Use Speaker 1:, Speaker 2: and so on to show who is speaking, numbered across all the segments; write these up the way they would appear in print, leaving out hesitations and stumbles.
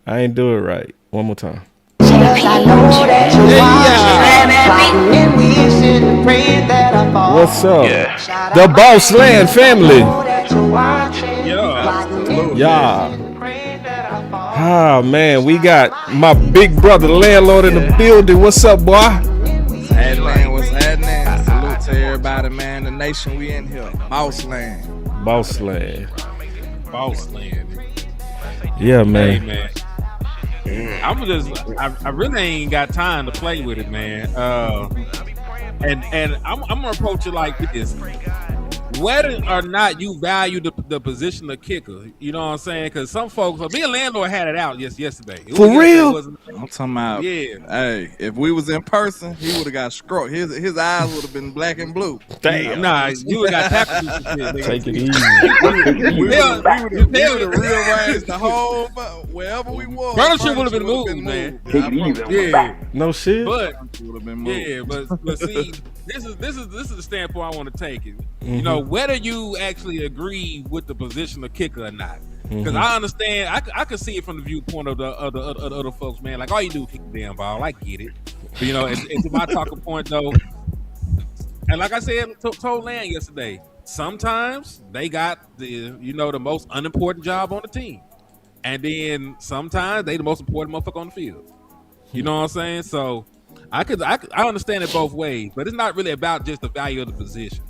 Speaker 1: I ain't do it right. One more time. What's up? Yeah. The Boss Land family. Yeah. Ah, man, we got my big brother landlord in the building. What's up, boy?
Speaker 2: What's happening? What's happening? Salute to everybody, man. The nation we in here. Boss Land.
Speaker 1: Boss Land.
Speaker 3: Boss Land.
Speaker 1: Yeah, man.
Speaker 3: Hey, man. I really ain't got time to play with it, man. And I'm gonna approach it like this. Whether or not you value the position of kicker, you know what I'm saying? Because some folks, me and landlord had it out yesterday.
Speaker 1: For real?
Speaker 2: I'm talking about,
Speaker 3: yeah.
Speaker 2: Hey, if we was in person, he would have got struck. His eyes would have been black and blue.
Speaker 3: Damn. Nah, you would have got tackled.
Speaker 1: Take it easy.
Speaker 2: We would have rearranged the whole, wherever we was.
Speaker 3: Furniture would have been moved, man.
Speaker 1: Yeah. No shit.
Speaker 3: But see, this is the standpoint I want to take it. Mm-hmm. You know, whether you actually agree with the position of kicker or not. Because I understand, I can see it from the viewpoint of the other folks, man. Like, all you do is kick the damn ball. I get it. But, you know, it's my talking point, though. And like I said, told Land yesterday, sometimes they got the most unimportant job on the team. And then sometimes they the most important motherfucker on the field. You know what I'm saying? So I understand it both ways, but it's not really about just the value of the position.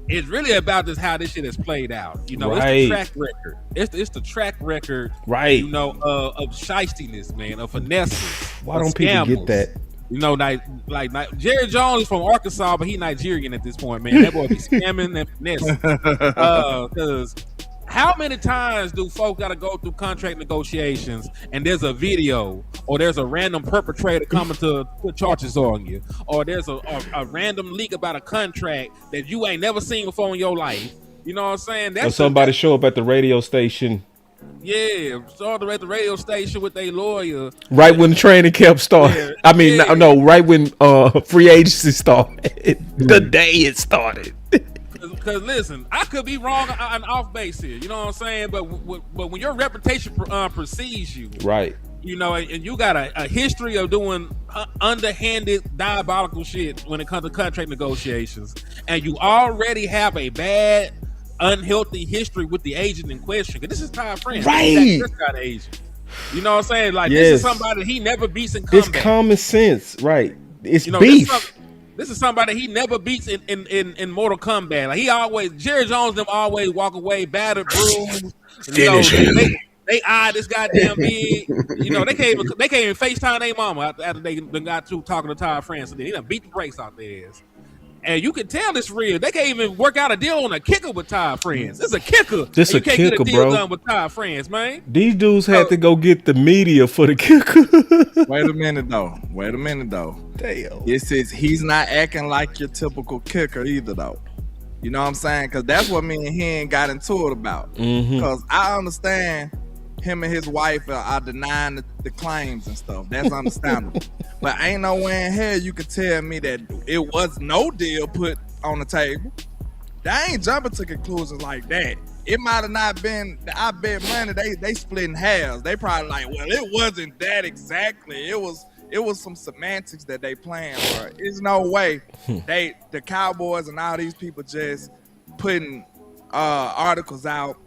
Speaker 3: It's really about just how this shit has played out. You know,
Speaker 1: right.
Speaker 3: It's the track record. It's the track record,
Speaker 1: right?
Speaker 3: You know, of shystiness, man, of finesse.
Speaker 1: Why don't people get that?
Speaker 3: You know, like Jerry Jones is from Arkansas, but he Nigerian at this point, man. That boy be scamming and finessing. Because how many times do folks got to go through contract negotiations and there's a video or there's a random perpetrator coming to put charges on you, or there's a random leak about a contract that you ain't never seen before in your life? You know what I'm saying?
Speaker 1: Or somebody show up at the radio station.
Speaker 3: Yeah, started at the radio station with their lawyer.
Speaker 1: Right when training camp started. Yeah, I mean, no, right when free agency started. The day it started.
Speaker 3: Because listen, I could be wrong on off base here, you know what I'm saying? But when your reputation precedes you,
Speaker 1: right? You
Speaker 3: know, and you got a history of doing underhanded, diabolical shit when it comes to contract negotiations, and you already have a bad, unhealthy history with the agent in question. Because this is Ty France,
Speaker 1: right?
Speaker 3: Dak Prescott agent. You know what I'm saying? Like, yes. This is somebody he never beats in comeback.
Speaker 1: It's common sense, right? It's beef.
Speaker 3: This is somebody he never beats in Mortal Kombat. Like Jerry Jones them always walk away battered, bruised.
Speaker 1: Finish him.
Speaker 3: They eye this goddamn big. You know, they can't even FaceTime their mama after they got to talking to Ty France. They done beat the brakes out their ass. And you can tell it's real. They can't even work out a deal on a kicker with Ty France. It's a kicker.
Speaker 1: Just a kicker, bro. You can't get a deal done
Speaker 3: with Ty France, man.
Speaker 1: These dudes had to go get the media for the kicker.
Speaker 2: Wait a minute though.
Speaker 1: Damn.
Speaker 2: This is he's not acting like your typical kicker either though. You know what I'm saying? Because that's what me and him got into it about. Because I understand him and his wife are denying the claims and stuff. That's understandable. But ain't no way in hell you could tell me that it was no deal put on the table. They ain't jumping to conclusions like that. It might have not been, I bet money, they splitting hairs. They probably like, well, it wasn't that exactly. It was some semantics that they playing for. There's no way the Cowboys and all these people just putting articles out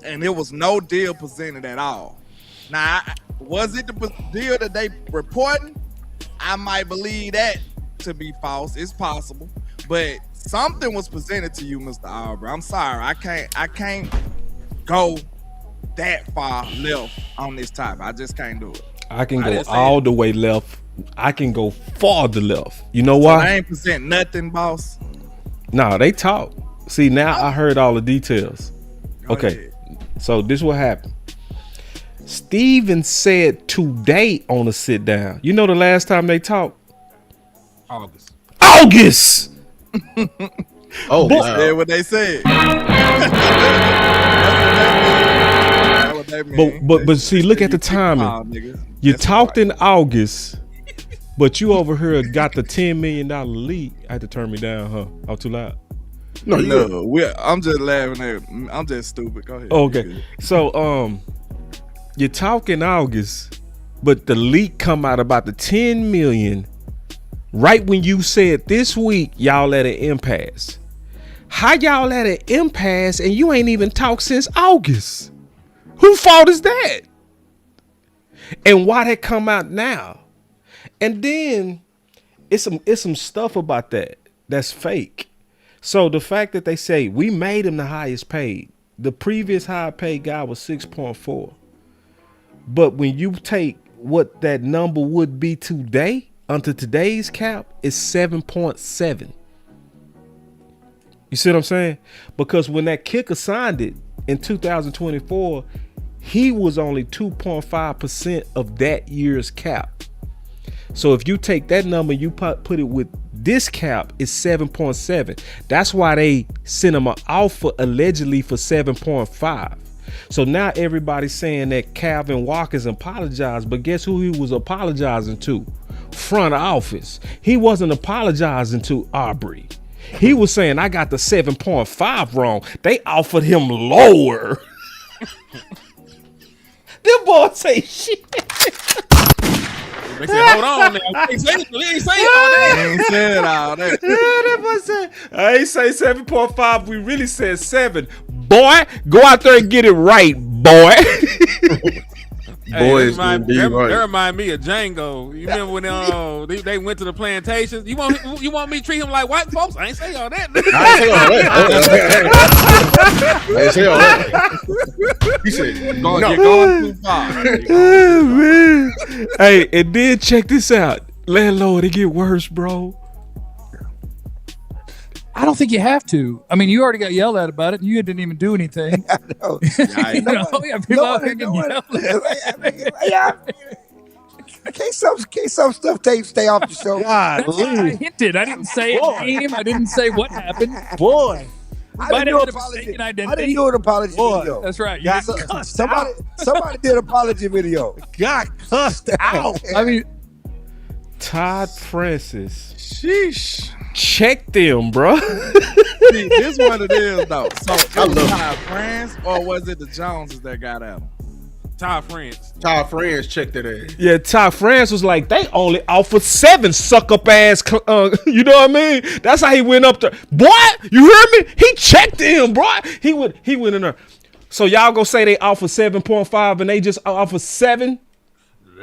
Speaker 2: and it was no deal presented at all. Now, was it the deal that they reporting? I might believe that to be false. It's possible, but something was presented to you, Mr. Aubrey. I'm sorry, I can't go that far left on this topic. I just can't do it.
Speaker 1: I can go all the way left. I can go farther left. You know why?
Speaker 2: So I ain't present nothing, boss.
Speaker 1: Nah, they talk. See, now I heard all the details. Okay, so this what happened. Steven said today on a sit down. You know the last time they talked?
Speaker 3: August.
Speaker 2: Oh, that's what they said.
Speaker 1: But see, look at the timing. You talked in August, but you over here got the $10 million lead. I had to turn me down, huh? I'm too loud.
Speaker 2: No, I'm just laughing at. I'm just stupid. Go ahead.
Speaker 1: Okay, so you talk in August, but the leak come out about the 10 million right when you said this week y'all at an impasse. How y'all at an impasse and you ain't even talked since August? Who fault is that? And why that come out now? And then it's some stuff about that's fake. So the fact that they say we made him the highest paid, the previous high paid guy was 6.4. But when you take what that number would be today, under today's cap, is 7.7. You see what I'm saying? Because when that kicker signed it in 2024, he was only 2.5% of that year's cap. So if you take that number, you put it with this cap, is 7.7. That's why they sent him an offer allegedly for 7.5. So now everybody's saying that Calvin Walker's apologized, but guess who he was apologizing to? Front office. He wasn't apologizing to Aubrey. He was saying, I got the 7.5 wrong. They offered him lower. Them boys say shit.
Speaker 3: They said, hold on now. He ain't say all that.
Speaker 2: He ain't said all that.
Speaker 1: That boy said, I ain't say 7.5. We really said 7. Boy, go out there and get it right, boy.
Speaker 4: Boys,
Speaker 3: that
Speaker 4: right.
Speaker 3: remind me of Django. You remember when they went to the plantations? You want me to treat him like white folks? I ain't say all that.
Speaker 4: I ain't say all that. He said,
Speaker 2: You're going too far.
Speaker 1: Man. Hey, and then check this out. Landlord, it get worse, bro.
Speaker 5: I don't think you have to. I mean, you already got yelled at about it, and you didn't even do anything.
Speaker 6: I know.
Speaker 5: People out here getting yelled at.
Speaker 6: Can't some stuff stay off the show?
Speaker 5: I hinted. I didn't say a name. I didn't say what happened.
Speaker 6: Boy. I didn't do an apology video.
Speaker 5: That's right.
Speaker 6: Somebody did an apology video.
Speaker 7: Got cussed out.
Speaker 5: I mean,
Speaker 1: Todd Francis.
Speaker 2: Sheesh.
Speaker 1: Check them, bro.
Speaker 2: See, this what it is, though. So, it was Todd France, or was it the Joneses that got at him?
Speaker 3: Todd France.
Speaker 4: Todd France checked that ass.
Speaker 1: Yeah, Todd France was like, they only offered 7 suck up ass. You know what I mean? That's how he went up there. Boy, you hear me? He checked him, bro. He went in there. So y'all gonna say they offered 7.5 and they just offered 7?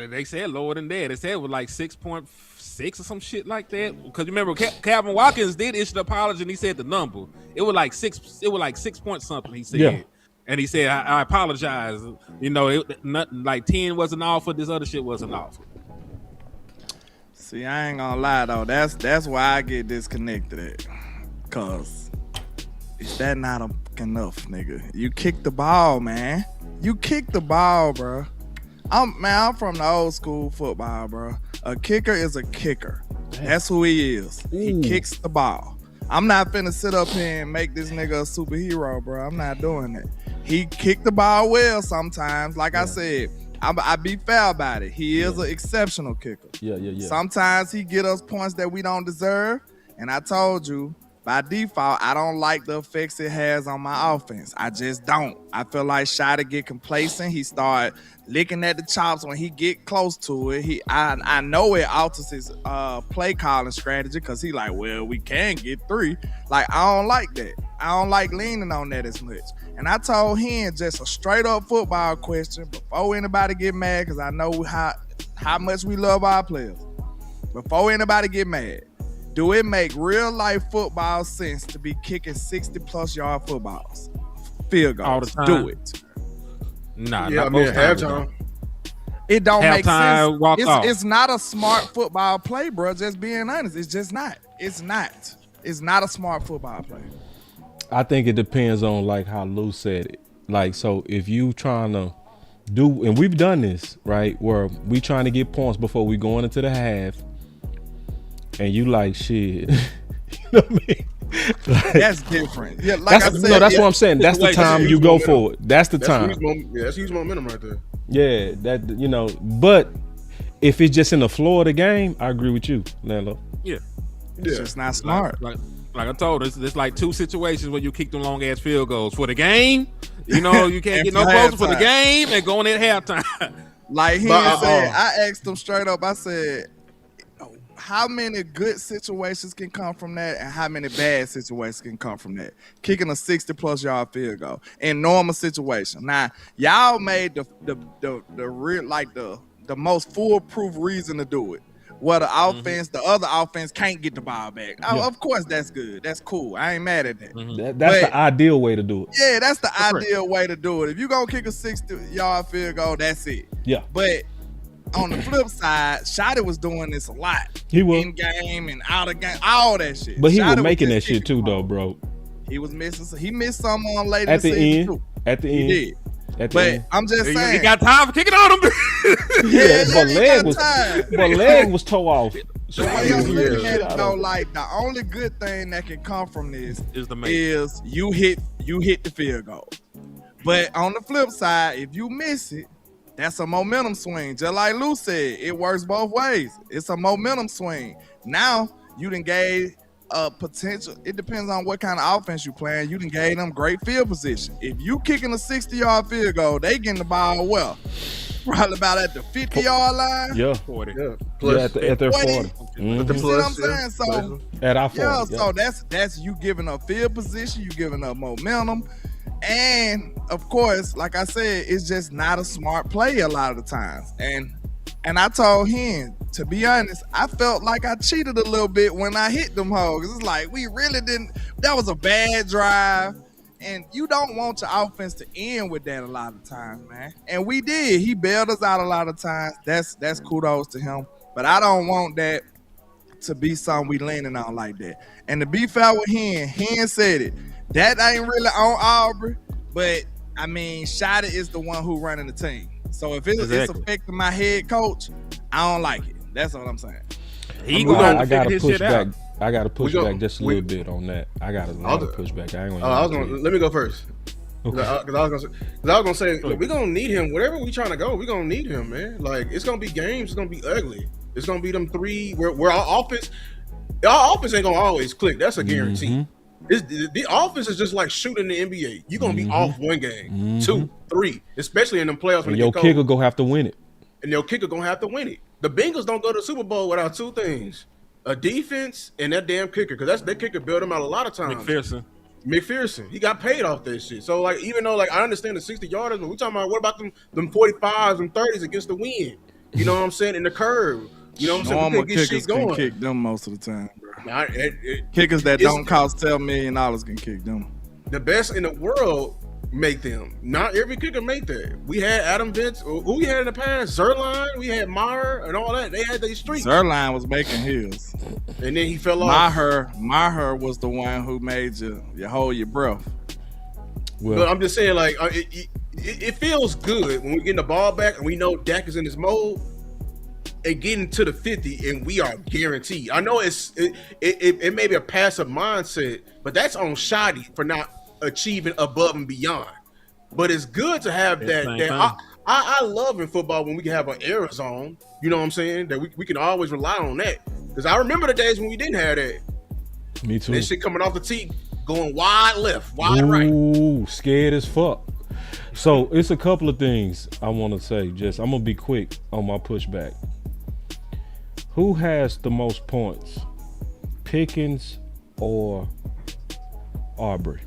Speaker 3: They said lower than that. They said it was like 6.6 or some shit like that. Because remember, Calvin Watkins did issue the apology and he said the number. It was like 6. It was like 6 point something. He said. Yeah. And he said, I apologize. You know, nothing like 10 wasn't offered. This other shit wasn't offered.
Speaker 2: See, I ain't gonna lie though. That's why I get disconnected at. Cause is that not enough, nigga? You kick the ball, man. You kick the ball, bro. I'm from the old school football, bro. A kicker is a kicker. That's who he is. He kicks the ball. I'm not finna sit up here and make this nigga a superhero, bro. I'm not doing that. He kicked the ball well sometimes. Like I said, I be fair about it. He is an exceptional kicker. Yeah. Sometimes he get us points that we don't deserve. And I told you, by default, I don't like the effects it has on my offense. I just don't. I feel like Schotty get complacent. He start licking at the chops when he get close to it. I know it alters his play calling strategy because he like, well, we can get 3. Like, I don't like that. I don't like leaning on that as much. And I told him just a straight up football question before anybody get mad, because I know how much we love our players. Before anybody get mad, do it make real life football sense to be kicking 60+ yard footballs, field goals?
Speaker 3: All the time.
Speaker 2: Do it.
Speaker 3: Nah,
Speaker 4: yeah,
Speaker 3: not most
Speaker 4: halftime.
Speaker 2: It don't make sense.
Speaker 3: Walk off.
Speaker 2: It's not a smart football play, bro. Just being honest, it's just not. It's not. It's not a smart football play.
Speaker 1: I think it depends on like how Lou said it. Like, so if you trying to do, and we've done this, right, where we trying to get points before we going into the half, and you like shit. You know what I mean? Like,
Speaker 2: that's different. Yeah, like I said,
Speaker 1: that's what I'm saying. That's the time you go for it. That's the time.
Speaker 4: That's huge momentum right there.
Speaker 1: Yeah, that, you know, but if it's just in the floor of the game, I agree with you, Lando.
Speaker 3: Yeah.
Speaker 2: It's just not smart.
Speaker 3: Like I told us, there's like two situations where you kick them long ass field goals for the game. You know, you can't get no closer for the game and going at halftime.
Speaker 2: Like he said, I asked him straight up. I said, how many good situations can come from that, and how many bad situations can come from that? Kicking a 60+ yard field goal in normal situation. Now, y'all made the real like the most foolproof reason to do it. Where the offense, the other offense can't get the ball back. Oh, of course, that's good. That's cool. I ain't mad at that.
Speaker 1: That's the ideal way to do it.
Speaker 2: Yeah, that's the ideal way to do it. If you're going to kick a 60-yard field goal, that's it.
Speaker 1: Yeah.
Speaker 2: But on the flip side, Schotty was doing this a lot.
Speaker 1: He was.
Speaker 2: In game and out of game, all that shit.
Speaker 1: But he
Speaker 2: Schotty
Speaker 1: was making that
Speaker 2: just
Speaker 1: shit too,
Speaker 2: kicking
Speaker 1: though, bro.
Speaker 2: He was missing. He missed some on later
Speaker 1: At the
Speaker 2: end.
Speaker 1: end. At the
Speaker 2: He
Speaker 1: end.
Speaker 2: did.
Speaker 1: But
Speaker 2: I'm just saying,
Speaker 3: he got time for kicking on him.
Speaker 1: But leg was toe off.
Speaker 2: So I'm looking at it though, like the only good thing that can come from this is you hit the field goal. But on the flip side, if you miss it, that's a momentum swing. Just like Lou said, it works both ways. It's a momentum swing. Now you done gave potential. It depends on what kind of offense you playing. You done gave them great field position. If you kicking a 60-yard field goal, they getting the ball well. Probably about at the 50-yard line.
Speaker 1: Yeah.
Speaker 4: 40.
Speaker 1: Yeah. Plus, at their 40.
Speaker 2: You see what I'm saying? So
Speaker 1: at our 40.
Speaker 2: So that's you giving up field position, you giving up momentum. And of course, like I said, it's just not a smart play a lot of the times. And I told him, to be honest, I felt like I cheated a little bit when I hit them hoes. It's like we really didn't. That was a bad drive. And you don't want your offense to end with that a lot of times, man. And we did. He bailed us out a lot of times. That's kudos to him. But I don't want that to be something we leaning on like that. And to be fair with Hen said it. That ain't really on Aubrey. But, I mean, Schotty is the one who running the team. So if it's affecting my head coach, I don't like it. That's what I'm saying.
Speaker 1: I gotta push back. I gotta push back just a little bit on that. I gotta push back. I ain't gonna.
Speaker 4: Let me go first. Okay. I was gonna say look, we're gonna need him. Wherever we trying to go, we're gonna need him, man. Like it's gonna be games. It's gonna be ugly. It's gonna be them three where our offense ain't gonna always click. That's a guarantee. The offense is just like shooting the NBA. You're gonna be off one game, 2, 3, especially in them playoffs. When
Speaker 1: your kicker gonna have to win it.
Speaker 4: And your kicker gonna have to win it. The Bengals don't go to the Super Bowl without two things: a defense and that damn kicker. Because that kicker built them out a lot of times. McPherson, he got paid off that shit. So like, even though like I understand the 60-yarders, but we talking about what about them 45s and 30s against the wind? You know what I'm saying? In the curve. You know what I'm saying?
Speaker 2: Normal kickers can kick them most of the time, bro. Kickers that don't cost $10 million can kick them.
Speaker 4: The best in the world make them. Not every kicker make that. We had Adam Vince. Who we had in the past? Zerline. We had Meyer and all that. They had these streaks.
Speaker 2: Zerline was making his.
Speaker 4: And then he fell off.
Speaker 2: Maher was the one who made you hold your breath.
Speaker 4: Well, but I'm just saying, like, it feels good when we get the ball back and we know Dak is in his mode and getting to the 50 and we are guaranteed. I know it may be a passive mindset, but that's on Schotty for not achieving above and beyond. But it's good to have that. I love in football when we can have an error zone. You know what I'm saying? That we can always rely on that. Because I remember the days when we didn't have that.
Speaker 1: Me too.
Speaker 4: That shit coming off the tee, going wide left, wide right.
Speaker 1: Ooh, scared as fuck. So it's a couple of things I want to say. I'm gonna be quick on my pushback. Who has the most points, Pickens or Aubrey?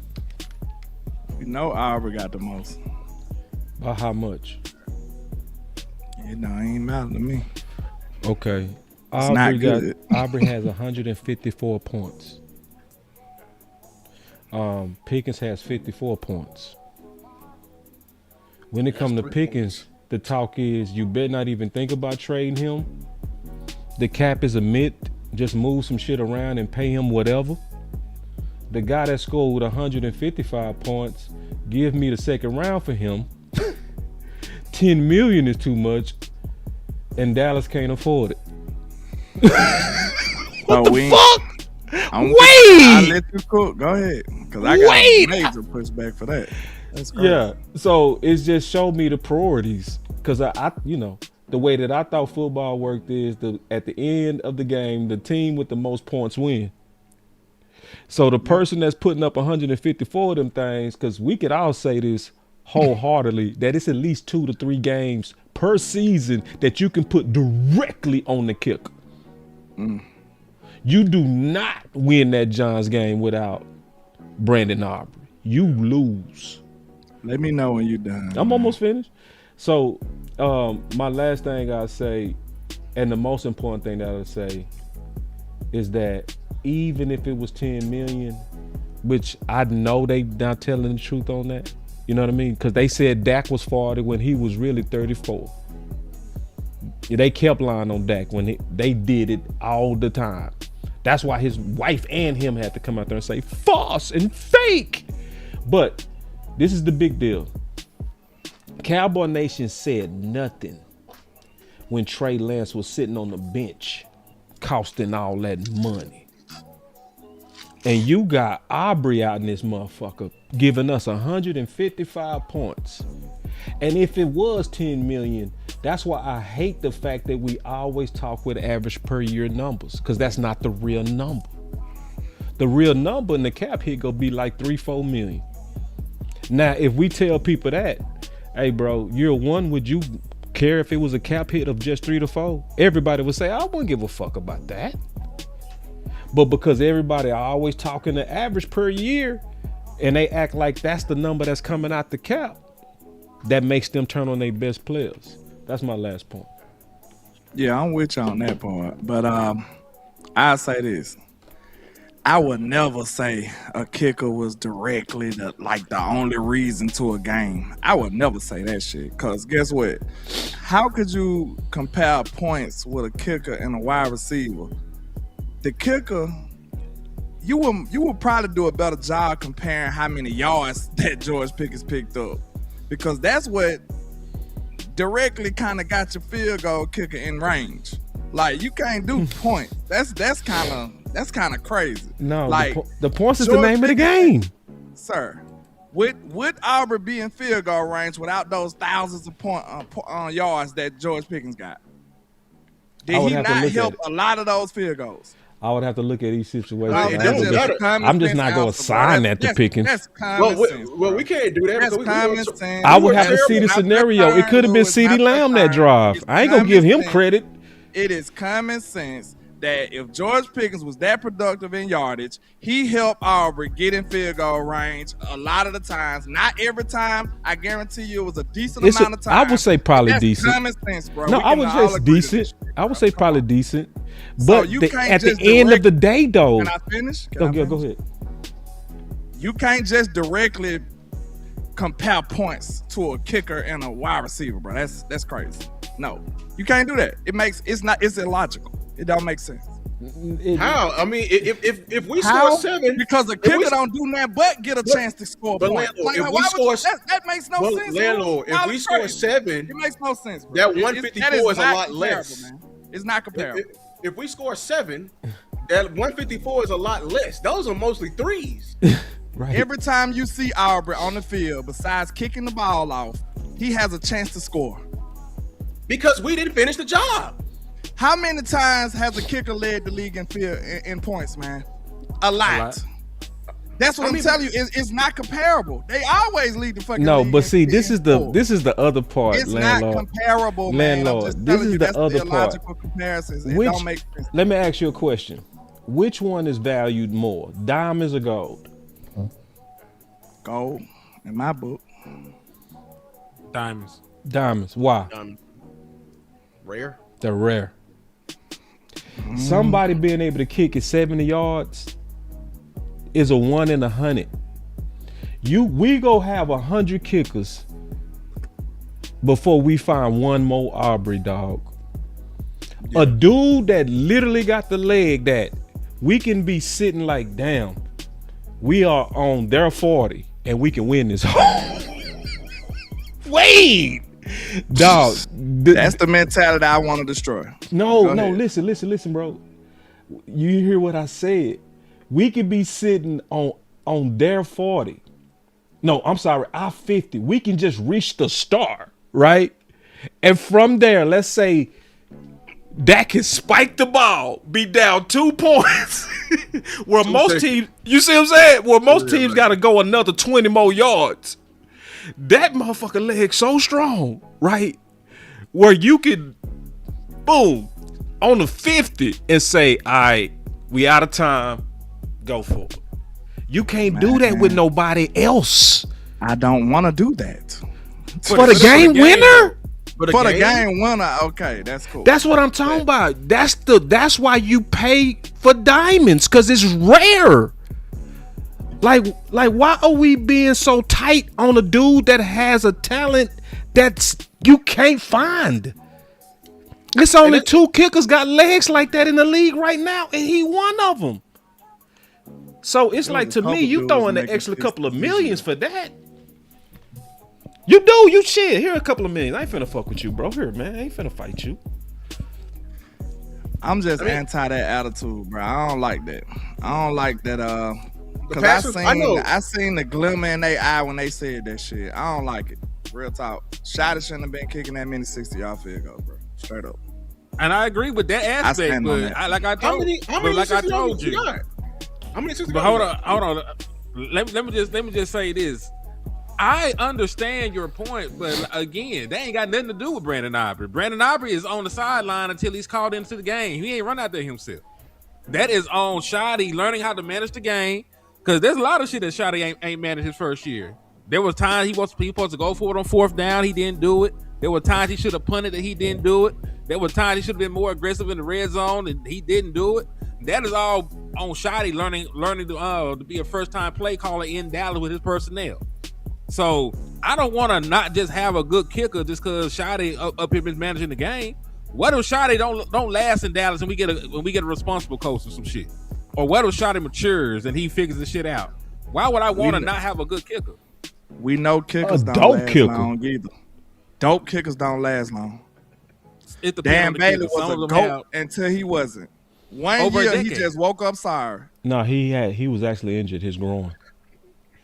Speaker 2: You know Aubrey got the most.
Speaker 1: By how much?
Speaker 2: It ain't matter to me.
Speaker 1: Okay.
Speaker 2: Aubrey
Speaker 1: has 154 points. Pickens has 54 points. When it comes to Pickens, the talk is you better not even think about trading him. The cap is a myth. Just move some shit around and pay him whatever. The guy that scored 155 points, give me the second round for him. 10 million is too much, and Dallas can't afford it.
Speaker 2: What the fuck? I'll let you cook. Go ahead, because I got major pushback for that. That's crazy.
Speaker 1: Yeah, so it's just showed me the priorities, because I the way that I thought football worked is at the end of the game, the team with the most points win. So the person that's putting up 154 of them things, because we could all say this wholeheartedly, that it's at least 2 to 3 games per season that you can put directly on the kicker. You do not win that Giants game without Brandon Aubrey. You lose.
Speaker 2: Let me know when you're done.
Speaker 1: I'm almost finished. So my last thing I'll say, and the most important thing that I'll say, is that even if it was 10 million, which I know they not telling the truth on that, you know what I mean? Because they said Dak was 40 when he was really 34. They kept lying on Dak when they did it all the time. That's why his wife and him had to come out there and say false and fake. But this is the big deal. Cowboy Nation said nothing when Trey Lance was sitting on the bench costing all that money. And you got Aubrey out in this motherfucker giving us 155 points. And if it was 10 million, that's why I hate the fact that we always talk with average per year numbers, because that's not the real number. The real number in the cap hit gonna be like 3-4 million. Now, if we tell people that, hey bro, year one, would you care if it was a cap hit of just 3 to 4? Everybody would say, I wouldn't give a fuck about that. But because everybody are always talking the average per year, and they act like that's the number that's coming out the cap, that makes them turn on their best players. That's my last point.
Speaker 2: Yeah, I'm with you on that part. But I'll say this. I would never say a kicker was directly the only reason to a game. I would never say that shit. Because guess what? How could you compare points with a kicker and a wide receiver? The kicker, you would probably do a better job comparing how many yards that George Pickens picked up. Because that's what directly kind of got your field goal kicker in range. Like, you can't do points. That's kind of crazy.
Speaker 1: No,
Speaker 2: like
Speaker 1: the points is the name of the game,
Speaker 2: sir. Would Aubrey be in field goal range without those thousands of yards that George Pickens got? Did he not help a lot of those field goals?
Speaker 1: I would have to look at each situation.
Speaker 2: I'm
Speaker 1: just not going to sign that to Pickens.
Speaker 2: That's common sense.
Speaker 4: Well, we can't do that.
Speaker 2: That's common sense.
Speaker 1: I would have to see the scenario. It could have been CeeDee Lamb that drive. I ain't going to give him credit.
Speaker 2: It is common sense that if George Pickens was that productive in yardage, he helped Aubrey get in field goal range a lot of the times. Not every time. I guarantee you it was a decent amount of time.
Speaker 1: I would say probably decent.
Speaker 2: Common sense, bro.
Speaker 1: No, I would say decent. I would say probably decent. But
Speaker 2: So
Speaker 1: at the end of the day, though.
Speaker 2: Can I finish?
Speaker 1: Go ahead.
Speaker 2: You can't just directly compare points to a kicker and a wide receiver, bro. That's crazy. No, you can't do that. It's illogical. It don't make sense.
Speaker 4: How? I mean, if we score 7,
Speaker 2: because the kicker don't do nothing but get a chance to score points. That makes no sense.
Speaker 4: Landlord, if we score 7,
Speaker 2: it makes no sense. Bro.
Speaker 4: That 154 is a lot less.
Speaker 2: Man. It's not comparable.
Speaker 4: If we score 7, that 154 is a lot less. Those are mostly threes.
Speaker 1: Right.
Speaker 2: Every time you see Aubrey on the field, besides kicking the ball off, he has a chance to score.
Speaker 4: Because we didn't finish the job.
Speaker 2: How many times has a kicker led the league in points, man? A lot. That's what I'm telling you. It's not comparable. They always lead the fucking league.
Speaker 1: No, but see, this is the other part,
Speaker 2: it's
Speaker 1: landlord.
Speaker 2: Not comparable, man.
Speaker 1: Landlord, this is the other part.
Speaker 2: Comparisons. It don't make sense.
Speaker 1: Let me ask you a question. Which one is valued more, diamonds or gold?
Speaker 2: Gold, in my book.
Speaker 3: Diamonds.
Speaker 1: Why?
Speaker 4: Rare.
Speaker 1: They're rare. Somebody being able to kick it 70 yards is a 1 in 100. We go have 100 kickers before we find one more Aubrey, dog. Yeah. A dude that literally got the leg that we can be sitting like, damn, we are on their 40 and we can win this. Wait, dog.
Speaker 2: That's the mentality I want to destroy.
Speaker 1: No, listen, bro. You hear what I said? We could be sitting on their 40. No, I'm sorry, our 50. We can just reach the star, right? And from there, let's say Dak can spike the ball, be down 2 points. Where most teams, you see what I'm saying? Where most teams got to go another 20 more yards. That motherfucker leg so strong, right? Where you can, boom, on the 50 and say, all right, we out of time, go for it. You can't do that with nobody else.
Speaker 2: I don't want to do that.
Speaker 1: For the game winner?
Speaker 2: For the game winner, okay, that's cool.
Speaker 1: That's what I'm talking about. That's why you pay for diamonds, because it's rare. Like why are we being so tight on a dude that has a talent that's you can't find? It's only 2 kickers got legs like that in the league right now, and he one of them. So it's like, to me, you throwing an extra couple of millions for that. You do, you shit. Here a couple of millions. I ain't finna fuck with you, bro. Here, man. I ain't finna fight you.
Speaker 2: I'm just anti that attitude, bro. I don't like that. I don't like that. Cause I seen the glimmer in their eye when they said that shit. I don't like it. Real talk. Shotty shouldn't have been kicking that many 60-yard field goals, bro. Straight up.
Speaker 3: And I agree with that aspect, but like I told you,
Speaker 4: how many 60?
Speaker 3: But hold on. Let me just say this. I understand your point, but again, that ain't got nothing to do with Brandon Aubrey. Brandon Aubrey is on the sideline until he's called into the game. He ain't run out there himself. That is on Schotty learning how to manage the game, because there's a lot of shit that Schotty ain't managed his first year. There was times he was supposed to go for it on 4th down. He didn't do it. There were times he should have punted that he didn't do it. There were times he should have been more aggressive in the red zone and he didn't do it. That is all on Schotty learning to be a first-time play caller in Dallas with his personnel. So I don't want to not just have a good kicker just because Schotty up here mismanaging the game. What if Schotty don't last in Dallas and we get a responsible coach or some shit? Or what if Schotty matures and he figures the shit out? Why would I want to not have a good kicker?
Speaker 2: We know kickers don't last long either. Dope kickers don't last long. Dan Bailey was a GOAT until he wasn't. One year he just woke up sorry.
Speaker 1: No, he was actually injured his groin.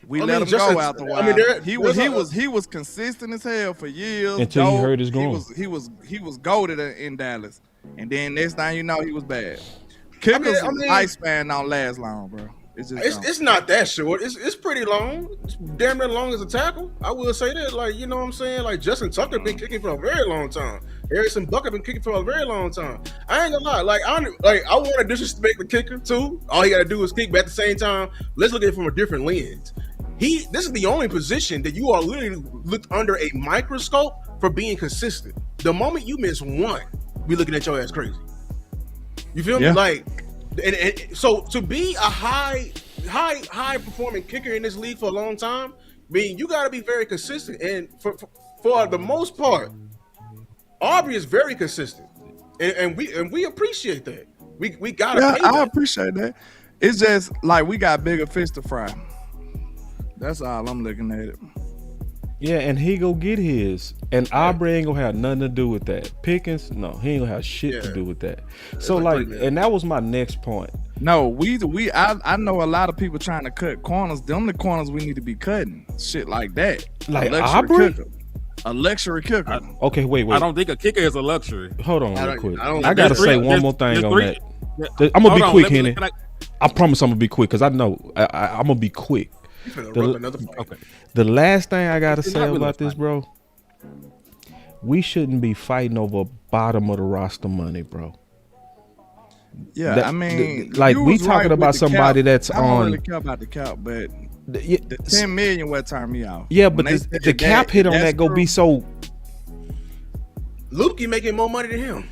Speaker 2: We let him go out the while. He was consistent as hell for years
Speaker 1: until he hurt his groin.
Speaker 2: He was goated in Dallas, and then next thing you know, he was bad. Kickers lifespan don't last long, bro.
Speaker 4: It's not that short. It's pretty long. It's damn near long as a tackle. I will say that. Like, you know what I'm saying? Like, Justin Tucker been kicking for a very long time. Harrison Bucker been kicking for a very long time. I ain't gonna lie. Like, I want to disrespect the kicker too. All he got to do is kick, but at the same time, let's look at it from a different lens. This is the only position that you are literally looked under a microscope for being consistent. The moment you miss one, we looking at your ass crazy. You feel me? Like, and so to be a high performing kicker in this league for a long time, I mean, you got to be very consistent. And for the most part, Aubrey is very consistent, and we appreciate that. We got to.
Speaker 2: Yeah, I appreciate that. It's just like we got bigger fish to fry. That's all I'm looking at it.
Speaker 1: Yeah, and he go get his. And Aubrey ain't gonna have nothing to do with that. Pickens, no, he ain't gonna have shit to do with that. So and that was my next point.
Speaker 2: No, I know a lot of people trying to cut corners. Them the corners we need to be cutting. Shit like that.
Speaker 1: Like Aubrey?
Speaker 2: A luxury kicker.
Speaker 1: Okay, wait.
Speaker 3: I don't think a kicker is a luxury.
Speaker 1: Hold on real quick. I gotta say one more thing on that. I'm gonna be quick, Henny. I promise I'm gonna be quick because I know I'm gonna be quick. The last thing I gotta say about this, bro, we shouldn't be fighting over bottom of the roster money, bro.
Speaker 2: Yeah, I mean,
Speaker 1: we talking about somebody that's on.
Speaker 2: I don't really care about the cap, but the 10 million would turn me off.
Speaker 1: Yeah, but the cap hit on that go be so.
Speaker 4: Luke making more money than him.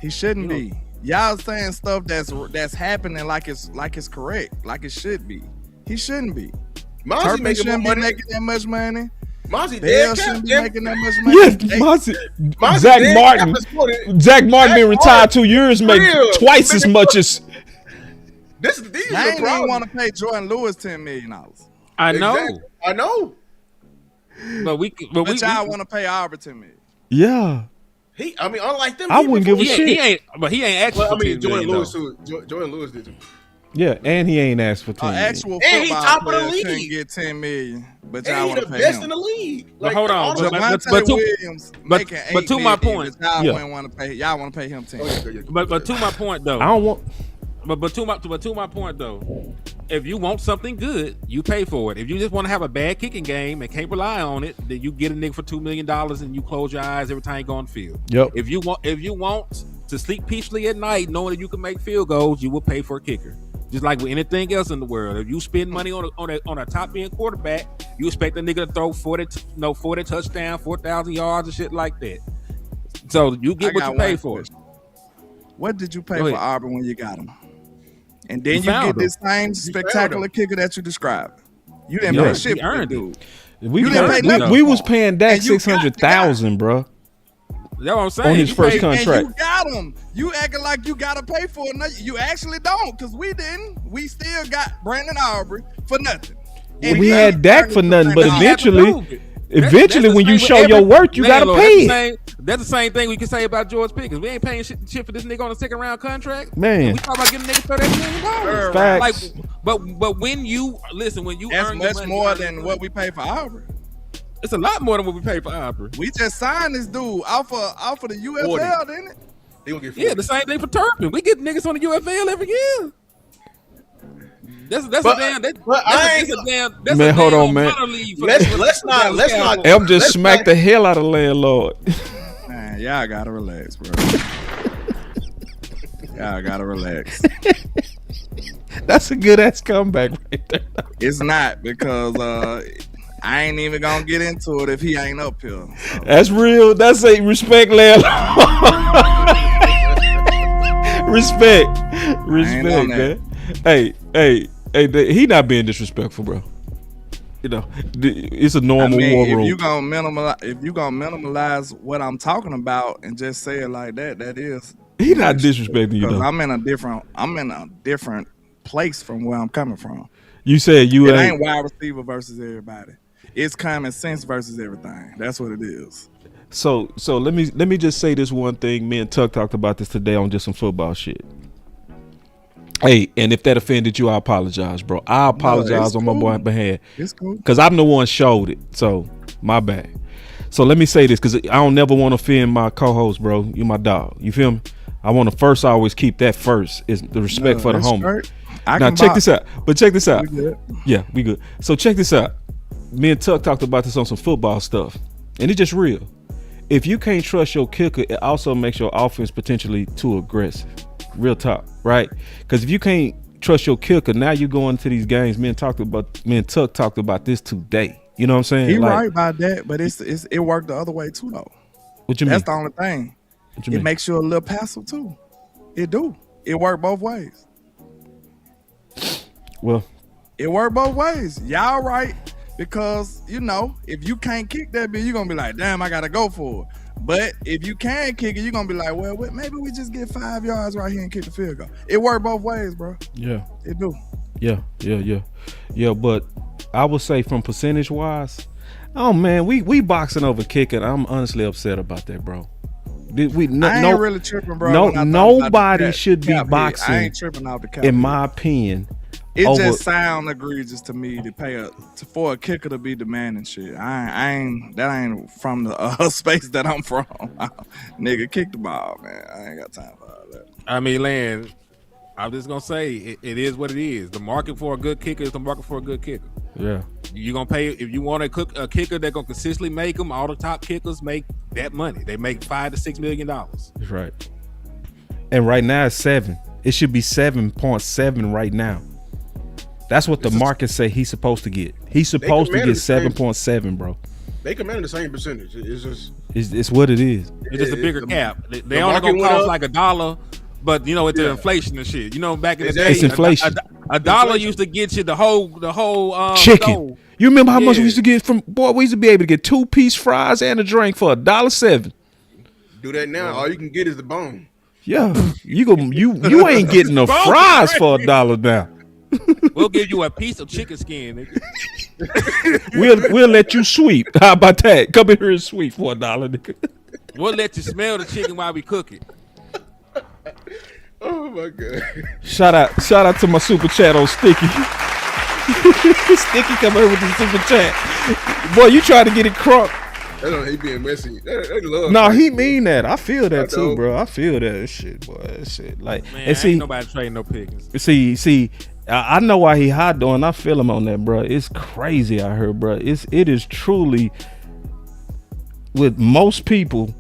Speaker 2: He shouldn't be. Y'all saying stuff that's happening like it's correct, like it should be. He shouldn't be.
Speaker 4: Mozzie
Speaker 2: shouldn't be making that much money.
Speaker 4: Mozzie
Speaker 2: shouldn't be making that much money.
Speaker 1: Yes, Zach Martin been retired 2 years, make twice as much as.
Speaker 2: I ain't even want to pay Jordan Lewis $10 million.
Speaker 3: I know.
Speaker 4: Exactly. I know.
Speaker 2: But y'all want to pay Aubrey $10 million.
Speaker 1: Yeah.
Speaker 4: Unlike them,
Speaker 1: I wouldn't give a shit.
Speaker 3: He ain't actually.
Speaker 4: Well, I mean, Jordan Lewis did too.
Speaker 1: Yeah, and he ain't asked for 10 million.
Speaker 2: Actual
Speaker 4: And he
Speaker 2: football
Speaker 4: top of the
Speaker 2: player
Speaker 4: league.
Speaker 2: couldn't get 10 million, but
Speaker 4: And
Speaker 2: y'all
Speaker 4: he
Speaker 2: want
Speaker 4: the
Speaker 2: to pay
Speaker 4: best
Speaker 2: him.
Speaker 4: in the league.
Speaker 3: But hold on,
Speaker 2: Javonte Williams making 8
Speaker 3: but to my
Speaker 2: million,
Speaker 3: point,
Speaker 2: but y'all
Speaker 1: Yeah.
Speaker 2: wouldn't want to pay. Y'all want to pay him 10.
Speaker 3: but to my point though,
Speaker 1: I don't want.
Speaker 3: but to my point though, if you want something good, you pay for it. If you just want to have a bad kicking game and can't rely on it, then you get a nigga for $2 million and you close your eyes every time you go on the field.
Speaker 1: Yep.
Speaker 3: If you want to sleep peacefully at night, knowing that you can make field goals, you will pay for a kicker. Just like with anything else in the world, if you spend money on a top end quarterback, you expect a nigga to throw 40 touchdown, 4,000 yards and shit like that. So you get what you pay for.
Speaker 2: What did you pay for Auburn when you got him? And then you
Speaker 3: found
Speaker 2: get
Speaker 3: him.
Speaker 2: this same spectacular kicker that you described. You didn't
Speaker 1: Yeah.
Speaker 2: pay shit
Speaker 3: He
Speaker 2: for that
Speaker 3: earned
Speaker 2: dude.
Speaker 1: We,
Speaker 2: You didn't pay nothing
Speaker 1: we
Speaker 2: for
Speaker 1: was
Speaker 2: him.
Speaker 1: paying Dak
Speaker 2: And you got the guy.
Speaker 1: $600,000, bro.
Speaker 3: That's what I'm saying.
Speaker 1: On his
Speaker 3: You
Speaker 1: first
Speaker 3: pay-
Speaker 1: contract.
Speaker 2: And you got him. You acting like you gotta pay for it. No, you actually don't, because we didn't. We still got Brandon Aubrey for nothing. And
Speaker 1: We
Speaker 2: you
Speaker 1: had Dak for nothing, but
Speaker 3: You have to
Speaker 1: eventually,
Speaker 3: prove it.
Speaker 1: eventually,
Speaker 3: That's
Speaker 1: when
Speaker 3: the
Speaker 1: you
Speaker 3: same
Speaker 1: show
Speaker 3: with
Speaker 1: your
Speaker 3: every
Speaker 1: worth, you gotta
Speaker 3: landlord.
Speaker 1: pay it.
Speaker 3: That's the same thing we can say about George Pickens. We ain't paying shit for this nigga on a second round contract.
Speaker 1: Man.
Speaker 3: We talk about getting a nigga $38 million.
Speaker 1: Facts.
Speaker 3: But when you listen, when you
Speaker 2: that's
Speaker 3: earn your
Speaker 2: much
Speaker 3: money,
Speaker 2: more than what we pay for Aubrey.
Speaker 3: it's a lot more than what we pay for Aubrey.
Speaker 2: We just signed this dude off of the UFL,
Speaker 4: 40.
Speaker 2: didn't it?
Speaker 4: He gonna get 40.
Speaker 3: Yeah, the same thing for Turpin. We get niggas on the UFL every year. That's
Speaker 4: But-
Speaker 3: a damn.
Speaker 4: but I ain't-
Speaker 3: That's a damn.
Speaker 1: Man, hold on, man.
Speaker 4: Let's not.
Speaker 1: I'm just smacked the hell out of landlord.
Speaker 2: Man, y'all gotta relax, bro. Y'all gotta relax.
Speaker 1: That's a good ass comeback right there.
Speaker 2: It's not, because I ain't even gonna get into it if he ain't up here. So.
Speaker 1: That's real. That's a respect, landlord. respect,
Speaker 2: on that.
Speaker 1: man. Hey, he not being disrespectful, bro. You know, it's a normal war room.
Speaker 2: if you gonna minimalize what I'm talking about and just say it like that, that is.
Speaker 1: He not disrespecting you,
Speaker 2: Because
Speaker 1: though.
Speaker 2: I'm in a different place from where I'm coming from.
Speaker 1: You said you
Speaker 2: It
Speaker 1: ain't.
Speaker 2: ain't wide receiver versus everybody. It's common sense versus everything. That's what it is.
Speaker 1: So let me just say this one thing. Me and Tuck talked about this today on just some football shit. Hey, and if that offended you, I apologize, bro. I apologize on my boy behalf.
Speaker 2: It's cool.
Speaker 1: Because I'm the one showed it. So, my bad. So, let me say this, because I don't never want to offend my co-host, bro. You my dog. You feel me? I want to first always keep that first, is the respect for the homie.
Speaker 2: Straight.
Speaker 1: Now, check this out. But check this out.
Speaker 2: We good.
Speaker 1: Yeah, we good. So, check this out. Me and Tuck talked about this on some football stuff. And it's just real. If you can't trust your kicker, it also makes your offense potentially too aggressive. Real talk, right? Because if you can't trust your kicker, now you're going to these games. Me and Tuck talked about this today. You know what I'm saying?
Speaker 2: He
Speaker 1: like,
Speaker 2: right about that, but it worked the other way too, though.
Speaker 1: What you
Speaker 2: That's
Speaker 1: mean?
Speaker 2: the only thing.
Speaker 1: What you
Speaker 2: It
Speaker 1: mean?
Speaker 2: makes you a little passive too. It do. It worked both ways.
Speaker 1: Well,
Speaker 2: It worked both ways. Y'all right, because if you can't kick that bitch, you're gonna be like, damn, I gotta go for it. But if you can kick it, you're gonna be like, well, maybe we just get 5 yards right here and kick the field goal. It worked both ways, bro.
Speaker 1: yeah.
Speaker 2: It do.
Speaker 1: Yeah, but I would say from percentage wise, oh man, we boxing over kicking. I'm honestly upset about that, bro.
Speaker 2: I ain't really tripping, bro.
Speaker 1: Nobody should be
Speaker 2: I
Speaker 1: boxing,
Speaker 2: ain't tripping off the cap.
Speaker 1: in my opinion.
Speaker 2: It
Speaker 1: over-
Speaker 2: just sound egregious to me to pay for a kicker to be demanding shit. I ain't that ain't from the space that I'm from. Nigga, kick the ball, man. I ain't got time for all that.
Speaker 3: I mean, Land, I'm just gonna say it is what it is. The market for a good kicker is the market for a good kicker.
Speaker 1: Yeah.
Speaker 3: You're gonna pay if you want a kicker that gonna consistently make them. All the top kickers make that money. They make $5 to $6 million.
Speaker 1: That's right. And right now it's 7. It should be 7.7 right now. That's what the market say he's supposed to get. He's supposed to get 7.7, bro.
Speaker 4: They command the same percentage. It's just
Speaker 1: It's what it is.
Speaker 3: It's just a bigger cap. They
Speaker 4: the
Speaker 3: only
Speaker 4: market
Speaker 3: gonna
Speaker 4: went
Speaker 3: cost
Speaker 4: up.
Speaker 3: like $1, but it's the inflation and shit. Back in the day,
Speaker 1: It's inflation.
Speaker 3: A dollar used to get you the whole
Speaker 1: Chicken.
Speaker 3: stove.
Speaker 1: You remember how much we
Speaker 3: Yeah.
Speaker 1: used to get from we used to be able to get 2-piece fries and a drink for $1.07.
Speaker 4: do that now. All you can get is the bone.
Speaker 1: Yeah. You ain't getting no fries for $1 now.
Speaker 3: We'll give you a piece of chicken skin, nigga.
Speaker 1: We'll let you sweep. How about that? Come in here and sweep for $1, nigga.
Speaker 3: We'll let you smell the chicken while we cook it.
Speaker 4: Oh Oh my god!
Speaker 1: Shout out to my super chat on Sticky. Sticky come here with the super chat. Boy, you try to get it crunk.
Speaker 4: He being messy. They love.
Speaker 1: No, he mean that. I feel that too, bro. I feel that shit, boy. That shit, like,
Speaker 3: Man,
Speaker 1: and see,
Speaker 3: ain't nobody trading no Pickens.
Speaker 1: See, I know why he hot doing. I feel him on that, bro. It's crazy out here, bro. It is truly, with most people,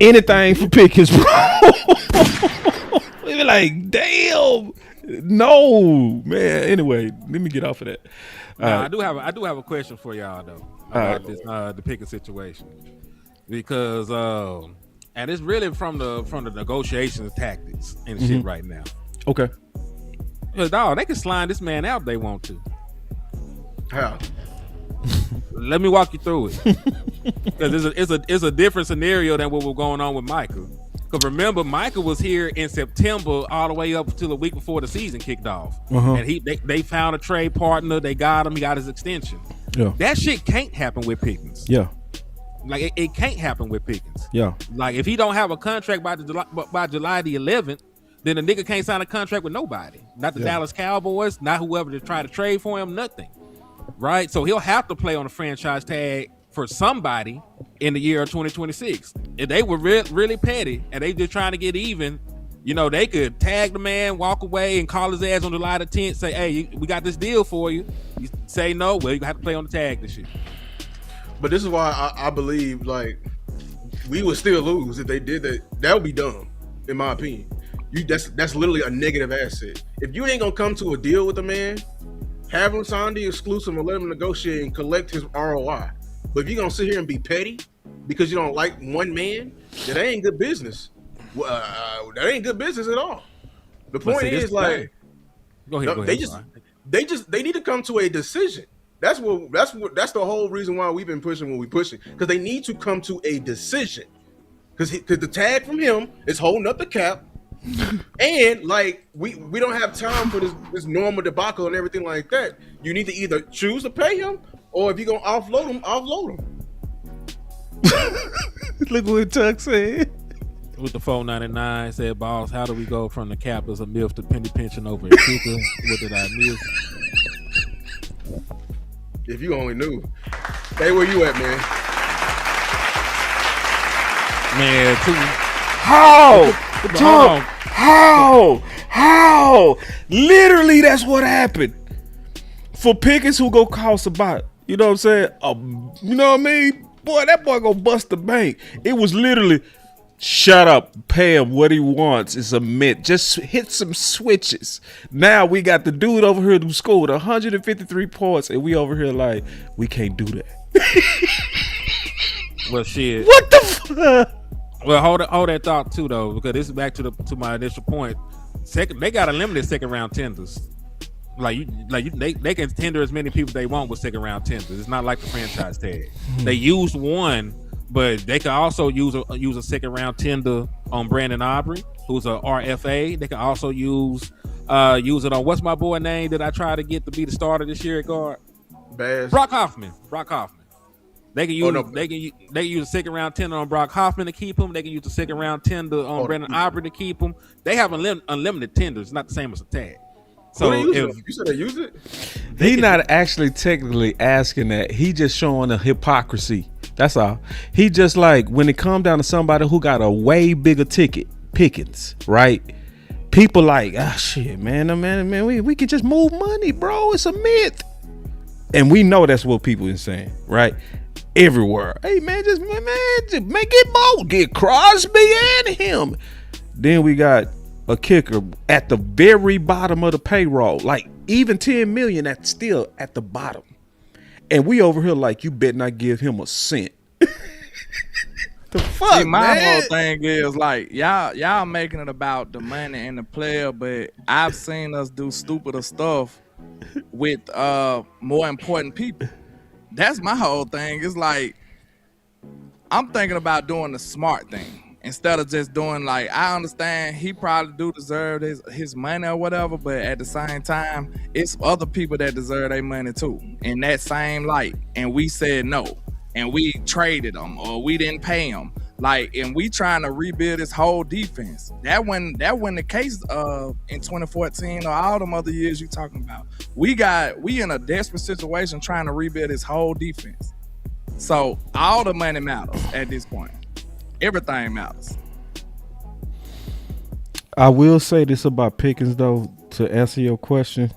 Speaker 1: anything for Pickens, bro. They be like, damn, no, man. Anyway, let me get off of that.
Speaker 3: I do have a question for y'all though about this the Pickens situation, because and it's really from the negotiations tactics and shit right now.
Speaker 1: Okay.
Speaker 3: Because dog, they can slide this man out if they want to.
Speaker 4: How?
Speaker 3: Let me walk you through it. Because it's a different scenario than what was going on with Micah. Because remember, Micah was here in September all the way up until the week before the season kicked off. And they found a trade partner. They got him. He got his extension. Yeah. That shit can't happen with Pickens.
Speaker 1: Yeah.
Speaker 3: Like, it can't happen with Pickens.
Speaker 1: Yeah.
Speaker 3: Like, if he don't have a contract by July the 11th, then the nigga can't sign a contract with nobody. Not the Dallas Cowboys, not whoever to try to trade for him, nothing. Right? So he'll have to play on a franchise tag for somebody in the year of 2026. If they were really petty and they just trying to get even, you know, they could tag the man, walk away, and call his ass on July the 10th, say, hey, we got this deal for you. You say no, well, you have to play on the tag this shit.
Speaker 4: But this is why I believe, like, we would still lose if they did that. That would be dumb, in my opinion. That's literally a negative asset. If you ain't gonna come to a deal with a man, have him sign the exclusive and let him negotiate and collect his ROI. But if you're gonna sit here and be petty because you don't like one man, that ain't good business. That ain't good business at all. The point is, like,
Speaker 3: go ahead.
Speaker 4: They need to come to a decision. That's the whole reason why we've been pushing what we're pushing, because they need to come to a decision. Because the tag from him is holding up the cap. And like we don't have time for this normal debacle and everything like that. You need to either choose to pay him, or if you're gonna offload him.
Speaker 1: Look what Tuck said.
Speaker 3: With the 499 said, boss, how do we go from the cap as a MILF to penny pension over a kicker? What did I miss?
Speaker 4: If you only knew. Hey, where you at, man?
Speaker 3: Man,
Speaker 1: How? Literally, that's what happened. For Pickens, who go cost about, you know what I'm saying? You know what I mean? Boy, that boy gonna bust the bank. It was literally, shut up, pay him what he wants. It's a mint. Just hit some switches. Now we got the dude over here who scored 153 points, and we over here like, we can't do that.
Speaker 3: Well, shit.
Speaker 1: What the fuck?
Speaker 3: Well, hold that thought too, though, because this is back to my initial point. They got unlimited second round tenders. They can tender as many people they want with second round tenders. It's not like the franchise tag. They used one, but they can also use a second round tender on Brandon Aubrey, who's a RFA. They can also use it on, what's my boy name that I try to get to be the starter this year at guard? Brock Hoffman. They can use they can use a second round tender on Brock Hoffman to keep him. They can use a second round tender on Brandon Aubrey to keep him. They have unlimited tenders, not the same as a tag. So
Speaker 4: you said they use it?
Speaker 1: He not actually technically asking that. He just showing a hypocrisy. That's all. He just like, when it comes down to somebody who got a way bigger ticket, Pickens, right? People like, shit, man, we can just move money, bro. It's a myth. And we know that's what people are saying, right? Everywhere. Hey, man, just make it both. Get Crosby and him. Then we got a kicker at the very bottom of the payroll. Like, even 10 million, that's still at the bottom. And we over here like, you better not give him a cent. The fuck,
Speaker 2: see, my
Speaker 1: man?
Speaker 2: whole thing is like, y'all making it about the money and the player, but I've seen us do stupider stuff with more important people. That's my whole thing. It's like, I'm thinking about doing the smart thing instead of just doing, like, I understand he probably do deserve his money or whatever, but at the same time, it's other people that deserve their money too in that same light. And we said no, and we traded them, or we didn't pay them. Like, and we trying to rebuild this whole defense. That when the case in 2014 or all them other years you talking about. We in a desperate situation trying to rebuild this whole defense. So all the money matters at this point. Everything matters.
Speaker 1: I will say this about Pickens though, to answer your question.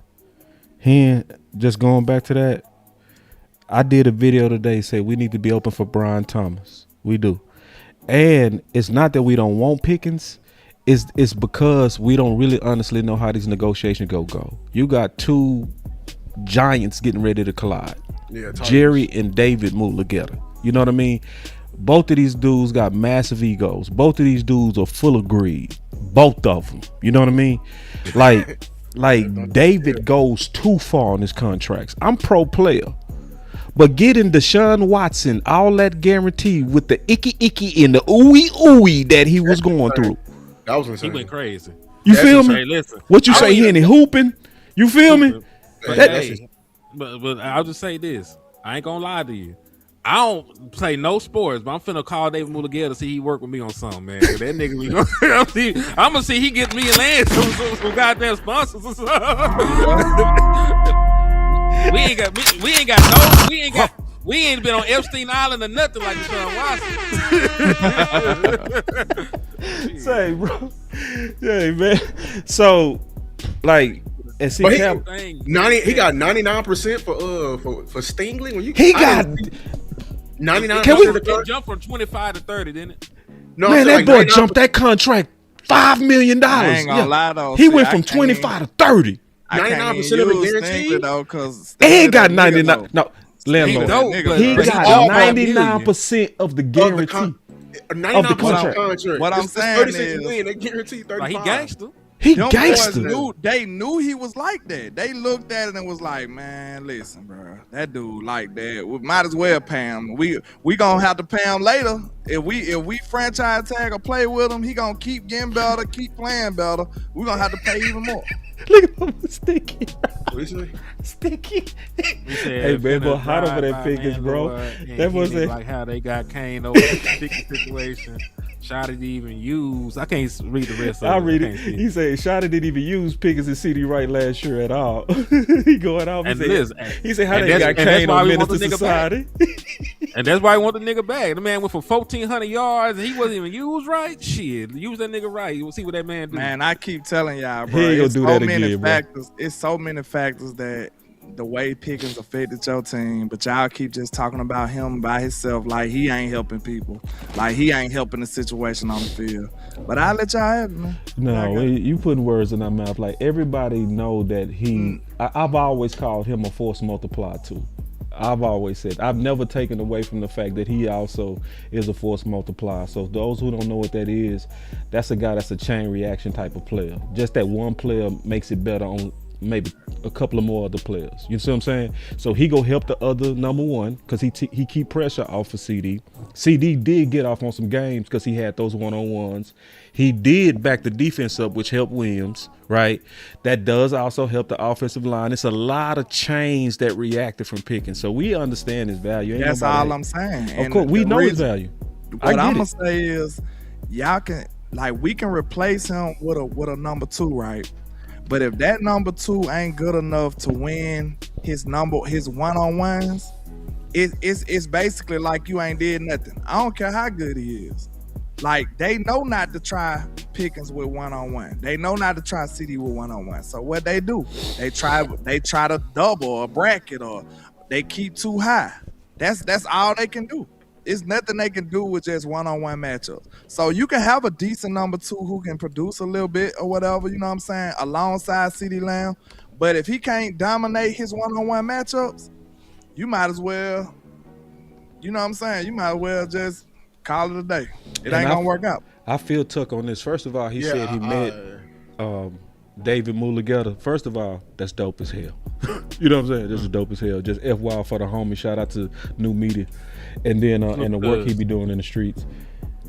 Speaker 1: Just going back to that, I did a video today say we need to be open for Brian Thomas. We do. And it's not that we don't want Pickens. It's because we don't really honestly know how these negotiations go. You got two giants getting ready to collide. Yeah, Jerry and David Mulligetta. You know what I mean? Both of these dudes got massive egos. Both of these dudes are full of greed. Both of them. You know what I mean? Like David goes too far on his contracts. I'm pro player. But getting Deshaun Watson, all that guarantee with the icky and the ooey that he was going through.
Speaker 4: That was insane.
Speaker 3: He went crazy.
Speaker 1: You feel me?
Speaker 3: Hey, listen,
Speaker 1: what you say, Henny? Hooping? You feel me?
Speaker 3: But I'll just say this. I ain't gonna lie to you. I don't play no sports, but I'm finna call David Mulligetta to see he work with me on something, man. That nigga, I'm gonna see he gets me and Lance some goddamn sponsors or something. We ain't been on Epstein Island or nothing like Deshaun
Speaker 1: Watson. Say, bro. Yeah, man. So, like, and see,
Speaker 4: he got 99% for Stingley. When
Speaker 1: he got
Speaker 4: 99%.
Speaker 3: Can we jump from 25 to 30? Didn't it?
Speaker 1: No, man, that boy jumped that contract $5 million.
Speaker 2: I ain't gonna lie though.
Speaker 1: He went from 25 to 30.
Speaker 4: 99% of the guarantee
Speaker 2: though, because
Speaker 1: he got 99. No, landlord. He got 99% of the guarantee.
Speaker 4: 99%
Speaker 1: of the contract.
Speaker 2: What I'm saying is,
Speaker 4: they guarantee 35.
Speaker 3: He gangster.
Speaker 1: He gangster.
Speaker 2: They knew he was like that. They looked at it and was like, man, listen, bro, that dude like that. We might as well pay him. We gonna have to pay him later. If we franchise tag or play with him, he gonna keep getting better, keep playing better. We gonna have to pay even more.
Speaker 1: Look at him, Sticky.
Speaker 2: Sticky.
Speaker 1: Hey, man, but hot over that Pickens, bro. That was it.
Speaker 3: Like how they got Kane over the Sticky situation. Schotty didn't even use. I can't read the rest of it.
Speaker 1: I'll read it. He said Schotty didn't even use Pickens and CD Wright last year at all. He going off. He said how they got Kane on Minister Society.
Speaker 3: And that's why he want the nigga back. The man went for 1,400 yards and he wasn't even used right. Shit, use that nigga right. You will see what that man do.
Speaker 2: Man, I keep telling y'all, bro.
Speaker 1: He ain't gonna do that again, bro.
Speaker 2: It's so many factors that the way Pickens affected your team, but y'all keep just talking about him by himself like he ain't helping people, like he ain't helping the situation on the field. But I'll let y'all have it, man.
Speaker 1: No, you putting words in our mouth. Like everybody know that I've always called him a force multiplier too. I've always said, I've never taken away from the fact that he also is a force multiplier. So those who don't know what that is, that's a guy that's a chain reaction type of player. Just that one player makes it better on maybe a couple of more other players. You see what I'm saying? So he go help the other number one because he keep pressure off of CD. CD did get off on some games because he had those one-on-ones. He did back the defense up, which helped Williams, right? That does also help the offensive line. It's a lot of chains that reacted from Pickens. So we understand his value.
Speaker 2: That's all I'm saying.
Speaker 1: Of course, we know his value.
Speaker 2: What I'm going to say is y'all can, like, we can replace him with a number two, right? But if that number two ain't good enough to win his one-on-ones, it's basically like you ain't did nothing. I don't care how good he is. Like, they know not to try Pickens with one-on-one. They know not to try CD with one-on-one. So what they do? They try to double or bracket or they keep too high. That's all they can do. It's nothing they can do with just one-on-one matchups. So you can have a decent number two who can produce a little bit or whatever, you know what I'm saying, alongside CeeDee Lamb. But if he can't dominate his one-on-one matchups, you might as well, you know what I'm saying, you might as well just call it a day. It ain't gonna work out.
Speaker 1: I feel Tuck on this. First of all, he said he met David Mulligetta. First of all, that's dope as hell. You know what I'm saying? This is dope as hell. Just FYI for the homie. Shout out to New Media. And then and the work he be doing in the streets.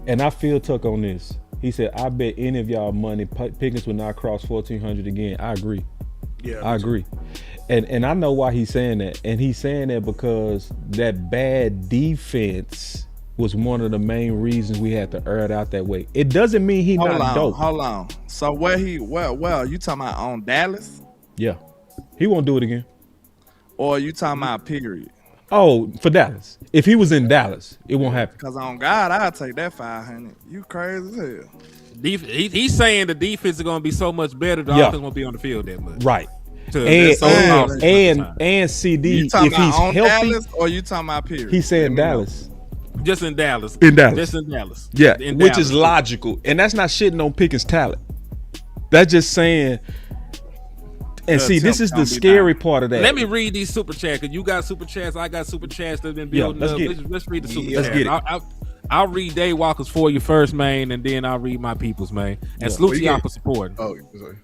Speaker 1: And I feel Tuck on this. He said, I bet any of y'all money Pickens would not cross 1,400 again. I agree. Yeah, I agree. And I know why he's saying that. And he's saying that because that bad defense was one of the main reasons we had to air it out that way. It doesn't mean he not dope.
Speaker 2: Hold on. So where you talking about on Dallas?
Speaker 1: Yeah. He won't do it again.
Speaker 2: Or you talking about period?
Speaker 1: Oh, for Dallas. If he was in Dallas, it won't happen.
Speaker 2: Because on God, I'll take that 500. You crazy as hell.
Speaker 3: He's saying the defense is going to be so much better, the offense won't be on the field that much.
Speaker 1: Right.
Speaker 3: And
Speaker 1: CD,
Speaker 2: you talking
Speaker 1: if he's
Speaker 2: on
Speaker 1: healthy,
Speaker 2: Dallas or you talking about period?
Speaker 1: He's saying Dallas.
Speaker 3: Just in Dallas. Just in Dallas.
Speaker 1: Yeah,
Speaker 3: in
Speaker 1: which
Speaker 3: Dallas.
Speaker 1: is logical. And that's not shitting on Pickens' talent. That's just saying. And see, this is the scary part of that.
Speaker 3: Let me read these super chats, because you got super chats, I got super chats that have been building up. Let's read the super chats.
Speaker 1: Let's get it.
Speaker 3: I'll read Dave Walker's for you first, man, and then I'll read my people's, man. And salute y'all for supporting.
Speaker 4: Oh, sorry.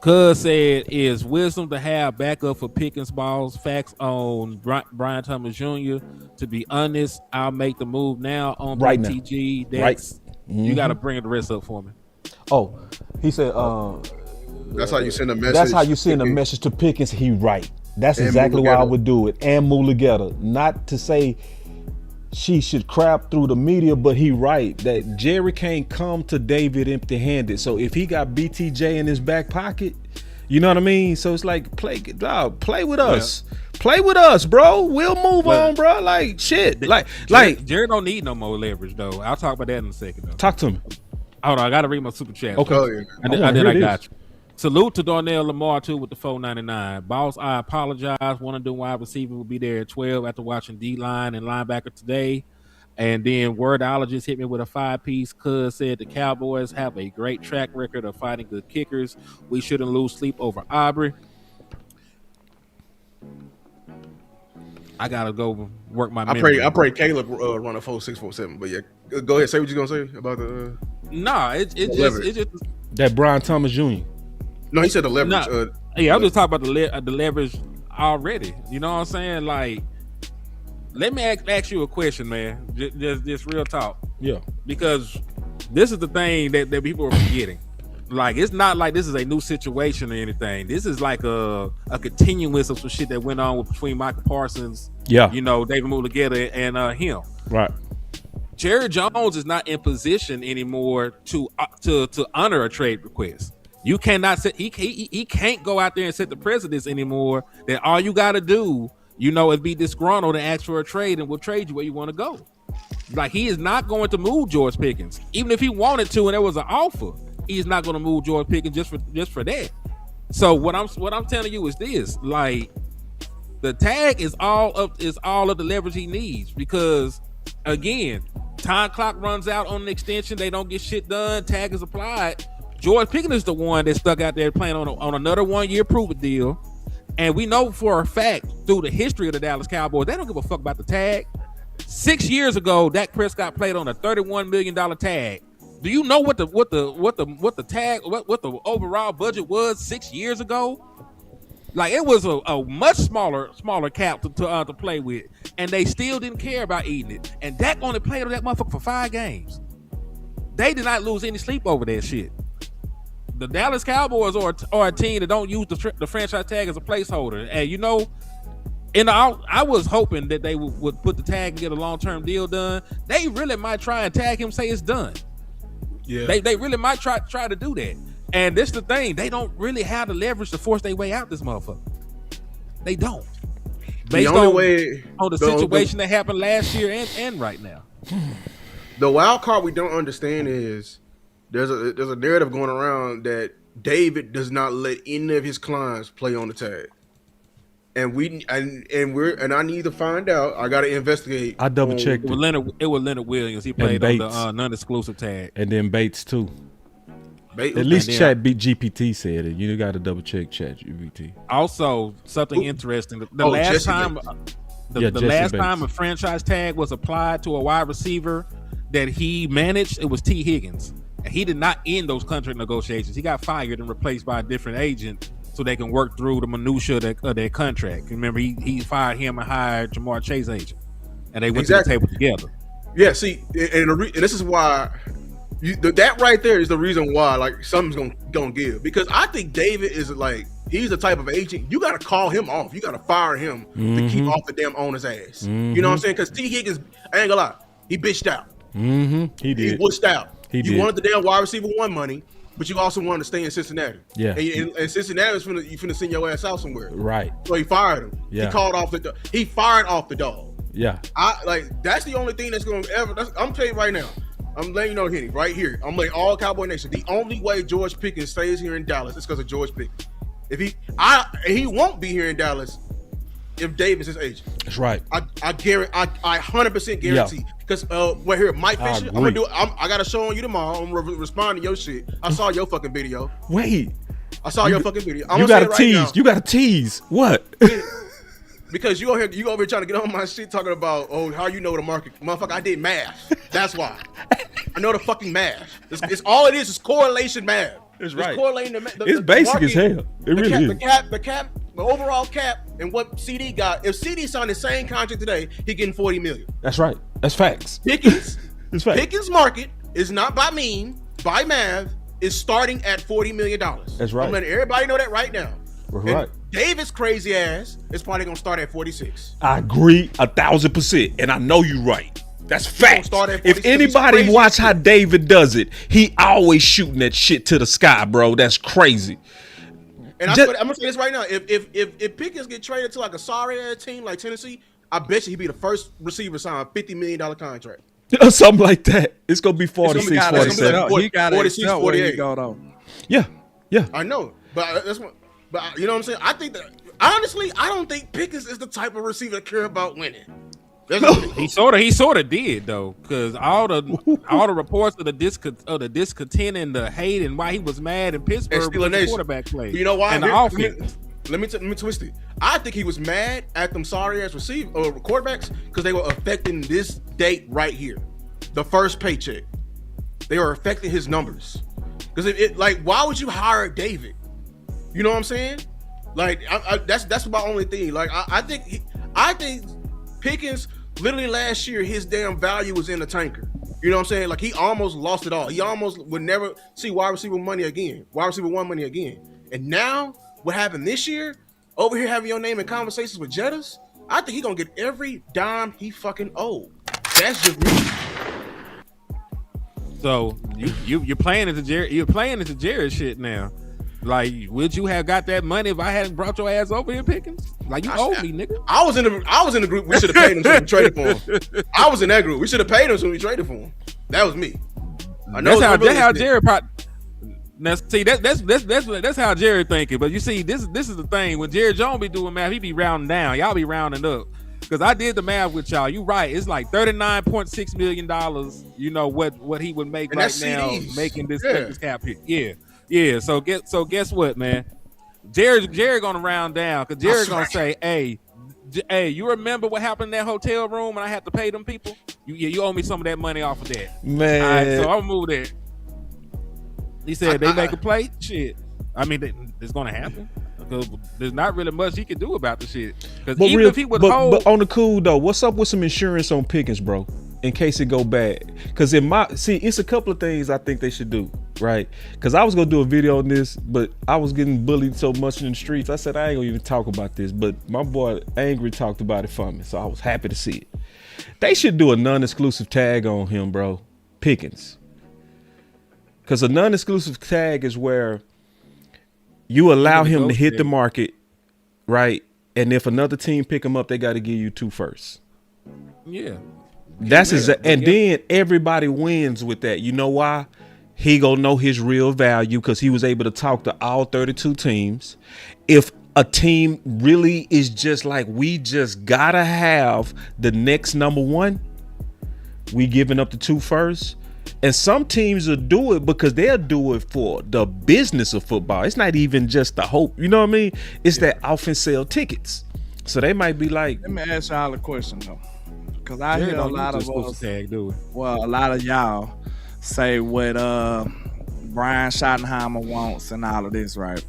Speaker 3: Cuz said, is wisdom to have backup for Pickens balls, facts on Brian Thomas Jr. To be honest, I'll make the move now on
Speaker 1: right
Speaker 3: BTG.
Speaker 1: Now. Right.
Speaker 3: You got to bring the rest up for me.
Speaker 1: Oh, he said,
Speaker 4: that's how you send a message.
Speaker 1: That's how you send a message to Pickens. He right. That's exactly why I would do it. And Mulugeta. Not to say she should crap through the media, but he right that Jerry can't come to David empty-handed. So if he got BTJ in his back pocket, you know what I mean? So it's like play with us. Play with us, bro. We'll move on, bro. Like shit. Like
Speaker 3: Jerry don't need no more leverage though. I'll talk about that in a second though.
Speaker 1: Talk to me.
Speaker 3: Hold on, I gotta read my super chat.
Speaker 1: Okay.
Speaker 3: And then I got you. Salute to Darnell Lamar too with the $4.99. Boss, I apologize. One of the wide receiver will be there at 12 after watching D-line and linebacker today. And then Wordologist hit me with a 5-piece. Cuz said the Cowboys have a great track record of fighting good kickers. We shouldn't lose sleep over Aubrey. I gotta go work my memory.
Speaker 4: I pray Caleb run a 4.647. But yeah, go ahead. Say what you're gonna say about the.
Speaker 3: Nah, it's just
Speaker 1: that Brian Thomas Jr.
Speaker 4: No, he said the leverage.
Speaker 3: I'm just talking about the leverage already. You know what I'm saying? Like, let me ask you a question, man. Just real talk.
Speaker 1: Yeah.
Speaker 3: Because this is the thing that people are forgetting. Like, it's not like this is a new situation or anything. This is like a continuous of some shit that went on between Michael Parsons, David Mulugeta, and him.
Speaker 1: Right.
Speaker 3: Jerry Jones is not in position anymore to honor a trade request. You cannot set. He can't go out there and set the precedence anymore. That all you got to do, is be disgruntled and ask for a trade, and we'll trade you where you want to go. Like, he is not going to move George Pickens, even if he wanted to, and there was an offer. He's not going to move George Pickens just for that. So what I'm telling you is this: like, the tag is all of the leverage he needs, because again, time clock runs out on an extension. They don't get shit done. Tag is applied. George Pickens is the one that stuck out there playing on another 1-year prove-it deal. And we know for a fact through the history of the Dallas Cowboys, they don't give a fuck about the tag. 6 years ago, Dak Prescott played on a $31 million tag. Do you know what the overall budget was 6 years ago? Like, it was a much smaller cap to play with, and they still didn't care about eating it. And Dak only played on that motherfucker for 5 games. They did not lose any sleep over that shit. The Dallas Cowboys are a team that don't use the franchise tag as a placeholder. And I was hoping that they would put the tag and get a long-term deal done. They really might try and tag him, say it's done. Yeah, they really might try to do that. And this the thing, they don't really have the leverage to force their way out this motherfucker. They don't. Based on the situation that happened last year and right now.
Speaker 4: The wild card we don't understand is there's a narrative going around that David does not let any of his clients play on the tag. And I need to find out. I got to investigate.
Speaker 1: I double checked
Speaker 3: it. It was Leonard Williams. He played on the non-exclusive tag.
Speaker 1: And then Bates too. At least Chat GPT said it. You got to double check Chat GPT.
Speaker 3: Also, something interesting. The last time a franchise tag was applied to a wide receiver that he managed, it was T. Higgins. And he did not end those contract negotiations. He got fired and replaced by a different agent so they can work through the minutia of their contract. Remember, he fired him and hired Jamar Chase agent, and they went to the table together.
Speaker 4: Yeah, see, and this is why that right there is the reason why like something's gonna give, because I think David is like, he's the type of agent you got to call him off. You got to fire him to keep off the damn owner's ass. You know what I'm saying? Because T. Higgins, I ain't gonna lie, He bitched out.
Speaker 1: Mm-hmm. He
Speaker 4: He wussed out.
Speaker 1: He
Speaker 4: you
Speaker 1: did.
Speaker 4: wanted the damn wide receiver one money, but you also wanted to stay in Cincinnati.
Speaker 1: Yeah.
Speaker 4: And Cincinnati was finna send your ass out somewhere.
Speaker 1: Right.
Speaker 4: So he fired him.
Speaker 1: Yeah.
Speaker 4: He fired off the dog.
Speaker 1: Yeah.
Speaker 4: That's the only thing that's going to ever. I'm telling you right now. I'm letting you know, Henny, right here. I'm letting all Cowboy Nation. The only way George Pickens stays here in Dallas is because of George Pickens. He won't be here in Dallas if Davis is agent.
Speaker 1: That's right.
Speaker 4: I guarantee. I 100% guarantee. Because we're here, Mike Fisher. I got a show on you tomorrow. I'm gonna respond to your shit. I saw your fucking video.
Speaker 1: Wait.
Speaker 4: I saw your fucking video.
Speaker 1: You got to tease. You got to tease. What?
Speaker 4: Because you over here trying to get on my shit talking about how you know the market, motherfucker. I did math. That's why. I know the fucking math. It's all it is correlation math.
Speaker 1: That's right.
Speaker 4: It's correlating the
Speaker 1: it's basic market, as hell. It really is.
Speaker 4: The cap, the overall cap, and what CD got. If CD signed the same contract today, he getting $40 million.
Speaker 1: That's right. That's facts.
Speaker 4: Pickens.
Speaker 1: It's facts.
Speaker 4: Pickens market is not by math, is starting at $40 million.
Speaker 1: That's right.
Speaker 4: I'm letting everybody know that right now.
Speaker 1: Right.
Speaker 4: Davis crazy ass is probably gonna start at 46.
Speaker 1: I agree 1,000%, and I know you right. That's fact. If anybody watch how David does it, he always shooting that shit to the sky, bro. That's crazy.
Speaker 4: And I'm gonna say this right now: if Pickens get traded to like a sorry ass team like Tennessee, I bet you he'd be the first receiver signed $50 million contract.
Speaker 1: Something like that. It's gonna be 46, 47.
Speaker 2: He got 46, 48.
Speaker 1: Yeah.
Speaker 4: I know, but that's what. But you know what I'm saying? I think that honestly, I don't think Pickens is the type of receiver that care about winning.
Speaker 3: He sort of did though, because all the reports of the discontent and the hate and why he was mad in Pittsburgh with the quarterback play.
Speaker 4: You know why?
Speaker 3: And the offense.
Speaker 4: Let me twist it. I think he was mad at them sorry ass quarterbacks because they were affecting this date right here, the first paycheck. They were affecting his numbers because why would you hire David? You know what I'm saying? Like that's my only thing. Like I think Pickens literally last year his damn value was in the tanker. You know what I'm saying? Like he almost lost it all. He almost would never see wide receiver one money again. And now what happened this year? Over here having your name in conversations with Jettas, I think he gonna get every dime he fucking owed. That's just me.
Speaker 3: So you're playing into Jared shit now. Like, would you have got that money if I hadn't brought your ass over here, Pickens? Like, you owe me, nigga.
Speaker 4: I was in the group. We should have paid him so we traded for him. I was in that group. We should have paid him so we traded for him. That was me. I know
Speaker 3: that's how Jared. Now, see, that's how Jared thinking. But you see, this is the thing. When Jared Jones be doing math, he be rounding down. Y'all be rounding up. Because I did the math with y'all. You right. It's like $39.6 million. You know what he would make right now, CDs. Making this cap here. Yeah. So guess what, man? Jared gonna round down because Jared gonna say, hey, you remember what happened in that hotel room and I had to pay them people? You owe me some of that money off of that.
Speaker 1: Man.
Speaker 3: All right, so I'll move that. He said they make a play. Shit. I mean, it's gonna happen. Because there's not really much he can do about the shit. Because even if he would hold,
Speaker 1: but on the cool though, what's up with some insurance on Pickens, bro? In case it go bad. Because it's a couple of things I think they should do, right? Because I was gonna do a video on this, but I was getting bullied so much in the streets. I said I ain't gonna even talk about this, but my boy Angry talked about it for me, so I was happy to see it. They should do a non-exclusive tag on him, bro. Pickens. Because a non-exclusive tag is where you allow him to hit the market, right? And if another team pick him up, they got to give you 2 first.
Speaker 3: Yeah.
Speaker 1: That's and then everybody wins with that. You know why? He gonna know his real value because he was able to talk to all 32 teams. If a team really is just like, we just gotta have the next number 1, we giving up the 2 first. And some teams will do it because they'll do it for the business of football. It's not even just the hope. You know what I mean? It's that offense sell tickets. So they might be like,
Speaker 2: let me ask y'all a question though. Because I hear a lot of us, a lot of y'all say what Brian Schottenheimer wants and all of this, right?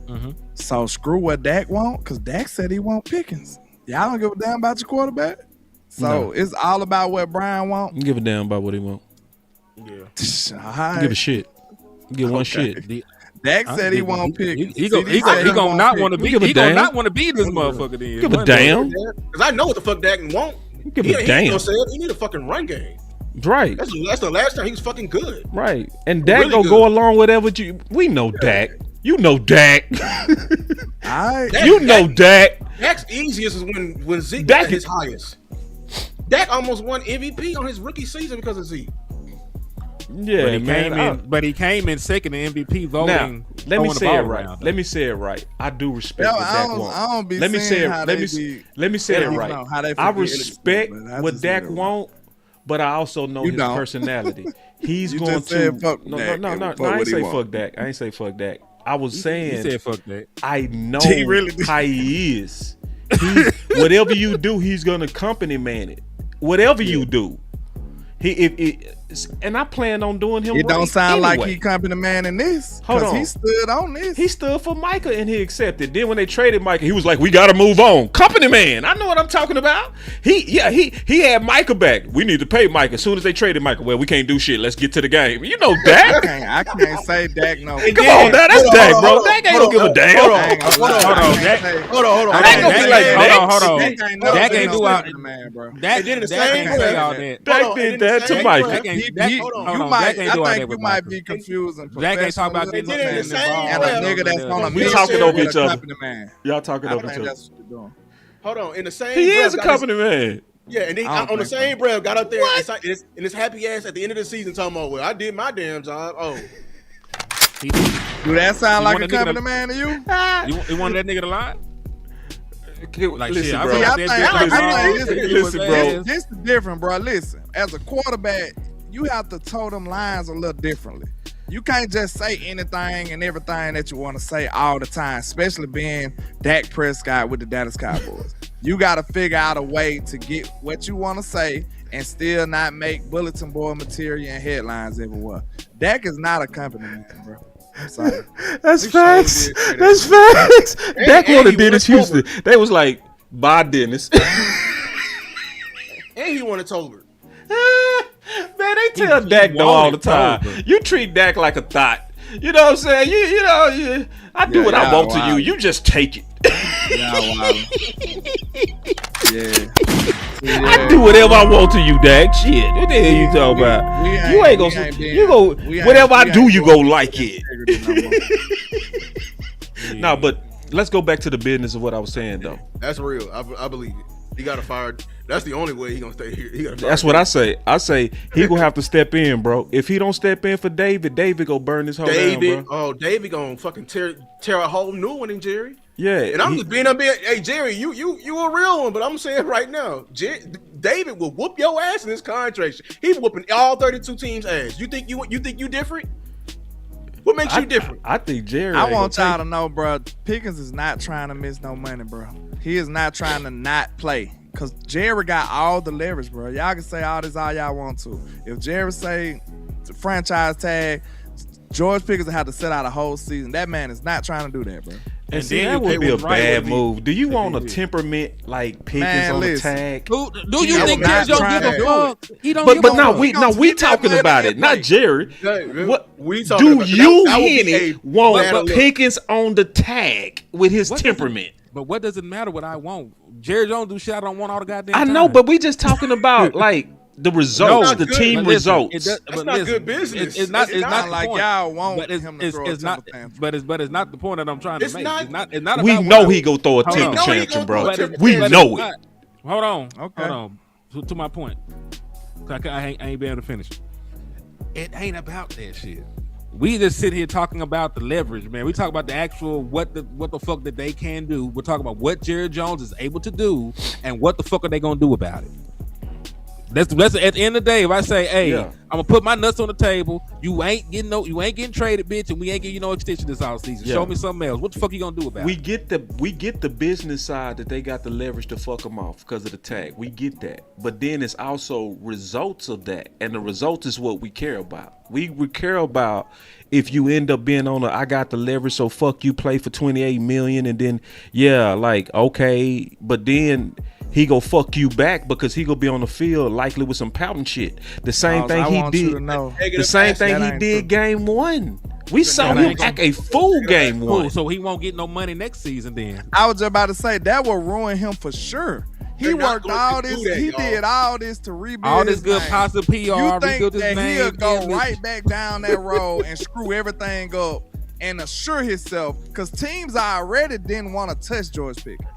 Speaker 2: Mm-hmm. So screw what Dak want, because Dak said he want Pickens. Y'all don't give a damn about your quarterback. So it's all about what Brian want.
Speaker 1: You give a damn about what he want.
Speaker 2: Yeah. Right.
Speaker 1: Give a shit. Give one shit.
Speaker 2: Dak said he want Pickens.
Speaker 3: He gonna not want to be. He gonna not want to be this motherfucker. Then
Speaker 1: give a damn.
Speaker 4: Because I know what the fuck Dak want.
Speaker 1: Give a damn.
Speaker 4: He need a fucking run game.
Speaker 1: Right.
Speaker 4: That's the last time he was fucking good.
Speaker 1: Right. And Dak really go along with whatever we know Dak. You know Dak. Dak.
Speaker 4: Dak's easiest is when Zeke is at his highest. Dak almost won MVP on his rookie season because of Zeke.
Speaker 1: Yeah,
Speaker 3: but he came in second in MVP voting.
Speaker 1: Now, let me say it right. I do respect what Dak wants.
Speaker 2: I don't be
Speaker 1: let me say it right. I respect what Dak want, but I also know his personality. He's going to no. I ain't say fuck Dak. I ain't say fuck Dak. I was saying
Speaker 3: he said fuck Dak.
Speaker 1: I know how he is. Whatever you do, he's gonna company man it. Whatever you do, and I plan on doing him.
Speaker 2: It don't sound like he company man in this.
Speaker 1: Hold on,
Speaker 2: he stood on this.
Speaker 1: He stood for Micah and he accepted. Then when they traded Micah, he was like, "We got to move on." Company man, I know what I'm talking about. He had Micah back. We need to pay Micah. As soon as they traded Micah, well, we can't do shit. Let's get to the game. You know Dak.
Speaker 2: I can't say Dak no.
Speaker 1: Come on, now that's Dak, bro. Dak ain't gonna give a damn. Hold on. Dak gonna be like,
Speaker 3: hold on. Dak ain't do all that, man, bro. Dak didn't say all that.
Speaker 1: Dak did that to Micah.
Speaker 2: I think you might be confusing.
Speaker 3: Dak ain't talking about that.
Speaker 2: And a nigga that's on a
Speaker 1: we talking over each other. Y'all talking over each other.
Speaker 2: That's what you're doing.
Speaker 4: Hold on. In the same,
Speaker 1: he is a company man.
Speaker 4: Yeah, and then on the same breath, got up there and his happy ass at the end of the season talking about, well, I did my damn job. Oh.
Speaker 2: Do that sound like a company man to you?
Speaker 3: You want that nigga to lie?
Speaker 1: Like, listen, bro. Listen, bro.
Speaker 2: This is different, bro. Listen, as a quarterback, you have to toe them lines a little differently. You can't just say anything and everything that you want to say all the time, especially being Dak Prescott with the Dallas Cowboys. You got to figure out a way to get what you want to say and still not make bulletin board material and headlines everywhere. Dak is not a company man, bro. I'm sorry.
Speaker 1: That's facts. That's facts. Dak wanted Dennis Houston. They was like, bye, Dennis.
Speaker 4: And he wanted Tolbert.
Speaker 1: Man, they tell Dak though all the time. You treat Dak like a thought. You know what I'm saying? I do what I want to you. You just take it. I do whatever I want to you, Dak. Shit. What the hell you talking about? You ain't gonna whatever I do, you go like it. No, but let's go back to the business of what I was saying though.
Speaker 4: That's real. I believe it. He got to fire. That's the only way he gonna stay here.
Speaker 1: That's what I say. I say he gonna have to step in, bro. If he don't step in for David go burn this whole down, bro.
Speaker 4: Oh, David gonna fucking tear a whole new one in Jerry.
Speaker 1: Yeah,
Speaker 4: and I'm just being hey Jerry, you a real one, but I'm saying right now, David will whoop your ass in this contract. He's whooping all 32 teams' ass. You think you different? What makes you different?
Speaker 1: I think Jerry.
Speaker 2: I want y'all to know, bro. Pickens is not trying to miss no money, bro. He is not trying to not play. Cause Jerry got all the leverage, bro. Y'all can say all this all y'all want to. If Jerry say the franchise tag, George Pickens will have to sit out a whole season. That man is not trying to do that, bro.
Speaker 1: And see, that would be a bad move. Do you want a temperament like Pickens on the tag?
Speaker 3: Do you think Jerry don't give a fuck? He don't
Speaker 1: give a fuck. We talking about it, not Jerry. What do you, Henny, want Pickens on the tag with his temperament?
Speaker 3: But what does it matter what I want? Jerry don't do shit I don't want all the goddamn time.
Speaker 1: I know, but we just talking about like the results, the team results.
Speaker 4: That's not good business.
Speaker 3: It's not
Speaker 2: like y'all want him to throw a temper tantrum.
Speaker 3: But it's not the point that I'm trying to make. It's not
Speaker 1: we know he go throw a temper tantrum, bro. We know it.
Speaker 3: Hold on. To my point. I ain't be able to finish. It ain't about that shit. We just sit here talking about the leverage, man. We talk about the actual what the fuck that they can do. We're talking about what Jerry Jones is able to do and what the fuck are they gonna do about it. That's at the end of the day. If I say, hey, I'm gonna put my nuts on the table, you ain't getting traded, bitch, and we ain't getting no extension this offseason. Show me something else. What the fuck you gonna do about it?
Speaker 1: We get the business side that they got the leverage to fuck them off because of the tag. We get that, but then it's also results of that, and the result is what we care about. We care about if you end up being on I got the leverage, so fuck you, play for $28 million, and then okay, but then he go fuck you back because he gonna be on the field likely with some pouting shit. The same thing he did. The same thing he did game one. We saw him act a fool game one.
Speaker 3: So he won't get no money next season then.
Speaker 2: I was just about to say that will ruin him for sure. He worked all this. He did all this to rebuild
Speaker 3: all this
Speaker 2: his
Speaker 3: good
Speaker 2: name.
Speaker 3: positive PR.
Speaker 2: You think that
Speaker 3: he'll
Speaker 2: go right back down that road and screw everything up and assure himself? Because teams already didn't want to touch George Pickens.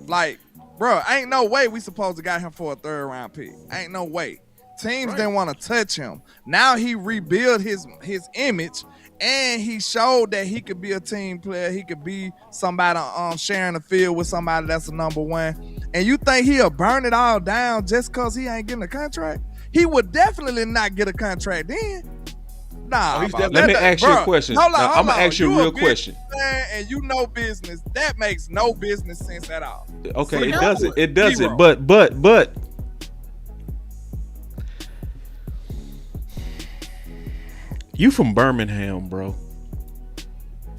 Speaker 2: Like, bro, ain't no way we supposed to got him for a 3rd round pick. Ain't no way. Teams didn't want to touch him. Now he rebuilt his image. And he showed that he could be a team player. He could be somebody sharing the field with somebody that's a number 1. And you think he'll burn it all down just because he ain't getting a contract? He would definitely not get a contract then. Nah,
Speaker 1: let me ask you a question. I'm gonna ask you a real question.
Speaker 2: And you know business. That makes no business sense at all.
Speaker 1: Okay, it doesn't. It doesn't. But you from Birmingham, bro.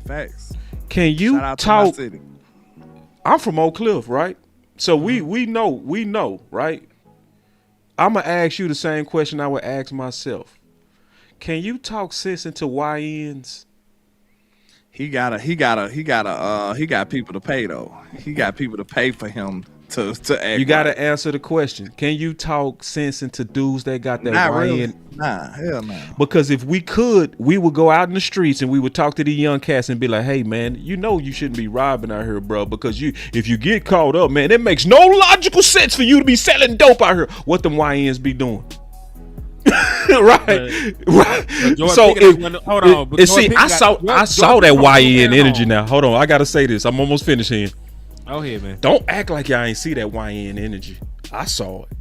Speaker 2: Facts.
Speaker 1: Can you
Speaker 2: Shout out
Speaker 1: talk?
Speaker 2: to my city.
Speaker 1: I'm from Oak Cliff, right? So we know, right? I'm gonna ask you the same question I would ask myself. Can you talk sense into YNs?
Speaker 2: He got people to pay though. He got people to pay for him to act.
Speaker 1: You gotta answer the question. Can you talk sense into dudes that got that
Speaker 2: Not
Speaker 1: YN?
Speaker 2: really. Nah, hell no.
Speaker 1: Because if we could, we would go out in the streets and we would talk to the young cats and be like, "Hey, man, you know you shouldn't be robbing out here, bro. Because if you get caught up, man, it makes no logical sense for you to be selling dope out here. What them YNs be doing?" right. So I saw that YN energy now. Hold on, I gotta say this. I'm almost finished here.
Speaker 3: Oh, here, man.
Speaker 1: Don't act like y'all ain't see that YN energy. I saw it.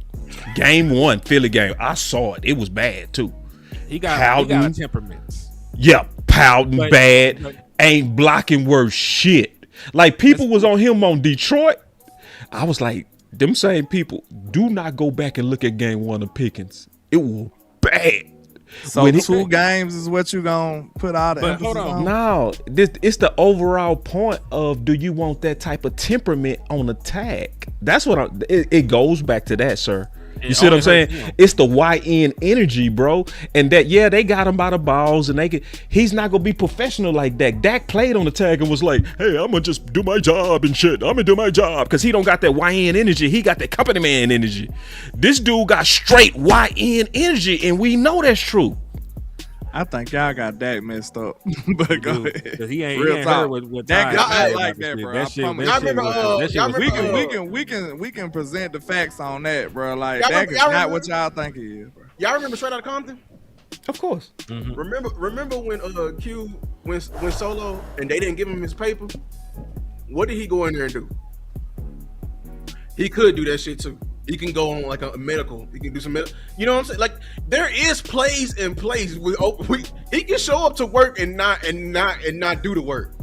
Speaker 1: Game 1, Philly game. I saw it. It was bad too.
Speaker 3: He got a temperament.
Speaker 1: Yep, pouting bad. Ain't blocking worth shit. Like people was on him on Detroit. I was like, them same people. Do not go back and look at game 1 of Pickens. It was bad.
Speaker 2: So 2 games is what you gonna put out. But hold on,
Speaker 1: no, it's the overall point of do you want that type of temperament on attack? That's what it goes back to that, sir. You see what I'm saying? It's the YN energy, bro. And that, yeah, they got him by the balls, and he's not gonna be professional like that. Dak played on the tag and was like, "Hey, I'm gonna just do my job and shit. I'm gonna do my job," because he don't got that YN energy. He got that company man energy. This dude got straight YN energy, and we know that's true.
Speaker 2: I think y'all got Dak messed up. But go ahead.
Speaker 3: He ain't heard what
Speaker 2: Dak got like that, bro.
Speaker 3: I promise.
Speaker 2: We can present the facts on that, bro. Like Dak is not what y'all think he is, bro.
Speaker 4: Y'all remember Straight Outta Compton?
Speaker 1: Of course.
Speaker 4: Mm-hmm. Remember when Q went solo and they didn't give him his paper? What did he go in there and do? He could do that shit too. He can go on like a medical. He can do some medical. You know what I'm saying? Like there is plays and plays. He can show up to work and not do the work.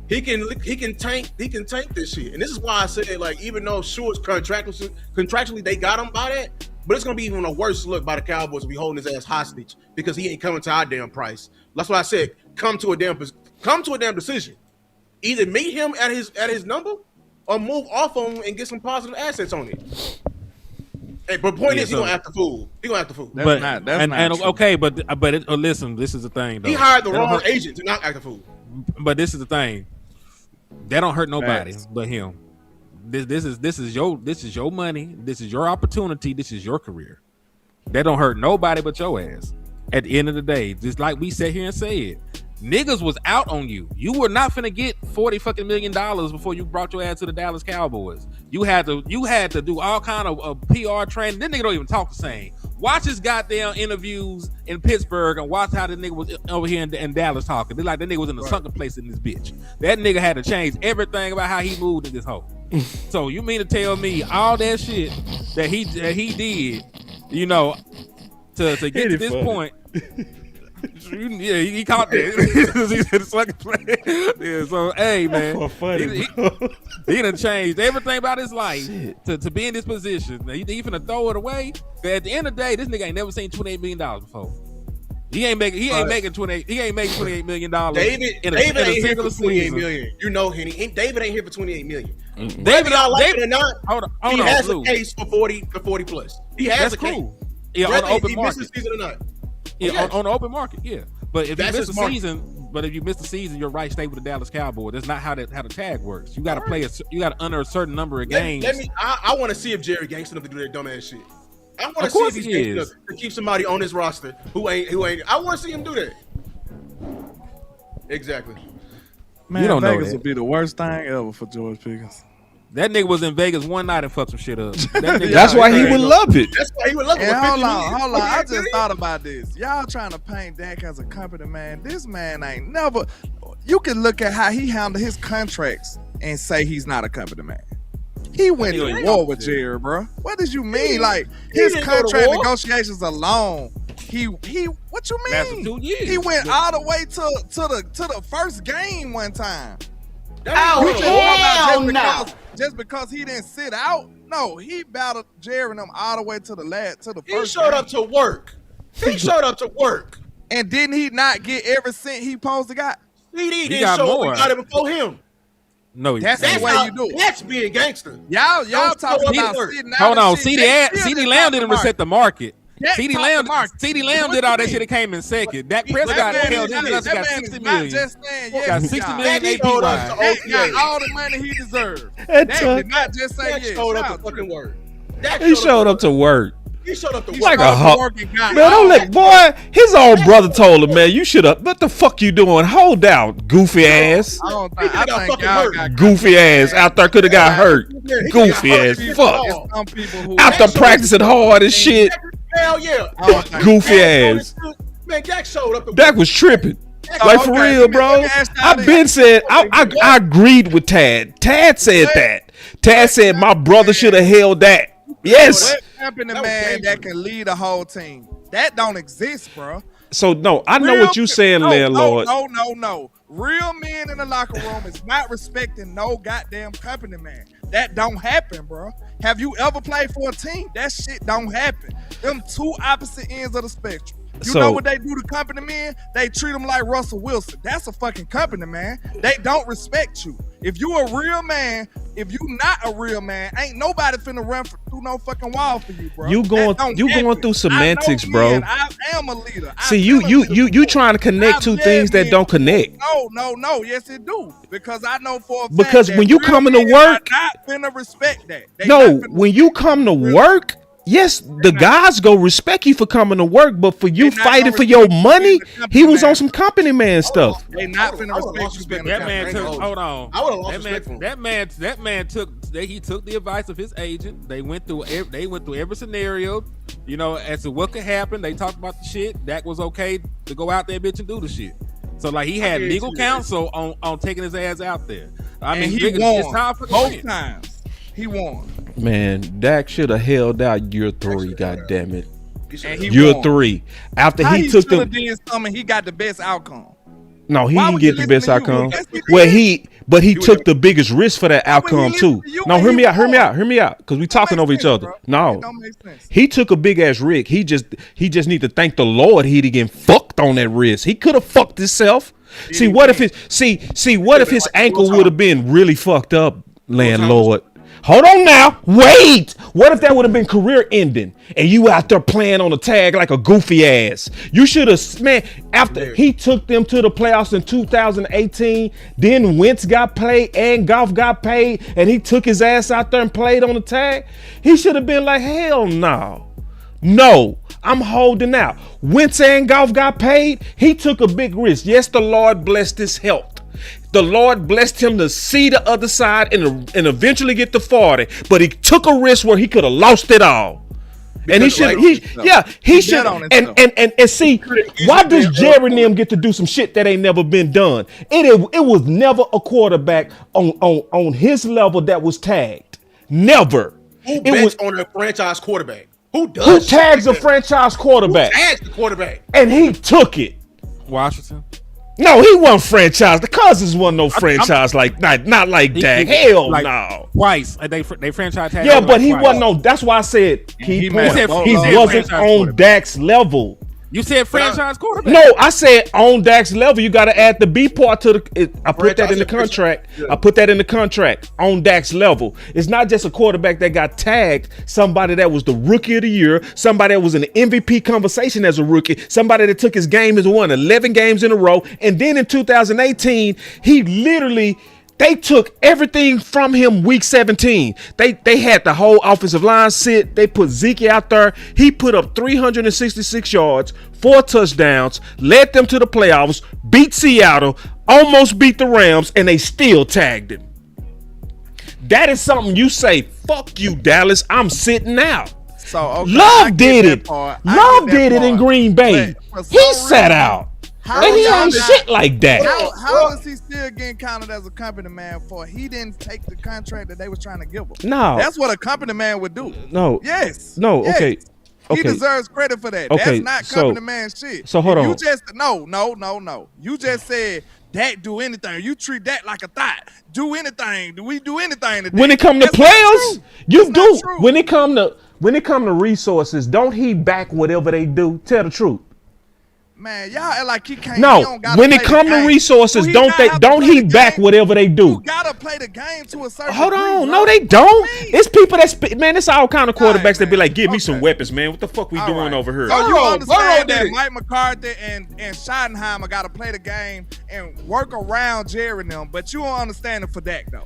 Speaker 4: He can tank this shit. And this is why I said like even though Short's contractually they got him by that, but it's gonna be even a worse look by the Cowboys to be holding his ass hostage because he ain't coming to our damn price. That's why I said come to a damn decision. Either meet him at his number or move off on him and get some positive assets on it. Hey, but point is, he gonna have to fool. That's not true.
Speaker 3: Okay, but listen, this is the thing though.
Speaker 4: He hired the wrong agent to not act a fool.
Speaker 3: But this is the thing. That don't hurt nobody but him. This is your money. This is your opportunity. This is your career. That don't hurt nobody but your ass. At the end of the day, just like we sat here and said, niggas was out on you. You were not finna get $40 million before you brought your ass to the Dallas Cowboys. You had to do all kind of PR training. This nigga don't even talk the same. Watch his goddamn interviews in Pittsburgh and watch how the nigga was over here in Dallas talking. They like that nigga was in a sunken place in this bitch. That nigga had to change everything about how he moved in this hole. So you mean to tell me all that shit that he did, you know, to get to this point? Yeah, he caught that. He said it's like a play. Yeah, so hey man, he done changed everything about his life to be in this position. Now, he finna throw it away. But at the end of the day, this nigga ain't never seen $28 million before. He ain't making $28 million.
Speaker 4: David ain't here for $28 million. You know, David ain't here for $28 million.
Speaker 3: Mm-hmm.
Speaker 4: David, I like it or not,
Speaker 3: he
Speaker 4: has a case for 40 plus. He has a case.
Speaker 3: Yeah, on the open
Speaker 4: market. He missed the season or not.
Speaker 3: Yeah, on the open market, yeah. But if he misses the season, miss the season, your right stay with the Dallas Cowboys. That's not how the tag works. You got to play you got to under a certain number of games.
Speaker 4: I want to see if Jerry gangster enough to do that dumbass shit. I want to see if he's gangster enough to keep somebody on his roster who ain't. I want to see him do that. Exactly.
Speaker 2: Man,
Speaker 3: you don't
Speaker 2: Vegas
Speaker 3: know
Speaker 2: would be the worst thing ever for George Pickens.
Speaker 3: That nigga was in Vegas one night and fucked some shit up.
Speaker 1: That's why he would love it.
Speaker 4: That's why he would love it.
Speaker 2: Hold on. I just thought about this. Y'all trying to paint Dak as a company man. This man ain't never. You can look at how he handled his contracts and say he's not a company man. He went to war with Jerry, bro. What did you mean? Like his contract negotiations alone. He what you mean?
Speaker 3: 2 years.
Speaker 2: He went all the way to the first game one time. Just because he didn't sit out. No, he battled Jerry and them all the way to the first
Speaker 4: He showed up to work.
Speaker 2: And didn't he not get every cent he supposed to got?
Speaker 4: He didn't show up. We got it before him.
Speaker 3: No,
Speaker 2: that's the way you do it.
Speaker 4: That's being gangster.
Speaker 2: Y'all talking about sitting out.
Speaker 3: Hold on, CeeDee Lamb didn't reset the market. CeeDee Lamb did all that shit. It came in second. Dak Prescott held him. Got $60 million.
Speaker 2: Just saying,
Speaker 3: got $60 million APY.
Speaker 2: Got all the money he deserved. Dak did not just say yes.
Speaker 4: Showed up to fucking work.
Speaker 1: He showed up to work.
Speaker 4: He showed up to work.
Speaker 1: Like a hawk. Man, don't let boy. His own brother told him, man, you should have. What the fuck you doing? Hold out, goofy ass.
Speaker 2: I think y'all got
Speaker 1: goofy ass out there could have got hurt. Goofy ass. Fuck. After practicing hard as shit.
Speaker 4: Hell yeah.
Speaker 1: Goofy ass.
Speaker 4: Man, Dak showed up.
Speaker 1: Dak was tripping. Like for real, bro. I've been said I agreed with Tad. Tad said that. Tad said my brother should have held that. Yes.
Speaker 2: What happened to man that can lead a whole team? That don't exist, bro.
Speaker 1: So no, I know what you saying, landlord.
Speaker 2: No. Real men in the locker room is not respecting no goddamn company man. That don't happen, bro. Have you ever played for a team? That shit don't happen. Them two opposite ends of the spectrum. You know what they do to company men? They treat them like Russell Wilson. That's a fucking company man. They don't respect you. If you a real man, if you not a real man, ain't nobody finna run through no fucking wall for you, bro.
Speaker 1: You going through semantics, bro.
Speaker 2: I am a leader.
Speaker 1: See, you trying to connect two things that don't connect.
Speaker 2: No. Yes, it do. Because I know for a fact
Speaker 1: because when you coming to work,
Speaker 2: not finna respect that.
Speaker 1: When you come to work. Yes, the guys go respect you for coming to work, but for you fighting for your money, he was on some company man stuff.
Speaker 2: They not finna respect you.
Speaker 3: That man took. Hold on.
Speaker 4: I would have lost respect for him.
Speaker 3: That man took. He took the advice of his agent. They went through every scenario, as to what could happen. They talked about the shit. Dak was okay to go out there, bitch, and do the shit. So like he had legal counsel on taking his ass out there. I mean,
Speaker 2: he won
Speaker 3: it's time for
Speaker 2: both times. He won.
Speaker 1: Man, Dak should have held out year 3. God damn it,
Speaker 2: year
Speaker 1: 3. After
Speaker 2: how
Speaker 1: he took the,
Speaker 2: did something, he got the best outcome.
Speaker 1: No, he didn't get the best outcome. But he took the biggest risk for that outcome too. No, hear me out, because we talking over each other. No, he took a big ass risk. He just need to thank the Lord he didn't get fucked on that risk. He could have fucked himself. See what if his ankle would have been really fucked up, landlord? Hold on now. Wait. What if that would have been career ending and you out there playing on the tag like a goofy ass? You should have, man, after he took them to the playoffs in 2018, then Wentz got played and Goff got paid and he took his ass out there and played on the tag. He should have been like, hell no. No, I'm holding out. Wentz and Goff got paid. He took a big risk. Yes, the Lord blessed his health. The Lord blessed him to see the other side and eventually get to 40, but he took a risk where he could have lost it all. And he should, he should. And see, why does Jerry and them get to do some shit that ain't never been done? It was never a quarterback on his level that was tagged. Never.
Speaker 4: Who bets on a franchise quarterback? Who
Speaker 1: tags a franchise quarterback?
Speaker 4: Who tags the quarterback?
Speaker 1: And he took it.
Speaker 3: Washington.
Speaker 1: No, he wasn't franchise. The Cousins wasn't no franchise not like Dak. Hell no.
Speaker 3: Twice they franchise tag.
Speaker 1: Yeah, but he wasn't on. That's why I said he wasn't on Dak's level.
Speaker 3: You said franchise quarterback.
Speaker 1: No, I said on Dak's level, you got to add the B part to the. I put that in the contract.
Speaker 4: Yeah.
Speaker 1: I put that in the contract on Dak's level. It's not just a quarterback that got tagged. Somebody that was the rookie of the year. Somebody that was in the MVP conversation as a rookie. Somebody that took his game as won 11 games in a row. And then in 2018, he literally. They took everything from him week 17. They had the whole offensive line sit. They put Zeke out there. He put up 366 yards, 4 touchdowns, led them to the playoffs, beat Seattle, almost beat the Rams, and they still tagged him. That is something you say, fuck you, Dallas, I'm sitting out.
Speaker 2: So okay,
Speaker 1: Love did it. Love did it in Green Bay. He sat out. And he ain't shit like that.
Speaker 2: How is he still getting counted as a company man for he didn't take the contract that they was trying to give him?
Speaker 1: No.
Speaker 2: That's what a company man would do.
Speaker 1: No.
Speaker 2: Yes.
Speaker 1: No,
Speaker 2: yes.
Speaker 1: Okay.
Speaker 2: He deserves credit for that.
Speaker 1: Okay,
Speaker 2: That's not company man shit.
Speaker 1: So hold on.
Speaker 2: You just no. You just said Dak do anything. You treat that like a thought. Do anything. Do we do anything today?
Speaker 1: When it come to players, you do.
Speaker 2: True.
Speaker 1: When it come to resources, don't he back whatever they do? Tell the truth.
Speaker 2: Man, y'all act like he can't.
Speaker 1: No, when it come to resources, don't he back whatever they do?
Speaker 2: You gotta play the game to a certain
Speaker 1: Hold
Speaker 2: degree,
Speaker 1: on,
Speaker 2: bro.
Speaker 1: no, they don't.
Speaker 2: What you mean?
Speaker 1: It's people it's all kind of quarterbacks
Speaker 2: Right,
Speaker 1: that be like, give me
Speaker 2: okay.
Speaker 1: some weapons, man. What the fuck we
Speaker 2: All
Speaker 1: doing
Speaker 2: right.
Speaker 1: over here?
Speaker 2: So you
Speaker 4: Burrow
Speaker 2: understand that
Speaker 4: did it.
Speaker 2: Mike McCarthy and Schottenheimer got to play the game and work around Jerry and them, but you don't understand it for Dak though.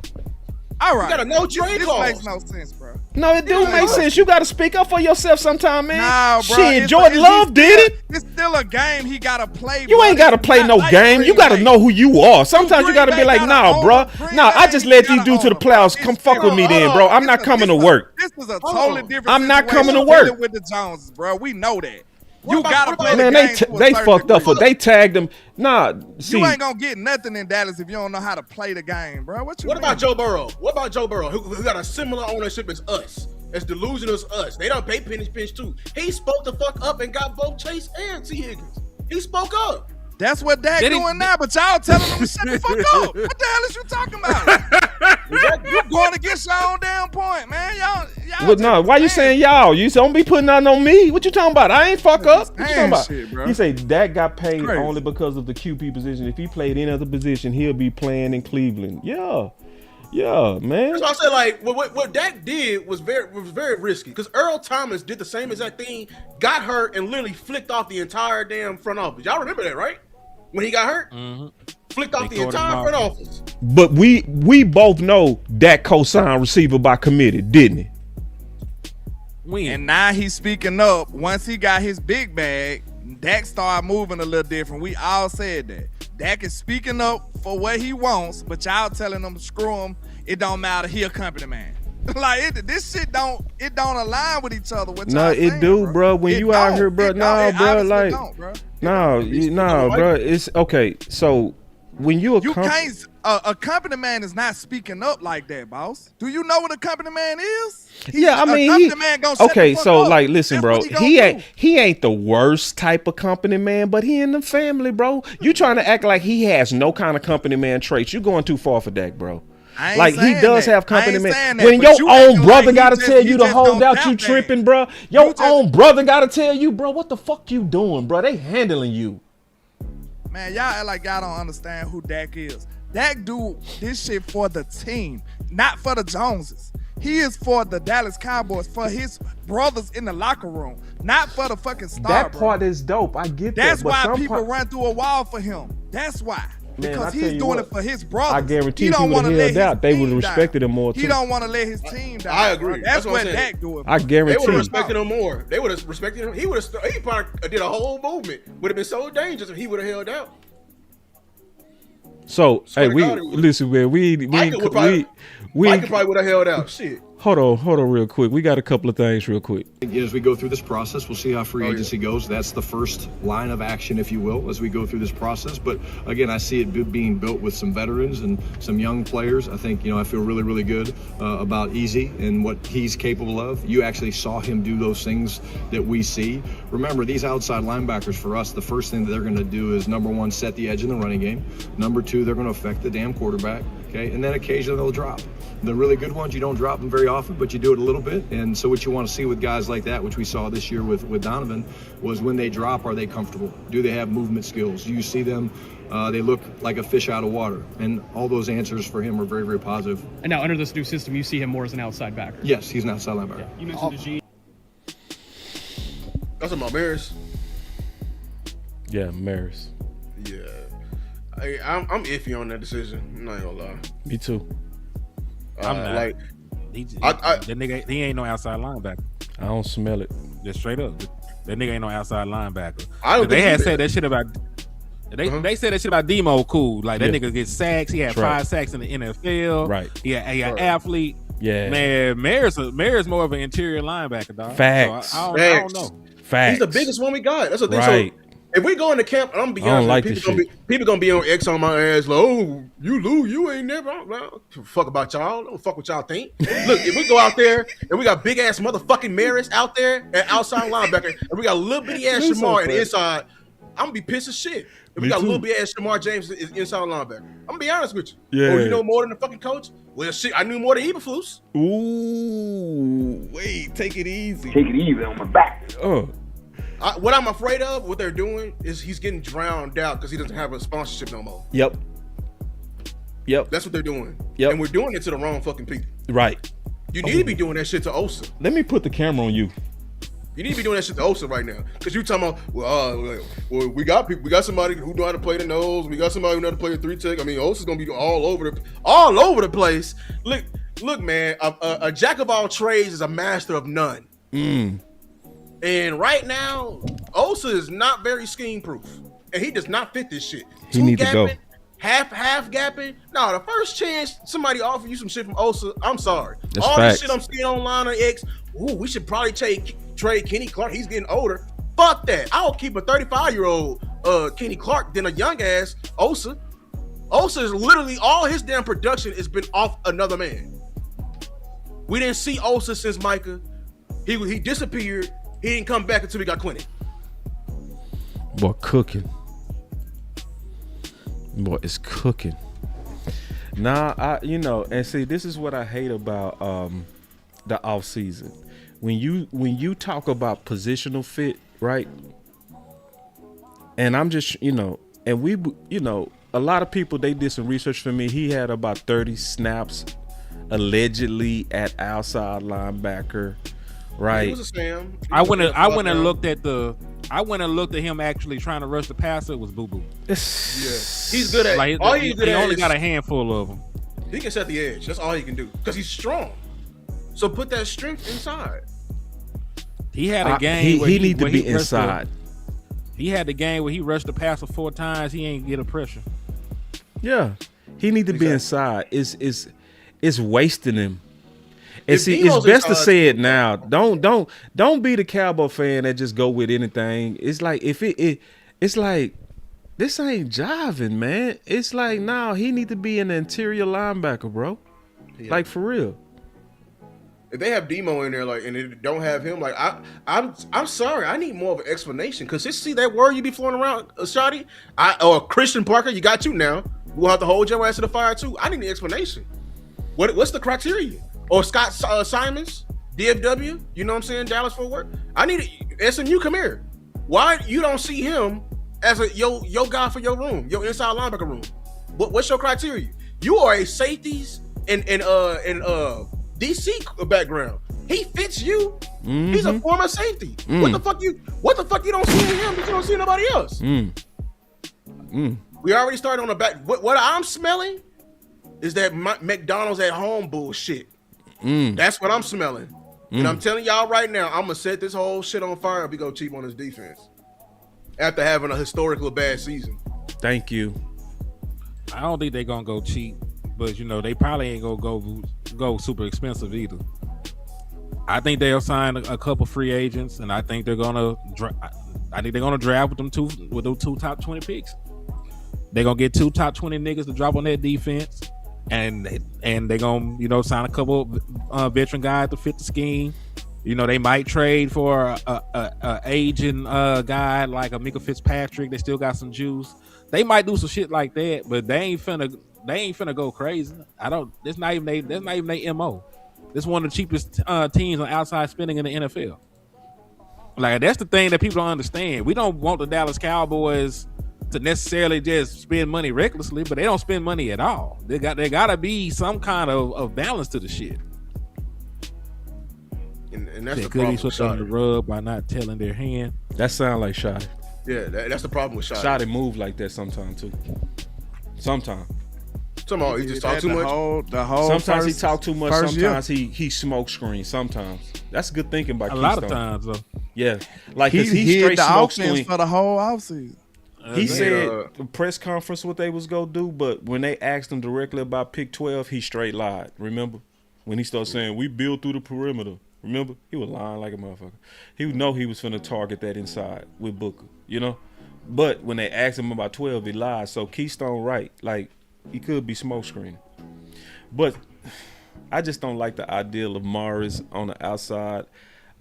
Speaker 2: All right,
Speaker 4: You got a no trade
Speaker 2: this
Speaker 4: clause.
Speaker 2: makes no sense, bro.
Speaker 1: No, it do make sense. You got to speak up for yourself sometime, man.
Speaker 2: Nah, bro.
Speaker 1: Shit, Jordan Love did it.
Speaker 2: It's still a game he got to play.
Speaker 1: You
Speaker 2: bro.
Speaker 1: ain't got to play
Speaker 2: It's
Speaker 1: no
Speaker 2: not like
Speaker 1: game. You got to
Speaker 2: Green
Speaker 1: know
Speaker 2: Bay.
Speaker 1: who you are. Sometimes you got to be
Speaker 2: Green
Speaker 1: like,
Speaker 2: Bay
Speaker 1: nah,
Speaker 2: gotta
Speaker 1: bro.
Speaker 2: own Green
Speaker 1: Nah, I
Speaker 2: Bay
Speaker 1: just let these
Speaker 2: gotta
Speaker 1: dudes to the
Speaker 2: own, bro.
Speaker 1: playoffs. Come
Speaker 2: It's
Speaker 1: fuck with me then, bro. I'm not coming to work.
Speaker 2: This is a totally different.
Speaker 1: I'm not coming to
Speaker 2: situation
Speaker 1: work.
Speaker 2: dealing with the Joneses, bro. We know that.
Speaker 4: What
Speaker 2: You
Speaker 4: about-
Speaker 2: gotta
Speaker 4: what
Speaker 2: play
Speaker 4: about-
Speaker 2: the
Speaker 1: Man,
Speaker 2: game to a
Speaker 1: they
Speaker 2: certain
Speaker 1: fucked up
Speaker 2: degree.
Speaker 1: for they tagged him. Nah, see,
Speaker 2: You ain't gonna get nothing in Dallas if you don't know how to play the game, bro. What
Speaker 4: What about Joe Burrow? What about Joe Burrow, who got a similar ownership as us? As delusional as us. They don't pay pinch too. He spoke the fuck up and got both Chase and T. Higgins. He spoke up.
Speaker 2: That's what Dak doing now, but y'all telling him to shut the fuck up. What the hell is you talking about? You going against your own damn point, man. Y'all
Speaker 1: But no, why you saying y'all? You don't be putting nothing on me. What you talking about? I ain't fuck up. What you talking about?
Speaker 2: Shit, bro.
Speaker 1: You say Dak got paid
Speaker 2: Crazy.
Speaker 1: only because of the QB position. If he played any other position, he'll be playing in Cleveland. Yeah, man.
Speaker 4: That's why I said, like, what Dak did was very risky. Because Earl Thomas did the same exact thing, got hurt, and literally flicked off the entire damn front office. Y'all remember that, right? When he got hurt?
Speaker 3: Mm-hmm.
Speaker 4: Flicked off
Speaker 3: They
Speaker 4: the
Speaker 3: tore
Speaker 4: entire
Speaker 3: him
Speaker 4: front
Speaker 3: off.
Speaker 4: office.
Speaker 1: But we both know Dak co-signed receiver by committee, didn't he?
Speaker 2: And now he's speaking up. Once he got his big bag, Dak started moving a little different. We all said that. Dak is speaking up for what he wants, but y'all telling him screw him. It don't matter. He a company man. Like this shit don't align with each other. What
Speaker 1: No,
Speaker 2: y'all
Speaker 1: it
Speaker 2: saying,
Speaker 1: do,
Speaker 2: bro.
Speaker 1: bro. When
Speaker 2: It
Speaker 1: you out
Speaker 2: don't.
Speaker 1: here, bro.
Speaker 2: It
Speaker 1: Nah,
Speaker 2: don't. It
Speaker 1: bro.
Speaker 2: obviously
Speaker 1: Like,
Speaker 2: don't, bro.
Speaker 1: bro. It's okay. So when you
Speaker 2: can't. A company man is not speaking up like that, boss. Do you know what a company man is?
Speaker 1: Yeah, I mean,
Speaker 2: a company man gonna shut
Speaker 1: okay.
Speaker 2: the fuck
Speaker 1: So
Speaker 2: up.
Speaker 1: like, listen,
Speaker 2: That's
Speaker 1: bro.
Speaker 2: what gonna
Speaker 1: He
Speaker 2: do.
Speaker 1: ain't the worst type of company man, but he in the family, bro. You trying to act like he has no kind of company man traits? You going too far for Dak, bro.
Speaker 2: I ain't
Speaker 1: Like he
Speaker 2: saying
Speaker 1: does
Speaker 2: that.
Speaker 1: have
Speaker 2: I
Speaker 1: company
Speaker 2: ain't
Speaker 1: man.
Speaker 2: saying that,
Speaker 1: When
Speaker 2: but
Speaker 1: your
Speaker 2: you
Speaker 1: own
Speaker 2: acting
Speaker 1: brother
Speaker 2: like
Speaker 1: gotta
Speaker 2: he
Speaker 1: tell
Speaker 2: just-
Speaker 1: you
Speaker 2: he
Speaker 1: to
Speaker 2: just
Speaker 1: hold
Speaker 2: don't
Speaker 1: out, you
Speaker 2: count that.
Speaker 1: tripping, bro. Your own brother gotta tell you, bro. What the fuck you doing, bro? They handling you.
Speaker 2: Man, y'all act like y'all don't understand who Dak is. Dak do this shit for the team, not for the Joneses. He is for the Dallas Cowboys, for his brothers in the locker room, not for the fucking star.
Speaker 1: That
Speaker 2: bro.
Speaker 1: part is dope. I get
Speaker 2: That's
Speaker 1: that. But
Speaker 2: why
Speaker 1: some
Speaker 2: people
Speaker 1: part-
Speaker 2: run through a wall for him. That's why.
Speaker 1: Man, I
Speaker 2: Because
Speaker 1: tell
Speaker 2: he's
Speaker 1: you
Speaker 2: doing
Speaker 1: what,
Speaker 2: it for his brothers.
Speaker 1: I guarantee
Speaker 2: he
Speaker 1: if he
Speaker 2: don't
Speaker 1: would've
Speaker 2: want to let
Speaker 1: held
Speaker 2: his
Speaker 1: out, they
Speaker 2: team
Speaker 1: would've
Speaker 2: down.
Speaker 1: respected him more,
Speaker 2: He
Speaker 1: too.
Speaker 2: don't want to let his team down.
Speaker 4: I agree.
Speaker 2: Bro. That's
Speaker 4: That's what
Speaker 2: what
Speaker 4: I'm saying.
Speaker 2: Dak doing.
Speaker 1: I
Speaker 4: They
Speaker 1: guarantee.
Speaker 4: would have respected him more. They would have respected him. He probably did a whole movement. Would have been so dangerous if he would have held out.
Speaker 1: So
Speaker 4: Swear
Speaker 1: hey,
Speaker 4: to
Speaker 1: we
Speaker 4: God, he would.
Speaker 1: listen, man.
Speaker 4: Micah probably would have held out. Shit.
Speaker 1: Hold on, real quick. We got a couple of things, real quick.
Speaker 8: As we go through this process, we'll see how free agency goes. That's the first line of action, if you will, as we go through this process. But again, I see it being built with some veterans and some young players. I think, I feel really, really good about Easy and what he's capable of. You actually saw him do those things that we see. Remember, these outside linebackers for us, the first thing that they're going to do is, number one, set the edge in the running game. Number two, they're going to affect the damn quarterback. Okay, and then occasionally they'll drop. The really good ones, you don't drop them very often, but you do it a little bit. And so what you want to see with guys like that, which we saw this year with Donovan, was when they drop, are they comfortable? Do they have movement skills? Do you see them? They look like a fish out of water. And all those answers for him are very, very positive.
Speaker 9: And now under this new system, you see him more as an outside backer.
Speaker 8: Yes, he's an outside linebacker.
Speaker 9: Yeah. You mentioned the G.
Speaker 4: That's about Marist.
Speaker 1: Yeah, Marist.
Speaker 4: Yeah. I'm iffy on that decision. I'm not gonna lie.
Speaker 1: Me too.
Speaker 3: I'm not.
Speaker 4: Like,
Speaker 3: that nigga, he ain't no outside linebacker.
Speaker 1: I don't smell it.
Speaker 3: Just straight up. That nigga ain't no outside linebacker.
Speaker 4: I don't
Speaker 3: They
Speaker 4: think
Speaker 3: had
Speaker 4: he
Speaker 3: said
Speaker 4: did.
Speaker 3: that shit about. They said that shit about Demo cool. Like that
Speaker 1: Yeah.
Speaker 3: nigga gets sacks. He had
Speaker 1: That's right.
Speaker 3: 5 sacks in the NFL.
Speaker 1: Right.
Speaker 3: He an
Speaker 4: Right.
Speaker 3: athlete.
Speaker 1: Yeah.
Speaker 3: Man, Mayor's more of an interior linebacker, dog.
Speaker 1: Facts.
Speaker 3: So I don't know.
Speaker 1: Facts.
Speaker 4: He's the biggest one we got. That's the thing.
Speaker 1: Right.
Speaker 4: So if we go into camp, I'm gonna be
Speaker 1: I don't
Speaker 4: honest,
Speaker 1: like
Speaker 4: people,
Speaker 1: this
Speaker 4: people gonna be on X on my ass. Like, oh, you Lou, you ain't never. I don't fuck about y'all. Don't fuck what y'all think. Look, if we go out there and we got big ass motherfucking Marist out there at outside linebacker, and we got little bitty ass
Speaker 1: Lou so
Speaker 4: Shamar in
Speaker 1: fat.
Speaker 4: the inside, I'm gonna be pissed as shit. If we
Speaker 1: Me
Speaker 4: got
Speaker 1: too.
Speaker 4: little bitty ass Shamar James is inside linebacker, I'm gonna be honest with you.
Speaker 1: Yeah.
Speaker 4: Oh, you know more than the fucking coach? Well, shit, I knew more than Eberflus.
Speaker 1: Ooh, wait, take it easy.
Speaker 6: Take it easy on my back.
Speaker 4: What I'm afraid of, what they're doing, is he's getting drowned out because he doesn't have a sponsorship no more.
Speaker 1: Yep.
Speaker 4: That's what they're doing.
Speaker 1: Yep.
Speaker 4: And we're doing it to the wrong fucking people.
Speaker 1: Right.
Speaker 4: You need to be doing that shit to Osa.
Speaker 1: Let me put the camera on you.
Speaker 4: You need to be doing that shit to Osa right now. Because you talking about, well, we got people, we got somebody who know how to play the nose, we got somebody who know how to play the 3-tech. I mean, Osa's gonna be all over the place. Look, man, a jack of all trades is a master of none. And right now, Osa is not very scheme proof. And he does not fit this shit.
Speaker 1: He need to go.
Speaker 4: Half gapping. No, the first chance somebody offer you some shit from Osa, I'm sorry.
Speaker 1: That's
Speaker 4: all
Speaker 1: facts.
Speaker 4: this shit I'm seeing online on X, ooh, we should probably trade Kenny Clark. He's getting older. Fuck that. I'll keep a 35-year-old Kenny Clark than a young ass Osa. Osa is literally all his damn production has been off another man. We didn't see Osa since Micah. He disappeared. He didn't come back until we got Quinton.
Speaker 1: Boy, cooking. Boy, it's cooking. Nah, and see, this is what I hate about the offseason. When you talk about positional fit, right? And I'm just, and we, a lot of people, they did some research for me. He had about 30 snaps allegedly at outside linebacker, right?
Speaker 4: He was a Sam.
Speaker 3: I went and looked at him actually trying to rush the passer. It was boo boo.
Speaker 4: Yeah. He's good at
Speaker 3: Like,
Speaker 4: all he's good
Speaker 3: he
Speaker 4: at
Speaker 3: only
Speaker 4: is,
Speaker 3: got a handful of them.
Speaker 4: he can set the edge. That's all he can do. Because he's strong. So put that strength inside.
Speaker 3: He had a game where
Speaker 1: he need to
Speaker 3: where
Speaker 1: be
Speaker 3: he rushed
Speaker 1: inside.
Speaker 3: He had the game where he rushed the passer 4 times. He ain't get a pressure.
Speaker 1: Yeah, he need to be inside. It's wasting him. And
Speaker 4: If
Speaker 1: see,
Speaker 4: Demo's
Speaker 1: it's best to
Speaker 4: inside-
Speaker 1: say it now. Don't be the Cowboy fan that just go with anything. It's like it's like this ain't jiving, man. It's like he need to be an interior linebacker, bro.
Speaker 4: Yeah.
Speaker 1: Like for real.
Speaker 4: If they have Demo in there, like, and they don't have him, like, I'm sorry, I need more of an explanation. Cause see that word you be floating around, Schotty, or Christian Parker, you got you now. We'll have to hold your ass to the fire too. I need an explanation. What's the criteria? Or Scott Simons, DFW, you know what I'm saying? Dallas Fort Worth. I need SMU. Come here. Why you don't see him as your guy for your room, your inside linebacker room? What's your criteria? You are a safeties and DC background. He fits you.
Speaker 1: Mm-hmm.
Speaker 4: He's a former safety. What the fuck you don't see in him, but you don't see in nobody else. We already started on the back. What I'm smelling is that McDonald's at home bullshit. That's what I'm smelling. And I'm telling y'all right now, I'm gonna set this whole shit on fire if we go cheap on this defense after having a historically bad season.
Speaker 1: Thank you.
Speaker 3: I don't think they're gonna go cheap, but they probably ain't gonna go super expensive either. I think they'll sign a couple free agents, and I think they're gonna draft with them two top 20 picks. They're gonna get 2 top 20 niggas to drop on that defense, and they're gonna sign a couple veteran guys to fit the scheme, You know, they might trade for a aging guy like a Micah Fitzpatrick. They still got some juice. They might do some shit like that, but they ain't finna go crazy. That's not even they MO. This is one of the cheapest teams on outside spending in the NFL. Like, that's the thing that people don't understand. We don't want the Dallas Cowboys to necessarily just spend money recklessly, but they don't spend money at all. They gotta be some kind of balance to the shit.
Speaker 4: And that's the
Speaker 3: could he
Speaker 4: problem with
Speaker 3: switch on the
Speaker 4: Schotty.
Speaker 3: rug by not telling their hand?
Speaker 1: That sound like Schotty.
Speaker 4: Yeah, that's the problem with Schotty.
Speaker 1: Schotty move like that sometimes too. Sometimes
Speaker 4: He just talk too much.
Speaker 2: The whole
Speaker 1: sometimes he
Speaker 2: first-
Speaker 1: talk too much.
Speaker 2: first
Speaker 1: Sometimes he smoke screen. Sometimes that's good thinking by
Speaker 3: A
Speaker 1: Keystone.
Speaker 3: lot of times, though.
Speaker 1: Yeah, like
Speaker 2: He
Speaker 1: he
Speaker 2: hid
Speaker 1: straight
Speaker 2: the
Speaker 1: smoke
Speaker 2: offense
Speaker 1: screen.
Speaker 2: for the whole offseason.
Speaker 1: He said the press conference what they was gonna do, but when they asked him directly about pick 12, he straight lied. Remember when he started saying we build through the perimeter? Remember he was lying like a motherfucker. He would know he was finna target that inside with Booker, you know. But when they asked him about 12, he lied. So Keystone right, like he could be smoke screening. But I just don't like the ideal of Marist on the outside.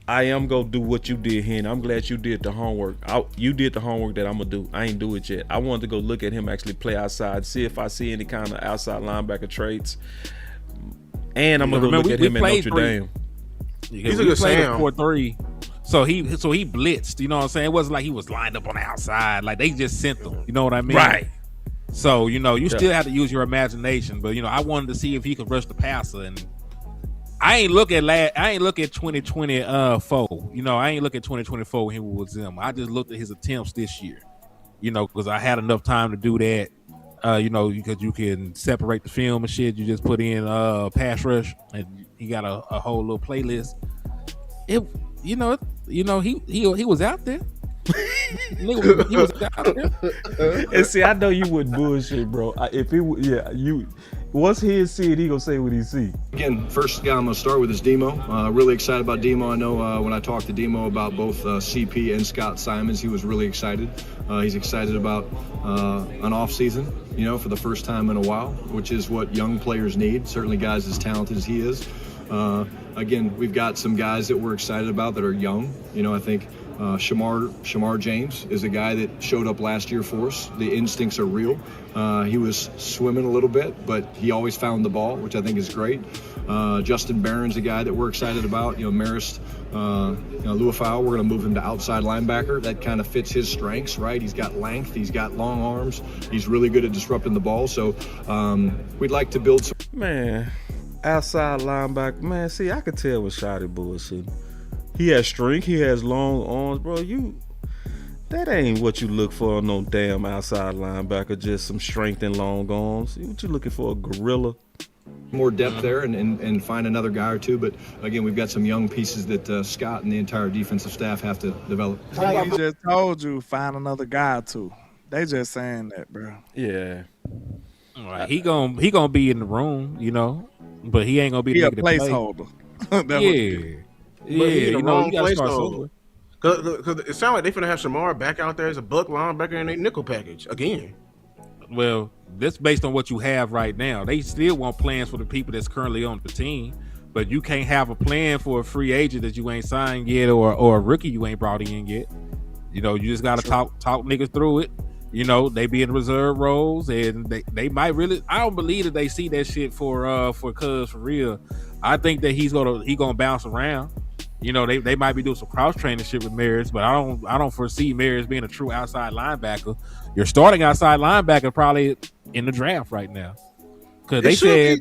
Speaker 1: I am gonna do what you did here, and I'm glad you did the homework. You did the homework that I'm gonna do. I ain't do it yet. I wanted to go look at him actually play outside, see if I see any kind of outside linebacker traits. And I'm gonna go look at him at Notre Dame.
Speaker 3: He's a good Sam. 4-3. So he blitzed. You know what I'm saying? It wasn't like he was lined up on the outside. Like they just sent them. You know what I mean?
Speaker 1: Right.
Speaker 3: So you still have to use your imagination. But I wanted to see if he could rush the passer, and I ain't look at 2024. I ain't look at 2024 when he was him. I just looked at his attempts this year. Because I had enough time to do that. Because you can separate the film and shit. You just put in pass rush, and he got a whole little playlist. He was out there. He was out there.
Speaker 1: And see, I know you wouldn't bullshit, bro. Once he see it, he gonna say what he see.
Speaker 8: Again, first guy I'm going to start with is Demo. Really excited about Demo. I know when I talked to Demo about both CP and Scott Simons, he was really excited. He's excited about an offseason, for the first time in a while, which is what young players need, certainly guys as talented as he is. Again, we've got some guys that we're excited about that are young. I think Shamar James is a guy that showed up last year for us. The instincts are real. He was swimming a little bit, but he always found the ball, which I think is great. Justin Barron's a guy that we're excited about. Marist Liufau, we're going to move him to outside linebacker. That kind of fits his strengths, right? He's got length. He's got long arms. He's really good at disrupting the ball. So we'd like to build some.
Speaker 1: Man, outside linebacker. Man, see, I could tell with Schotty bullshit. He has strength. He has long arms, bro. That ain't what you look for on no damn outside linebacker. Just some strength and long arms. What you looking for? A gorilla?
Speaker 8: More depth there and find another guy or two. But again, we've got some young pieces that Scott and the entire defensive staff have to develop.
Speaker 2: He just told you find another guy or two. They just saying that, bro.
Speaker 1: Yeah.
Speaker 3: All right. He gonna be in the room, but he ain't gonna be
Speaker 2: a
Speaker 3: the
Speaker 2: placeholder.
Speaker 3: Yeah,
Speaker 4: you gotta start
Speaker 3: somewhere.
Speaker 4: Because it sounds like they finna have Shamar back out there as a buck linebacker in a nickel package again.
Speaker 3: Well, that's based on what you have right now. They still want plans for the people that's currently on the team, but you can't have a plan for a free agent that you ain't signed yet or a rookie you ain't brought in yet. You just gotta talk niggas through it. They be in reserve roles, and they might really. I don't believe that they see that shit for Cuz for real. I think that he gonna bounce around. They might be doing some cross training shit with Marist, but I don't foresee Marist being a true outside linebacker. Your starting outside linebacker probably in the draft right now, because they said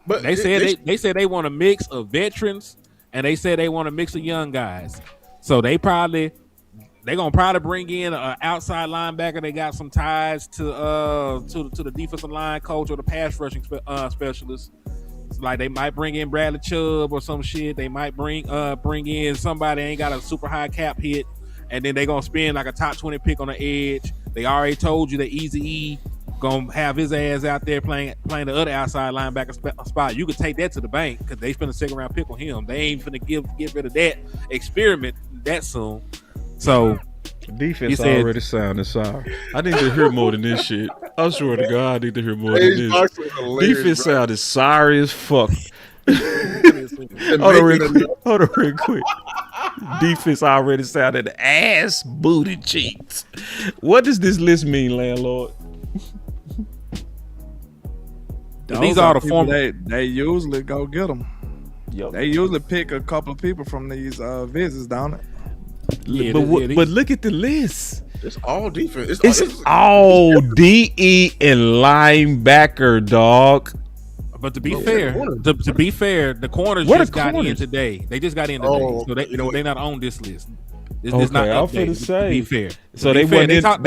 Speaker 3: they want a mix of veterans and they said they want a mix of young guys. So they're gonna probably bring in an outside linebacker. They got some ties to the defensive line coach or the pass rushing specialist. Like they might bring in Bradley Chubb or some shit. They might bring in somebody ain't got a super high cap hit, and then they gonna spend like a top 20 pick on the edge. They already told you that Easy E gonna have his ass out there playing the other outside linebacker spot. You could take that to the bank because they spent a second round pick on him. They ain't finna get rid of that experiment that soon. So
Speaker 1: defense already sounding sorry. I need to hear more than this shit. I swear to God, I need to hear more than this. Defense sounded sorry as fuck. Hold on real quick. Defense already sounded ass booty cheeks. What does this list mean, landlord?
Speaker 3: These are the former.
Speaker 2: They usually go get them.
Speaker 1: Yep.
Speaker 2: They usually pick a couple of people from these visits, don't it?
Speaker 3: Yeah,
Speaker 1: but look at the list.
Speaker 4: It's all defense.
Speaker 1: It's all DE and linebacker, dog.
Speaker 3: But to be fair, the corners just got in today. They just got in today, so they not on this list. It's not
Speaker 1: I'm finna say.
Speaker 3: To be fair,
Speaker 1: so they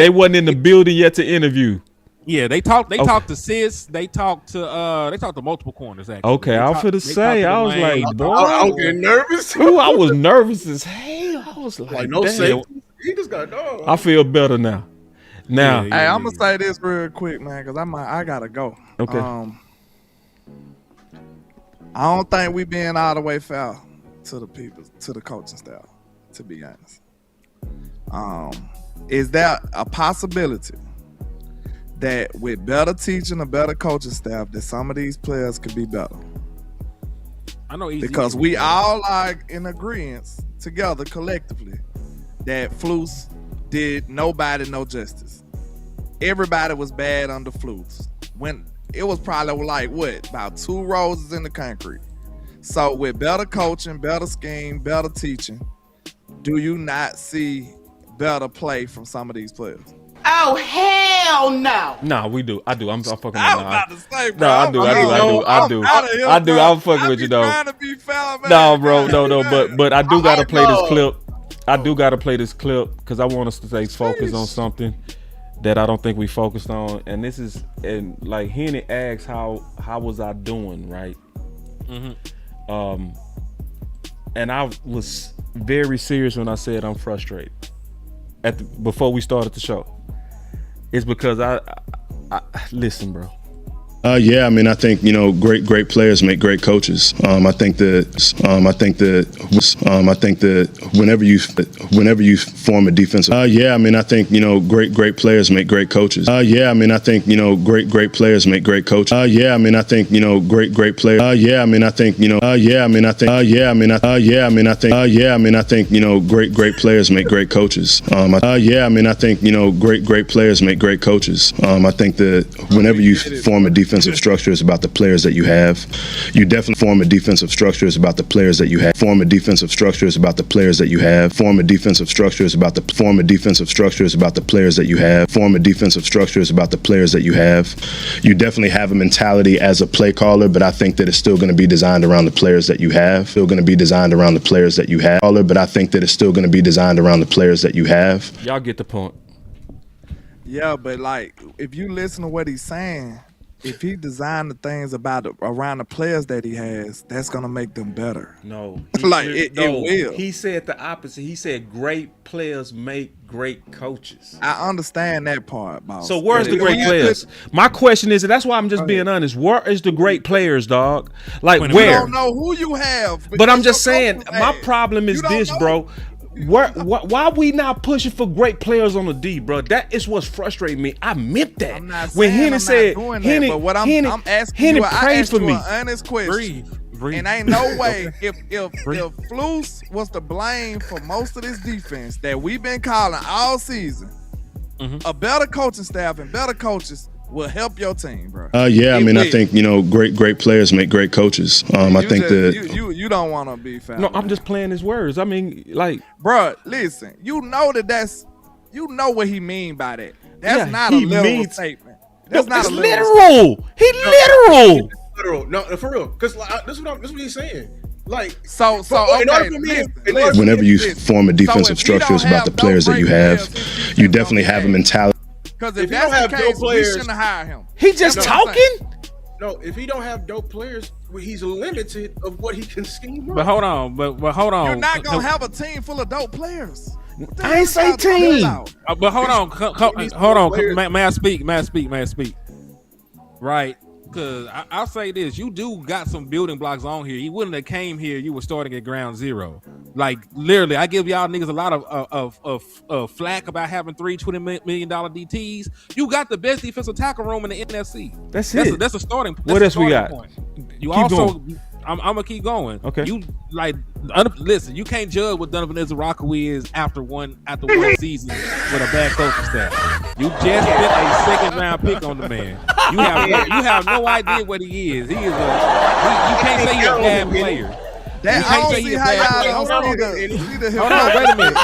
Speaker 1: wasn't in the building yet to interview.
Speaker 3: Yeah, they talked to Sis. They talked to multiple corners. Actually,
Speaker 1: okay, I'm finna say. I was like, boy,
Speaker 4: I was getting nervous.
Speaker 1: Ooh, I was nervous as hell. I was like
Speaker 4: no
Speaker 1: damn.
Speaker 4: safety. He just got dog.
Speaker 1: I feel better now. Now,
Speaker 2: hey, I'm gonna say this real quick, man, because I gotta go.
Speaker 1: Okay.
Speaker 2: I don't think we being all the way fair to the people, to the coaching staff, to be honest. Is there a possibility that with better teaching, a better coaching staff, that some of these players could be better?
Speaker 3: I know
Speaker 2: because we all are in agreement together collectively that Flus did nobody no justice. Everybody was bad under Flus. When it was probably like about 2 roses in the concrete. So with better coaching, better scheme, better teaching, do you not see better play from some of these players?
Speaker 10: Oh hell no!
Speaker 1: Nah, we do. I do. I'm fucking with you.
Speaker 2: I was about to say, bro.
Speaker 1: No, I do. I'm fucking with you though.
Speaker 2: Trying to be foul, man.
Speaker 1: No, bro. No. But I do gotta play this clip. I do gotta play this clip because I want us to stay focused on something that I don't think we focused on. And this is, and like Henny asks, how was I doing, right? Mm-hmm. And I was very serious when I said I'm frustrated before we started the show. It's because I listen, bro.
Speaker 11: Yeah, I mean, I think great players make great coaches. I think that whenever you form a defensive. Yeah, I mean, I think great players make great coaches. Yeah, I mean, I think great players make great coaches. Yeah, I mean, I think great players. Yeah, I mean, I think yeah, I mean, I think yeah, I mean, yeah, I mean, I think yeah, I mean, I think great players make great coaches. Yeah, I mean, I think great players make great coaches. I think that whenever you form a defensive structure, is about the players that you have. You definitely form a defensive structure is about the players that you have. Form a defensive structure is about the players that you have. Form a defensive structure is about the defensive structure is about the players that you have. Form a defensive structure is about the players that you have. You definitely have a mentality as a play caller, but I think that it's still going to be designed around the players that you have. Still going to be designed around the players that you have. But I think that it's still going to be designed around the players that you have.
Speaker 1: Y'all get the point.
Speaker 2: Yeah, but like if you listen to what he's saying, if he designed the things around the players that he has, that's gonna make them better.
Speaker 1: No,
Speaker 2: it will.
Speaker 1: He said the opposite. He said great players make great coaches.
Speaker 2: I understand that part, boss.
Speaker 1: So where's the great players? My question is, and that's why I'm just being honest. Where is the great players, dog? Like where?
Speaker 2: You don't know who you have.
Speaker 1: But I'm just saying, my problem is this, bro. Why we not pushing for great players on the D, bro? That is what's frustrating me. I meant that.
Speaker 2: I'm not
Speaker 1: when Henny said,
Speaker 2: Henny, but what I'm asking you, I asked you an honest question.
Speaker 3: Breathe.
Speaker 2: And ain't no way if Flus was to blame for most of this defense that we've been calling all season, a better coaching staff and better coaches will help your team, bro.
Speaker 11: Yeah, I mean, I think great players make great coaches. I think that
Speaker 2: you don't want to be foul.
Speaker 1: No, I'm just playing his words. I mean, like,
Speaker 2: bro, listen, you know what he mean by that. That's not a literal statement. That's not a
Speaker 1: literal. He literal.
Speaker 4: Literal. No, for real. Because this is what he's saying. Like
Speaker 2: so okay.
Speaker 11: Whenever you form a defensive structure, it's about the players that you have. You definitely have a mentality.
Speaker 2: Because if that's the case, we shouldn't hire him.
Speaker 1: He just talking?
Speaker 4: No, if he don't have dope players, he's limited of what he can scheme up.
Speaker 3: But hold on.
Speaker 2: You're not gonna have a team full of dope players.
Speaker 1: I ain't say team.
Speaker 3: But hold on. May I speak? Right. Because I'll say this, you do got some building blocks on here. You wouldn't have came here, you were starting at ground zero. Like literally, I give y'all niggas a lot of flack about having $320 million DTs. You got the best defensive tackle room in the NFC.
Speaker 1: That's it.
Speaker 3: That's a starting point.
Speaker 1: What else we got?
Speaker 3: You also I'm gonna keep going.
Speaker 1: Okay.
Speaker 3: You listen. You can't judge what Donovan Izaraku is after one season with a bad coaching staff. You just spent a second round pick on the man. You have no idea what he is. You can't say he's a bad player.
Speaker 2: I don't see how y'all don't see the
Speaker 3: Hold on, wait a minute.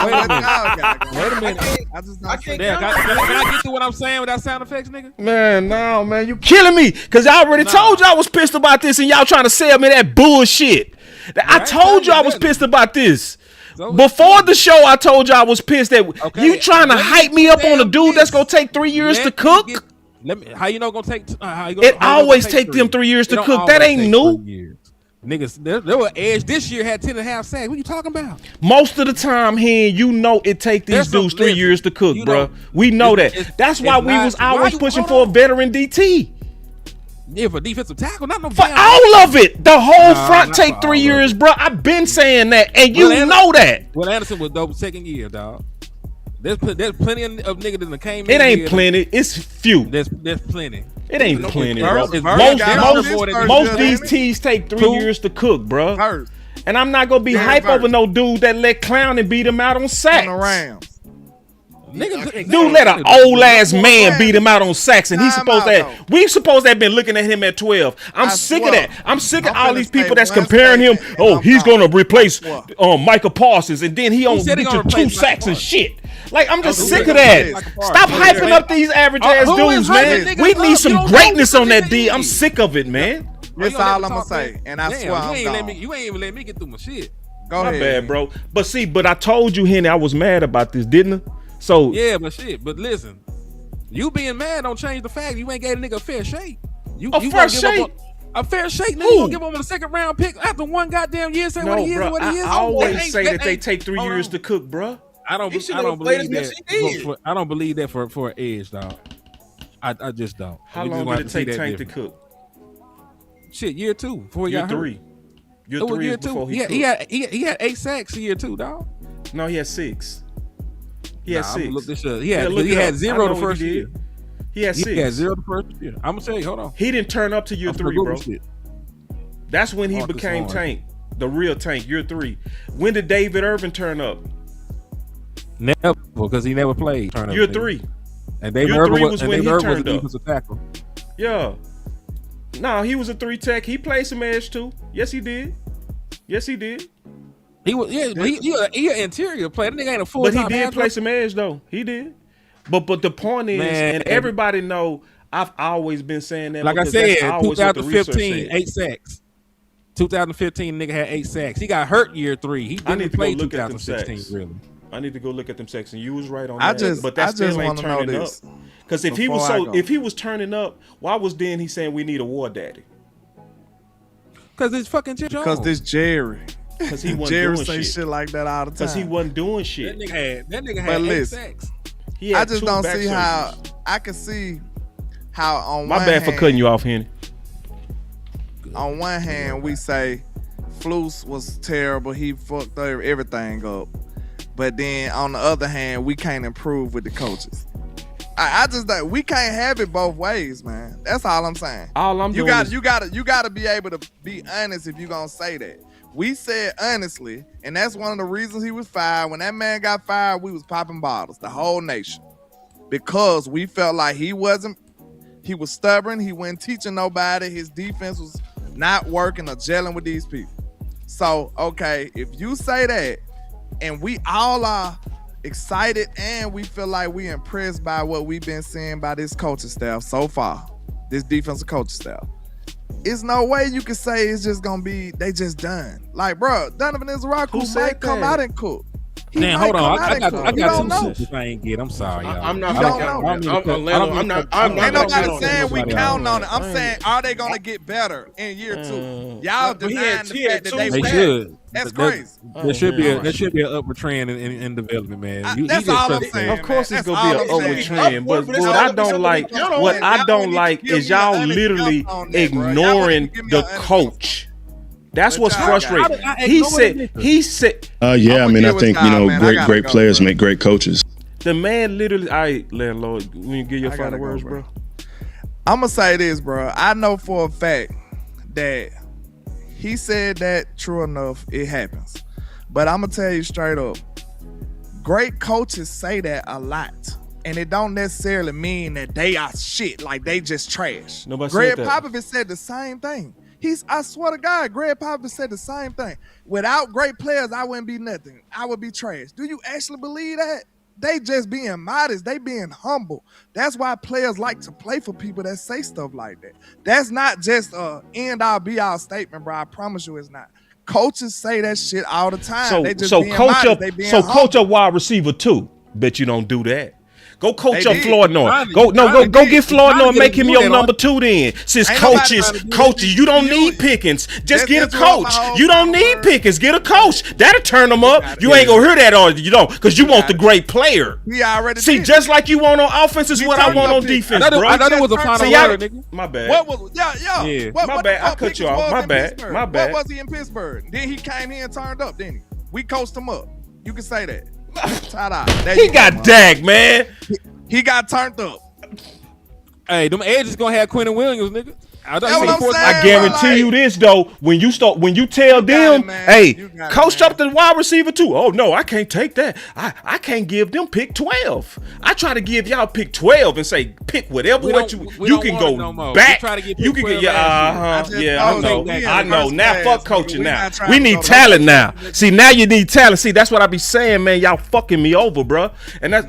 Speaker 3: I just don't see that. Can I get to what I'm saying without sound effects, nigga?
Speaker 1: Man, no, man, you killing me. Cause I already told you I was pissed about this, and y'all trying to sell me that bullshit. I told you I was pissed about this. Before the show, I told you I was pissed that you trying to hype me up on a dude that's gonna take 3 years to cook.
Speaker 3: How you know gonna take?
Speaker 1: It always take them 3 years to cook. That ain't new.
Speaker 3: Niggas, there were Edge this year had 10.5 sacks. What you talking about?
Speaker 1: Most of the time, you know it take these dudes 3 years to cook, bro. We know that. That's why we was always pushing for a veteran DT.
Speaker 3: Yeah, for defensive tackle, not no.
Speaker 1: For all of it, the whole front take 3 years, bro. I've been saying that, and you know that.
Speaker 3: Well, Anderson was dope second year, dog. There's plenty of niggas that came in.
Speaker 1: It ain't plenty. It's few.
Speaker 3: There's plenty.
Speaker 1: It ain't plenty, bro. Most these teams take 3 years to cook, bro. And I'm not gonna be hype over no dude that let Clown and beat him out on sacks. Dude let an old ass man beat him out on sacks, and we supposed to have been looking at him at 12. I'm sick of that. I'm sick of all these people that's comparing him. Oh, he's gonna replace Micah Parsons, and then he only get you 2 sacks and shit. Like, I'm just sick of that. Stop hyping up these average ass dudes, man. We need some greatness on that D. I'm sick of it, man.
Speaker 2: That's all I'm gonna say, and I swear I'm gone.
Speaker 3: You ain't even let me get through my shit.
Speaker 2: Go ahead.
Speaker 1: My bad, bro. But I told you, Henny, I was mad about this, didn't I? So
Speaker 3: yeah, but listen, you being mad don't change the fact you ain't gave a nigga a fair shake. A fair shake, nigga. You gonna give him a second round pick after one goddamn year? Say what he is, what he is.
Speaker 1: I always say that they take 3 years to cook, bro.
Speaker 3: I don't believe that. I don't believe that for an Edge, dog. I just don't.
Speaker 1: How long did it take Tank to cook?
Speaker 3: Shit, year 2 before he got hurt.
Speaker 1: Year 3 is before he cooked.
Speaker 3: He had 8 sacks year 2, dog.
Speaker 1: No, he had 6. He had 6.
Speaker 3: Look this up. He had 0 the first year.
Speaker 1: He had 6.
Speaker 3: He had 0 the first year. I'm gonna tell you, hold on.
Speaker 1: He didn't turn up to year 3, bro. That's when he became Tank, the real Tank, year 3. When did David Irvin turn up?
Speaker 3: Never, because he never played.
Speaker 1: Year 3.
Speaker 3: And David Irvin was when he turned up. Defensive tackle.
Speaker 1: Yeah. No, he was a 3 tech. He played some edge too. Yes, he did.
Speaker 3: He was, he an interior player. That nigga ain't a full-time.
Speaker 1: But he did play some edge though. He did. But the point is, and everybody know, I've always been saying that.
Speaker 3: Like I said, 2015, 8 sacks. 2015, nigga had 8 sacks. He got hurt year 3. He didn't play 2016, really.
Speaker 1: I need to go look at them sacks, and you was right on that. But that still ain't turning up. Because if he was turning up, why was then he saying we need a war daddy?
Speaker 3: Because it's fucking Jerry.
Speaker 2: Because this Jerry.
Speaker 1: Because he wasn't
Speaker 2: Jerry
Speaker 1: doing
Speaker 2: say shit like that all the time.
Speaker 1: Because he wasn't doing shit.
Speaker 3: That nigga had 8 sacks.
Speaker 2: I just don't see how. I can see how on
Speaker 1: my
Speaker 2: one
Speaker 1: bad
Speaker 2: hand,
Speaker 1: for cutting you off, Henny.
Speaker 2: On one hand, we say Flus was terrible. He fucked everything up. But then on the other hand, we can't improve with the coaches. I just like we can't have it both ways, man. That's all I'm saying.
Speaker 1: All I'm doing is
Speaker 2: you gotta be able to be honest if you're gonna say that. We said honestly, and that's one of the reasons he was fired. When that man got fired, we was popping bottles, the whole nation, because we felt like he was stubborn. He wasn't teaching nobody. His defense was not working or gelling with these people. So, okay, if you say that, and we all are excited and we feel like we impressed by what we've been seeing by this coaching staff so far, this defensive coaching staff, it's no way you can say it's just gonna be they just done. Like, bro, Donovan Izaraku might come out and cook.
Speaker 3: Man, hold on. I got 2 suits I ain't get. I'm sorry, y'all.
Speaker 4: I'm not.
Speaker 2: Ain't nobody saying we counting on it. I'm saying, are they gonna get better in year 2? Y'all denying the fact that they
Speaker 3: should.
Speaker 2: That's crazy.
Speaker 3: There should be an upward trend in development, man.
Speaker 2: That's all I'm saying.
Speaker 1: Of course, it's gonna be an upward trend, but what I don't like is y'all literally ignoring the coach. That's what's frustrating. He said.
Speaker 11: Yeah, I mean, I think great players make great coaches.
Speaker 1: The man literally. All right, landlord, when you give your final words, bro.
Speaker 2: I'm gonna say this, bro. I know for a fact that he said that true enough, it happens. But I'm gonna tell you straight up, great coaches say that a lot. And it don't necessarily mean that they are shit, like they just trash.
Speaker 1: Nobody
Speaker 2: Greg
Speaker 1: said that.
Speaker 2: Popovich said the same thing. I swear to God, Greg Popovich said the same thing. Without great players, I wouldn't be nothing. I would be trash. Do you actually believe that? They just being modest. They being humble. That's why players like to play for people that say stuff like that. That's not just a end-all, be-all statement, bro. I promise you it's not. Coaches say that shit all the time. They just being modest. They being humble.
Speaker 1: Coach a wide receiver too. Bet you don't do that. Go coach up Floyd North. Go get Floyd North and make him your number 2 then. Since coaches, you don't need Pickens. Just get a coach. You don't need Pickens. Get a coach. That'll turn them up. You ain't gonna hear that or you don't, because you want the great player. See, just like you want on offense is what I want on defense, bro.
Speaker 3: I thought it was a final word, nigga.
Speaker 1: My bad.
Speaker 2: What was yeah.
Speaker 1: My bad. I cut you off. My bad.
Speaker 2: What was he in Pittsburgh? Then he came here and turned up, didn't he? We coached him up. You can say that.
Speaker 1: He got Dak, man.
Speaker 2: He got turned up.
Speaker 3: Hey, them edges gonna have Quentin Williams, nigga.
Speaker 1: I guarantee you this though. When you tell them, hey, coach up the wide receiver too. Oh no, I can't take that. I can't give them pick 12. I try to give y'all pick 12 and say pick whatever you can go no back. You can get I know. Now fuck coaching now. We need talent now. See, now you need talent. See, that's what I be saying, man. Y'all fucking me over, bro. And that's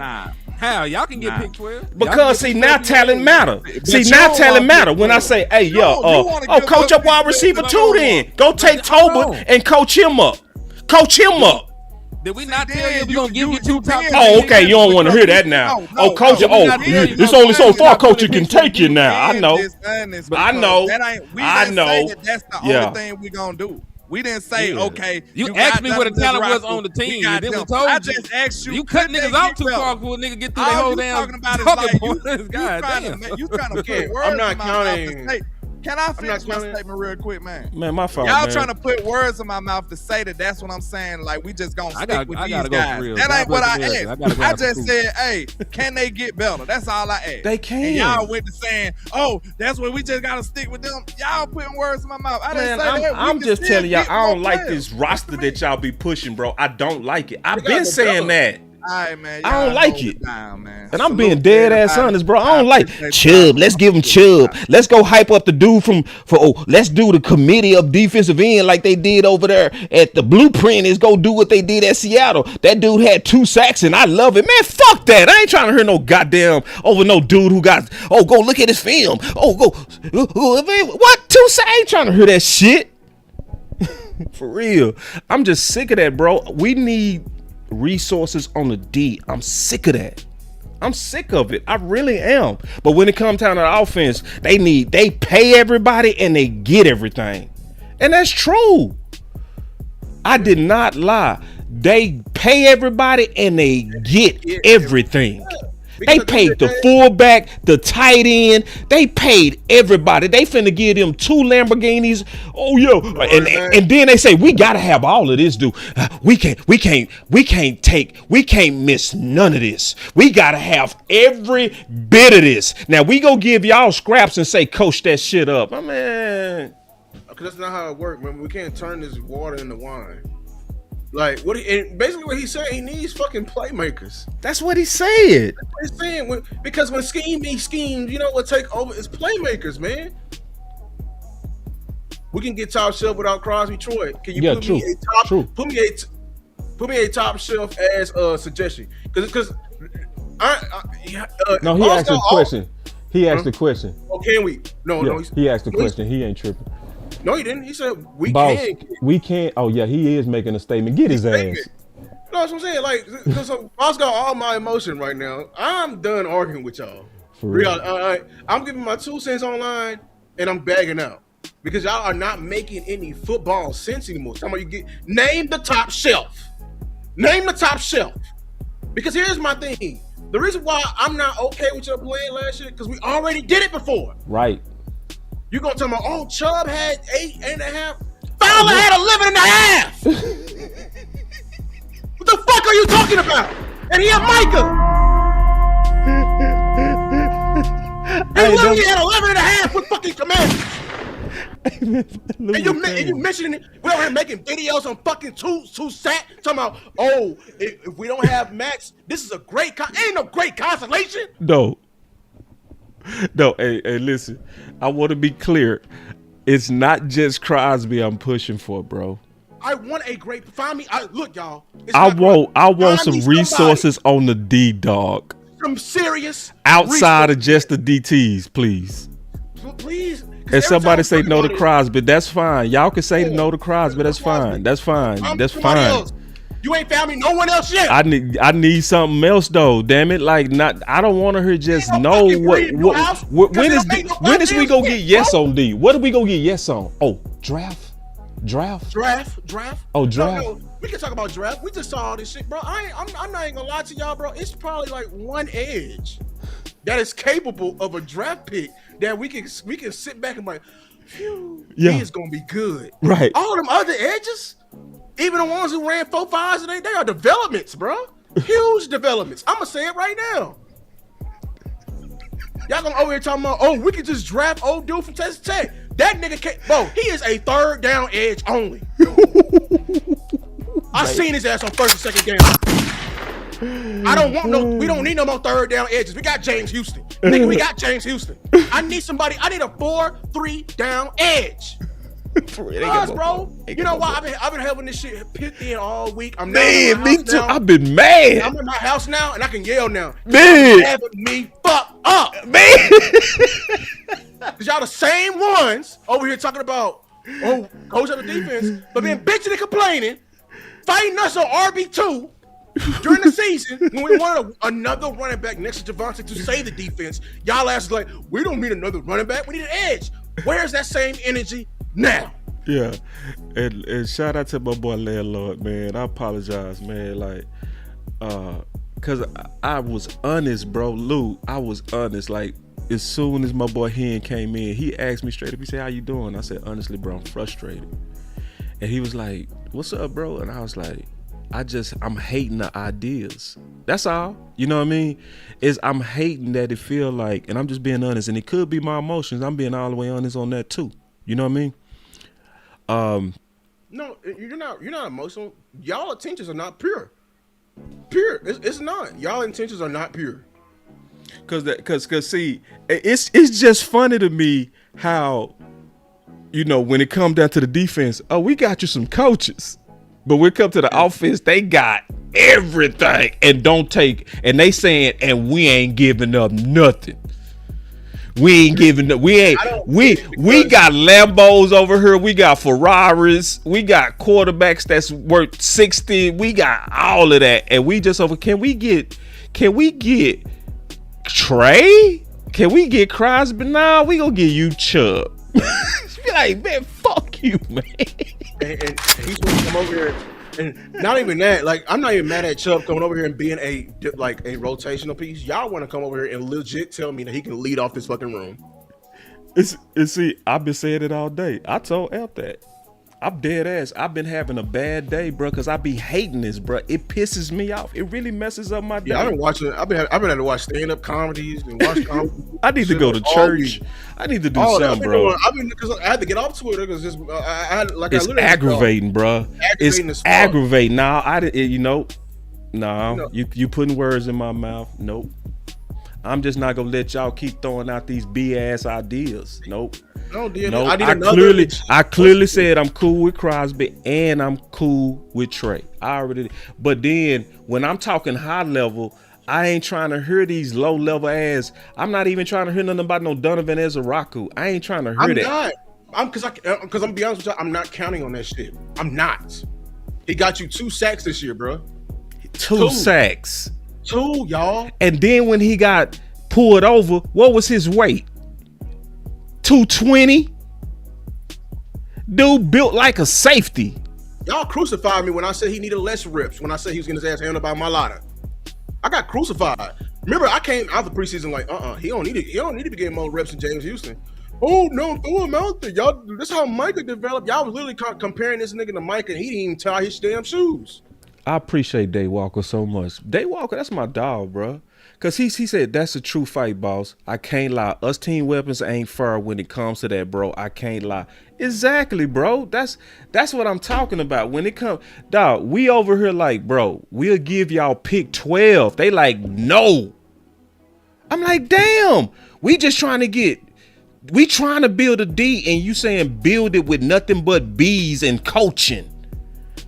Speaker 3: how y'all can get pick 12
Speaker 1: because see now talent matter. See now talent matter. When I say, hey coach up wide receiver too, then go take Tolbert and coach him up. Coach him up.
Speaker 3: Did we not tell you we're gonna give you 2 top?
Speaker 1: Oh, okay. You don't want to hear that now. Coach. It's only so far, coach. You can take you now. I know.
Speaker 2: That's the only thing we gonna do. We didn't say, okay.
Speaker 3: You asked me what the talent was on the team. And then we told
Speaker 2: I just asked you.
Speaker 3: You cut niggas out too far for a nigga get through their whole damn talking points. God damn.
Speaker 2: You trying to put words
Speaker 4: I'm not
Speaker 2: in my
Speaker 4: counting.
Speaker 2: mouth. Can I finish my statement real quick, man?
Speaker 1: Man, my fault.
Speaker 2: Y'all trying to put words in my mouth to say that. That's what I'm saying. Like, we just gonna stick with these guys. That ain't what I asked. I just said, hey, can they get better? That's all I asked.
Speaker 1: They can.
Speaker 2: And y'all went to saying, oh, that's what we just gotta stick with them. Y'all putting words in my mouth. I didn't say that.
Speaker 1: I'm just telling y'all, I don't like this roster that y'all be pushing, bro. I don't like it. I've been saying that.
Speaker 2: All right, man.
Speaker 1: I don't like it. Down, man. And I'm being dead ass honest, bro. I don't like Chubb. Let's give him Chubb. Let's go hype up the dude let's do the committee of defensive end like they did over there at the Blueprint. Is go do what they did at Seattle. That dude had 2 sacks and I love it. Man, fuck that. I ain't trying to hear no goddamn over no dude who got, go look at his film. What? 2 sacks? I ain't trying to hear that shit. For real. I'm just sick of that, bro. We need resources on the D. I'm sick of that. I'm sick of it. I really am. But when it comes down to the offense, they pay everybody and they get everything. And that's true. I did not lie. They pay everybody and they get everything. They paid the fullback, the tight end. They paid everybody. They finna give them 2 Lamborghinis. Oh yeah, and then they say we gotta have all of this, dude. We can't miss none of this. We gotta have every bit of this. Now we go give y'all scraps and say coach that shit up. I mean,
Speaker 4: because that's not how it works, man. We can't turn this water into wine. Like basically what he said, he needs fucking playmakers.
Speaker 1: That's what he said.
Speaker 4: That's what he's saying. Because when scheme be schemed, you know what take over is playmakers, man. We can get top shelf without Crosby. Troy, can you put me a top shelf as a suggestion? Because
Speaker 1: no, he asked a question. He asked the question.
Speaker 4: Oh, can we? No.
Speaker 1: He asked the question. He ain't tripping.
Speaker 4: No, he didn't. He said we can.
Speaker 1: We can't. Oh yeah, he is making a statement. Get his ass.
Speaker 4: No, that's what I'm saying. Like, because Boss got all my emotion right now. I'm done arguing with y'all. For real. I'm giving my 2 cents online and I'm bagging out because y'all are not making any football sense anymore. Name the top shelf. Name the top shelf. Because here's my thing. The reason why I'm not okay with y'all playing last year because we already did it before.
Speaker 1: Right.
Speaker 4: You're going to tell me, Chubb had 8.5. Fowler had 11.5. What the fuck are you talking about? And he had Micah. He literally had 11.5 with fucking Commanders. And you mentioning it. We're over here making videos on fucking two sat talking about, oh, if we don't have Max, this is a great ain't no great consolation.
Speaker 1: No, hey, listen. I want to be clear. It's not just Crosby I'm pushing for, bro.
Speaker 4: I want a great look, y'all.
Speaker 1: I want some resources on the D, dog.
Speaker 4: Some serious
Speaker 1: outside of just the DTs, please.
Speaker 4: Please.
Speaker 1: And somebody say no to Crosby, that's fine. Y'all can say no to Crosby, that's fine. That's fine. That's fine.
Speaker 4: Else. You ain't found me no one else yet.
Speaker 1: I need something else though. Damn it! Like I don't want to hear just no. When is we gonna get yes on D? What are we gonna get yes on? Oh, draft. Oh, draft.
Speaker 4: No, we can talk about draft. We just saw all this shit, bro. I'm not even gonna lie to y'all, bro. It's probably like one edge that is capable of a draft pick that we can sit back and be like, phew, he is gonna be good.
Speaker 1: Right.
Speaker 4: All them other edges, even the ones who ran 4.5s today, they are developments, bro. Huge developments. I'm gonna say it right now. Y'all gonna over here talking about, oh, we can just draft old dude from Texas Tech. That nigga can't, bro, he is a third down edge only. I seen his ass on first and second game. I don't want we don't need no more third down edges. We got James Houston. Nigga, we got James Houston. I need a 4-3 down edge. Because, bro, you know why I've been having this shit pit in all week. I'm
Speaker 1: man, me too. I've been mad.
Speaker 4: I'm in my house now and I can yell now.
Speaker 1: Man,
Speaker 4: having me fucked up,
Speaker 1: man.
Speaker 4: Cause y'all the same ones over here talking about, oh, coach of the defense, but being bitching and complaining, fighting us on RB2 during the season when we wanted another running back next to Javonte to save the defense. Y'all asked like, we don't need another running back. We need an edge. Where's that same energy now?
Speaker 1: Yeah, and shout out to my boy Landlord, man. I apologize, man. Like, cause I was honest, bro. Lou, I was honest. Like, as soon as my boy Hen came in, he asked me straight up. He said, "How you doing?" I said, "Honestly, bro, I'm frustrated." And he was like, "What's up, bro?" And I was like, I'm hating the ideas. That's all. You know what I mean? I'm hating that it feel like, and I'm just being honest, and it could be my emotions. I'm being all the way honest on that too. You know what I mean?
Speaker 4: No, you're not emotional. Y'all intentions are not pure. Pure. It's not. Y'all intentions are not pure.
Speaker 1: Cause see, it's just funny to me how, you know, when it comes down to the defense, oh, we got you some coaches. But when it comes to the offense, they got everything and they saying, and we ain't giving up nothing. We ain't giving up. We got Lambos over here. We got Ferraris. We got quarterbacks that's worth 60. We got all of that. And we just over, can we get Trey? Can we get Crosby? Nah, we gonna get you Chubb. Be like, man, fuck you, man.
Speaker 4: And he's supposed to come over here, and not even that. Like, I'm not even mad at Chubb coming over here and being a rotational piece. Y'all want to come over here and legit tell me that he can lead off this fucking room.
Speaker 1: See, I've been saying it all day. I told Elp that. I'm dead ass. I've been having a bad day, bro, because I be hating this, bro. It pisses me off. It really messes up my day.
Speaker 4: Yeah, I've been having to watch stand-up comedies and watch comedy.
Speaker 1: I need to go to church. I need to do something, bro.
Speaker 4: Because I had to get off Twitter because
Speaker 1: it's aggravating, bro. It's aggravating. You putting words in my mouth. Nope. I'm just not gonna let y'all keep throwing out these BS ideas. Nope.
Speaker 4: No,
Speaker 1: I clearly said I'm cool with Crosby and I'm cool with Trey. But then when I'm talking high level, I ain't trying to hear these low level ass. I'm not even trying to hear nothing about no Donovan Ezaraku. I ain't trying to hear that.
Speaker 4: Because I'm gonna be honest with you, I'm not counting on that shit. I'm not. He got you 2 sacks this year, bro.
Speaker 1: 2 sacks.
Speaker 4: 2, y'all.
Speaker 1: And then when he got pulled over, what was his weight? 220. Dude built like a safety.
Speaker 4: Y'all crucified me when I said he needed less reps. When I said he was getting his ass handled by Malata, I got crucified. Remember, I came out the preseason like, he don't need to be getting more reps than James Houston. Oh no, throw him out there, y'all. This is how Micah developed. Y'all was literally comparing this nigga to Micah, and he didn't even tie his damn shoes.
Speaker 1: I appreciate Day Walker so much. Day Walker, that's my dog, bro. Cause he said that's a true fight, boss. I can't lie. Us team weapons ain't fair when it comes to that, bro. I can't lie. Exactly, bro. That's what I'm talking about. When it comes, dog, we over here like, bro, we'll give y'all pick 12. They like, no. I'm like, damn. We trying to build a D, and you saying build it with nothing but B's and coaching.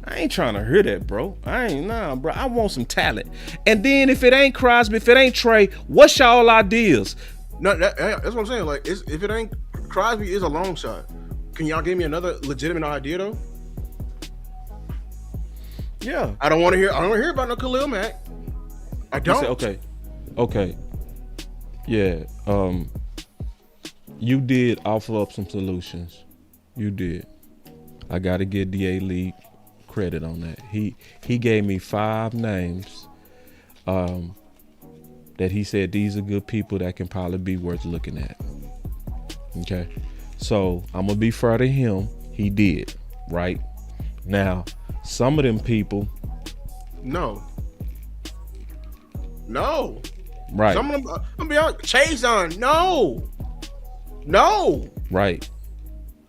Speaker 1: I ain't trying to hear that, bro. Bro. I want some talent. And then if it ain't Crosby, if it ain't Trey, what's y'all ideas?
Speaker 4: No, that's what I'm saying. Like, if it ain't Crosby, is a long shot. Can y'all give me another legitimate idea though?
Speaker 1: Yeah.
Speaker 4: I don't want to hear about no Khalil Mack. I don't.
Speaker 1: Okay. Yeah. You did offer up some solutions. You did. I gotta give the A-League credit on that. He gave me 5 names that he said these are good people that can probably be worth looking at. Okay. So I'm gonna be fair to him. He did, right? Now, some of them people.
Speaker 4: No.
Speaker 1: Right.
Speaker 4: Some of them, I'm gonna be honest. Chase on. No.
Speaker 1: Right.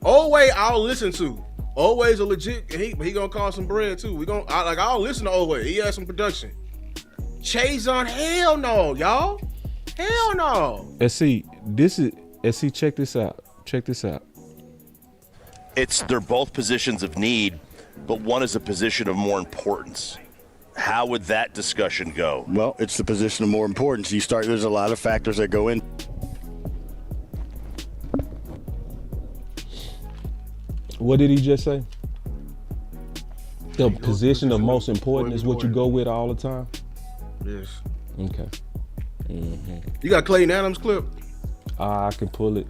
Speaker 4: Always I'll listen to. Always a legit. He gonna cost some bread too. I'll listen to Always. He has some production. Chase on. Hell no, y'all. Hell no.
Speaker 1: Let's see. Check this out.
Speaker 12: They're both positions of need, but one is a position of more importance. How would that discussion go?
Speaker 13: Well, it's the position of more importance. There's a lot of factors that go in.
Speaker 1: What did he just say? The position of most important is what you go with all the time?
Speaker 4: Yes.
Speaker 1: Okay. Mm-hmm.
Speaker 4: You got Clayton Adams clip?
Speaker 1: I can pull it.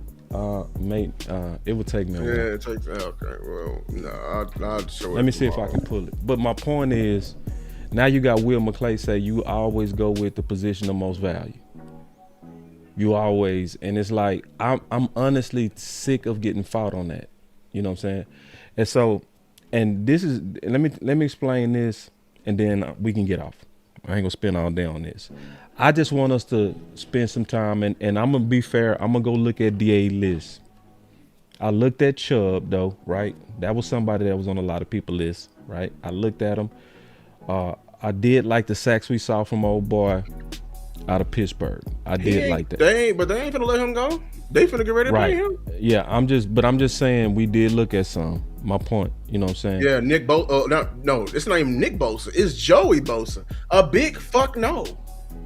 Speaker 1: It would take me a while.
Speaker 4: Yeah, it takes. Okay, well, no, I'll show it.
Speaker 1: Let me see if I can pull it. But my point is, now you got Will McClay say you always go with the position of most value. You always, and it's like I'm honestly sick of getting fought on that. You know what I'm saying? And so, and this is, let me explain this, and then we can get off. I ain't gonna spend all day on this. I just want us to spend some time, and I'm gonna be fair. I'm gonna go look at DA list. I looked at Chubb though, right? That was somebody that was on a lot of people's list, right? I looked at him. I did like the sacks we saw from old boy out of Pittsburgh. I did like that.
Speaker 4: They ain't finna let him go. They finna get ready to pay him.
Speaker 1: Yeah, I'm just saying we did look at some. My point, you know what I'm saying?
Speaker 4: Yeah, Nick Bosa. No, it's not even Nick Bosa. It's Joey Bosa. A big fuck no.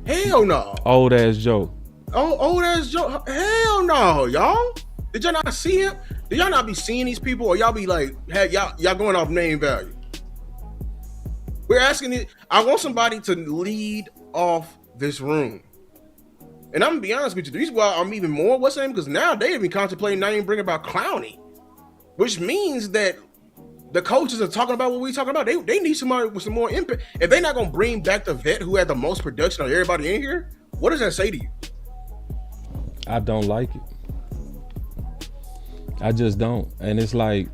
Speaker 4: Hell no.
Speaker 1: Old ass Joe.
Speaker 4: Old ass Joe. Hell no, y'all. Did y'all not see him? Did y'all not be seeing these people, or y'all be like, hey, y'all going off name value? We're asking it. I want somebody to lead off this room. And I'm gonna be honest with you, the reason why I'm even more what's name, because now they even contemplating not even bringing about Clowney, which means that the coaches are talking about what we talking about. They need somebody with some more impact. If they're not gonna bring back the vet who had the most production of everybody in here, what does that say to you?
Speaker 1: I don't like it. I just don't. And it's like,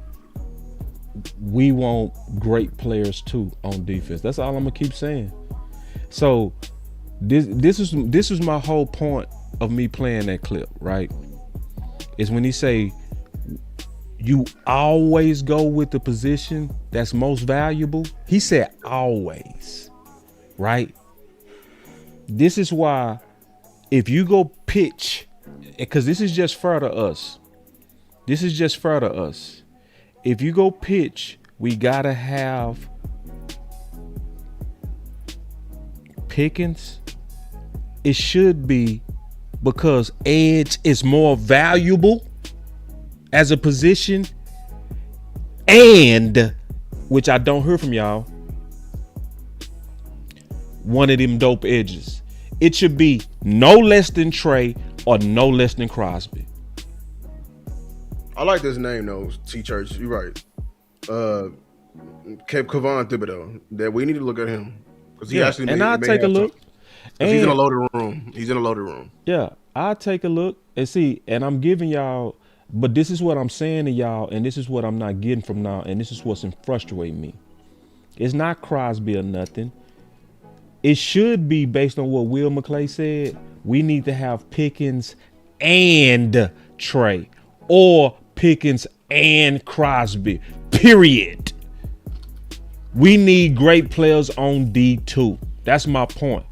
Speaker 1: we want great players too on defense. That's all I'm gonna keep saying. So this is my whole point of me playing that clip, right? Is when he say you always go with the position that's most valuable. He said always, right? This is why if you go pitch, because this is just fair to us. This is just fair to us. If you go pitch, we gotta have Pickens. It should be because edge is more valuable as a position, and which I don't hear from y'all, one of them dope edges. It should be no less than Trey or no less than Crosby.
Speaker 4: I like this name though, T-Church. You're right. Kevon Thibodeau. That we need to look at him because he actually.
Speaker 1: And I'll take a look.
Speaker 4: And he's in a loaded room.
Speaker 1: Yeah, I'll take a look and see. And I'm giving y'all, but this is what I'm saying to y'all, and this is what I'm not getting from now, and this is what's frustrating me. It's not Crosby or nothing. It should be based on what Will McClay said. We need to have Pickens and Trey, or Pickens and Crosby, period. We need great players on D2. That's my point.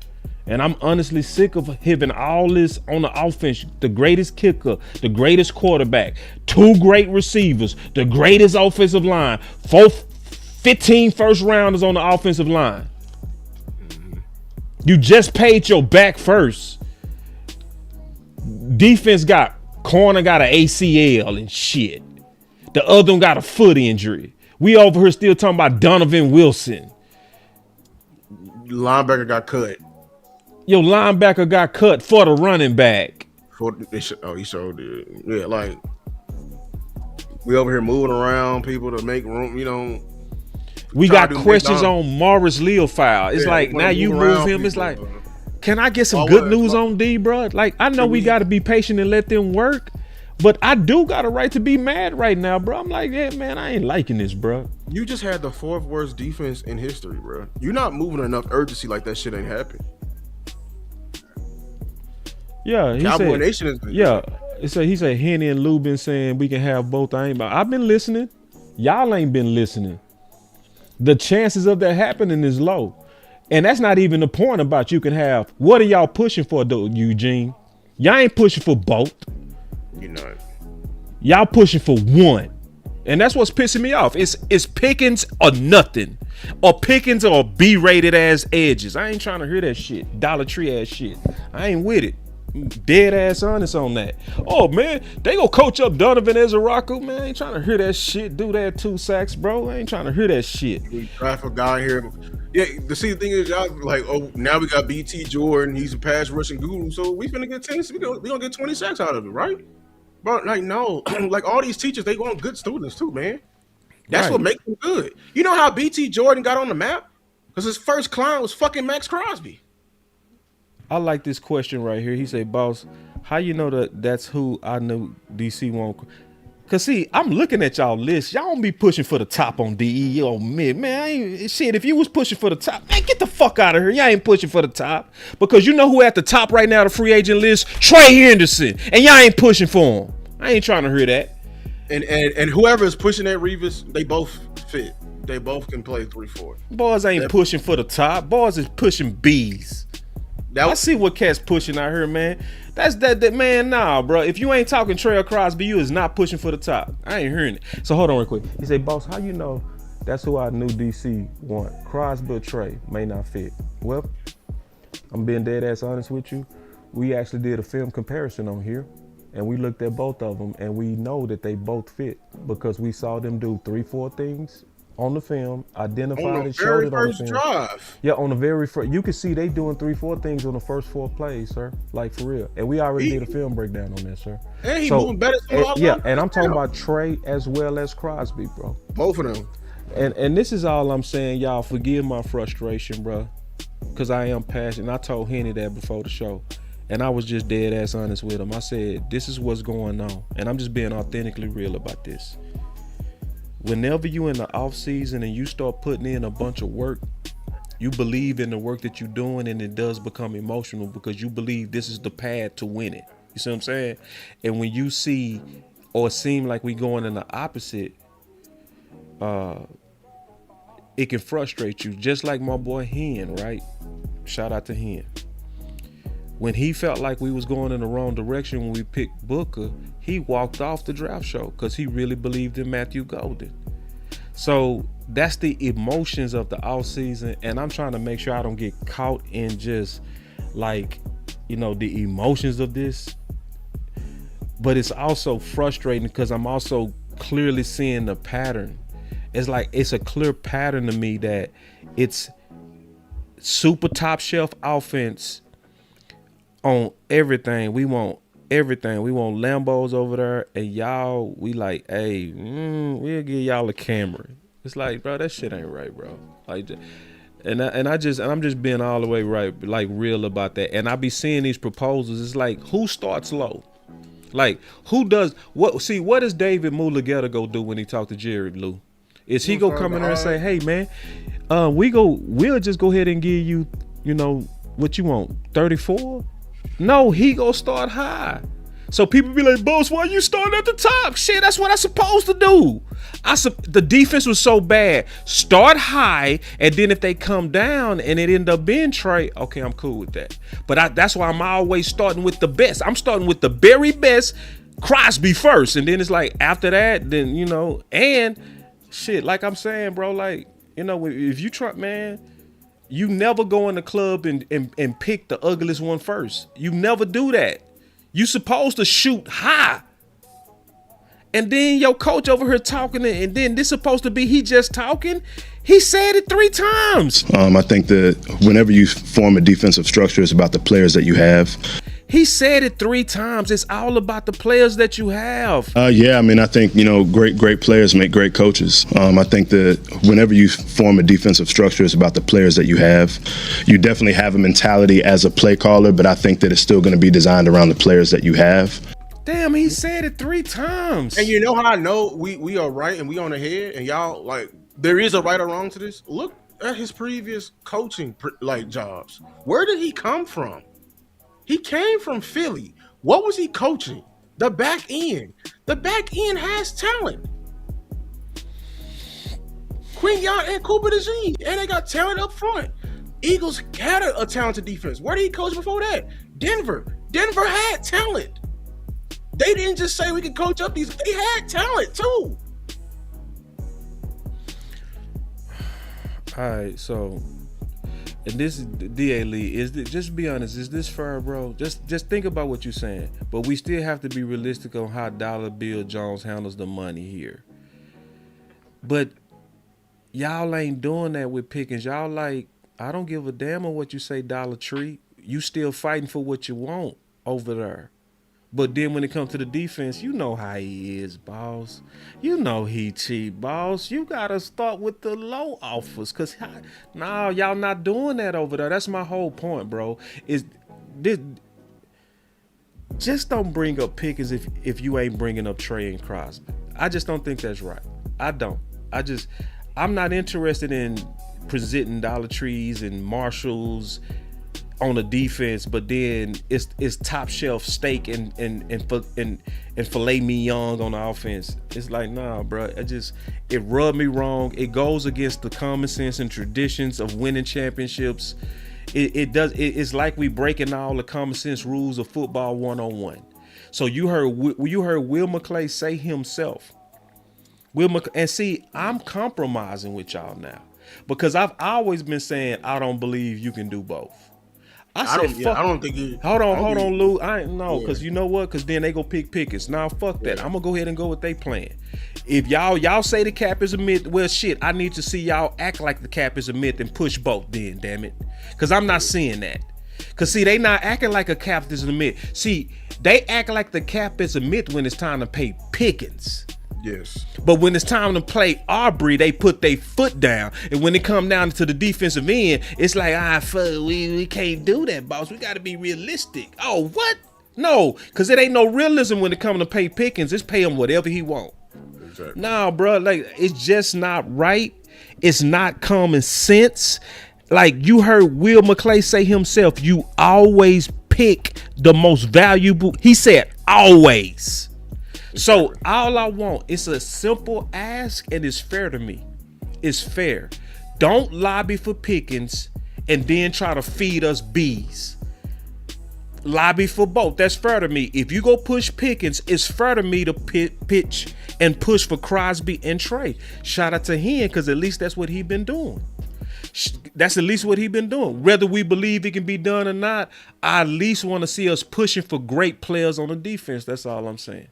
Speaker 1: And I'm honestly sick of having all this on the offense. The greatest kicker, the greatest quarterback, 2 great receivers, the greatest offensive line, 15 first rounders on the offensive line. You just paid your back first. Defense corner got an ACL and shit. The other one got a foot injury. We over here still talking about Donovan Wilson.
Speaker 4: Linebacker got cut.
Speaker 1: Your linebacker got cut for the running back.
Speaker 4: He sure did. Yeah, like we over here moving around people to make room, you know.
Speaker 1: We got questions on Marist Liufau. It's like now you move him. It's like, can I get some good news on D, bro? Like, I know we got to be patient and let them work, but I do got a right to be mad right now, bro. I'm like, yeah, man, I ain't liking this, bro.
Speaker 4: You just had the 4th worst defense in history, bro. You're not moving enough urgency like that shit ain't happening.
Speaker 1: Yeah, he
Speaker 4: Cowboy
Speaker 1: said,
Speaker 4: Nation is good.
Speaker 1: Yeah, he said Henny and Lou been saying we can have both. I've been listening. Y'all ain't been listening. The chances of that happening is low. And that's not even the point about you can have. What are y'all pushing for, though, Eugene? Y'all ain't pushing for both.
Speaker 4: You're not.
Speaker 1: Y'all pushing for one. And that's what's pissing me off. It's Pickens or nothing. Or Pickens or B-rated ass edges. I ain't trying to hear that shit. Dollar Tree ass shit. I ain't with it. Dead ass honest on that. Oh man, they gonna coach up Donovan Ezeraku. Man, I ain't trying to hear that shit. Do that 2 sacks, bro. I ain't trying to hear that shit.
Speaker 4: We draft a guy here. Yeah, the thing is, y'all like, oh, now we got BT Jordan. He's a pass rushing guru, so we finna get 10. We gonna get 20 sacks out of it, right? But like, no, like all these teachers, they want good students too, man. That's what makes them good. You know how BT Jordan got on the map? Because his first client was fucking Max Crosby.
Speaker 1: I like this question right here. He said, boss, how you know that's who I knew DC won't? Cause see, I'm looking at y'all list. Y'all don't be pushing for the top on DE on mid. Man, shit, if you was pushing for the top, man, get the fuck out of here. Y'all ain't pushing for the top. Because you know who at the top right now, the free agent list? Trey Henderson. And y'all ain't pushing for him. I ain't trying to hear that.
Speaker 4: And whoever is pushing that Revis, they both fit. They both can play 3-4.
Speaker 1: Boys ain't pushing for the top. Boys is pushing B's. I see what Cat's pushing out here, man. That's that man. Nah, bro. If you ain't talking Trey Crosby, you is not pushing for the top. I ain't hearing it. So hold on real quick. He said, boss, how you know that's who I knew DC want? Crosby or Trey may not fit. Well, I'm being dead ass honest with you. We actually did a film comparison on here, and we looked at both of them, and we know that they both fit because we saw them do 3-4 things on the film, identified and showed it on the film.
Speaker 4: Drive.
Speaker 1: Yeah, on the very first. You can see they doing 3-4 things on the first 4 plays, sir. Like for real. And we already did a film breakdown on that, sir.
Speaker 4: And he moving better than
Speaker 1: and I'm talking about Trey as well as Crosby, bro.
Speaker 4: Both of them.
Speaker 1: And this is all I'm saying, y'all. Forgive my frustration, bro, because I am passionate. I told Henny that before the show, and I was just dead ass honest with him. I said, this is what's going on, and I'm just being authentically real about this. Whenever you in the off season and you start putting in a bunch of work, you believe in the work that you're doing, and it does become emotional because you believe this is the path to win it. You see what I'm saying? And when you see or seem like we going in the opposite, it can frustrate you. Just like my boy Hen, right? Shout out to Hen. When he felt like we was going in the wrong direction when we picked Booker, he walked off the draft show because he really believed in Matthew Golden. So that's the emotions of the offseason, and I'm trying to make sure I don't get caught in just like, you know, the emotions of this. But it's also frustrating because I'm also clearly seeing the pattern. It's like it's a clear pattern to me that it's super top shelf offense on everything. We want everything. We want Lambos over there, and y'all, we like, hey, we'll give y'all a Camry. It's like, bro, that shit ain't right, bro. Like, and I'm just being all the way right, like real about that. And I be seeing these proposals. It's like, who starts low? Like, who does what? See, what does David Mulugeta go do when he talk to Jerry Lou? Is he go come in there and say, hey man, we'll just go ahead and give you, what you want, 34? No, he gonna start high. So people be like, boss, why you starting at the top? Shit, that's what I supposed to do. The defense was so bad. Start high, and then if they come down and it end up being Trey, okay, I'm cool with that. But that's why I'm always starting with the best. I'm starting with the very best, Crosby first, and then it's like after that, then and shit, like I'm saying, bro, like if you try, man, you never go in the club and pick the ugliest one first. You never do that. You supposed to shoot high. And then your coach over here talking, and then this supposed to be he just talking. He said it 3 times.
Speaker 11: I think that whenever you form a defensive structure, it's about the players that you have.
Speaker 1: He said it 3 times. It's all about the players that you have.
Speaker 11: Yeah, I mean, I think, great players make great coaches. I think that whenever you form a defensive structure, it's about the players that you have. You definitely have a mentality as a play caller, but I think that it's still going to be designed around the players that you have.
Speaker 1: Damn, he said it 3 times.
Speaker 4: And you know how I know we are right and we on the head, and y'all, like, there is a right or wrong to this? Look at his previous coaching jobs. Where did he come from? He came from Philly. What was he coaching? The back end. The back end has talent. Quinyon and Cooper DeJean, and they got talent up front. Eagles had a talented defense. Where did he coach before that? Denver. Denver had talent. They didn't just say we could coach up these. They had talent too.
Speaker 1: All right, so. And this is DA Lee. Just be honest, is this fair, bro? Just think about what you're saying. But we still have to be realistic on how Dollar Bill Jones handles the money here. But y'all ain't doing that with Pickens. Y'all like, I don't give a damn on what you say, Dollar Tree. You still fighting for what you want over there. But then when it comes to the defense, you know how he is, boss. You know he cheap, boss. You got to start with the low offers. Because, no, y'all not doing that over there. That's my whole point, bro. Just don't bring up Pickens if you ain't bringing up Trey and Crosby. I just don't think that's right. I don't. I'm not interested in presenting Dollar Trees and Marshalls on the defense, but then it's top shelf steak and filet mignon on the offense. It's like, nah, bro. It rubbed me wrong. It goes against the common sense and traditions of winning championships. It's like we breaking all the common sense rules of football 101. So you heard Will McClay say himself. And see, I'm compromising with y'all now because I've always been saying I don't believe you can do both. I
Speaker 4: don't think you.
Speaker 1: Hold on, Lou. I ain't know, because you know what? Because then they go pick Pickens. Now fuck that. I'm gonna go ahead and go with they plan. If y'all say the cap is a myth, well shit, I need to see y'all act like the cap is a myth and push both. Then damn it, because I'm not seeing that. Because see, they not acting like a cap is a myth. See, they act like the cap is a myth when it's time to pay Pickens.
Speaker 4: Yes.
Speaker 1: But when it's time to play Aubrey, they put their foot down. And when it come down to the defensive end, it's like, we can't do that, boss. We got to be realistic. Oh, what? No, because it ain't no realism when it comes to pay Pickens. It's pay him whatever he want. Exactly. Nah, bro, like, it's just not right. It's not common sense. Like, you heard Will McClay say himself, you always pick the most valuable. He said always. So all I want is a simple ask, and it's fair to me. It's fair. Don't lobby for Pickens and then try to feed us bees. Lobby for both. That's fair to me. If you go push Pickens, it's fair to me to pitch and push for Crosby and Trey. Shout out to him, because at least that's what he been doing. That's at least what he been doing. Whether we believe it can be done or not, I at least want to see us pushing for great players on the defense. That's all I'm saying.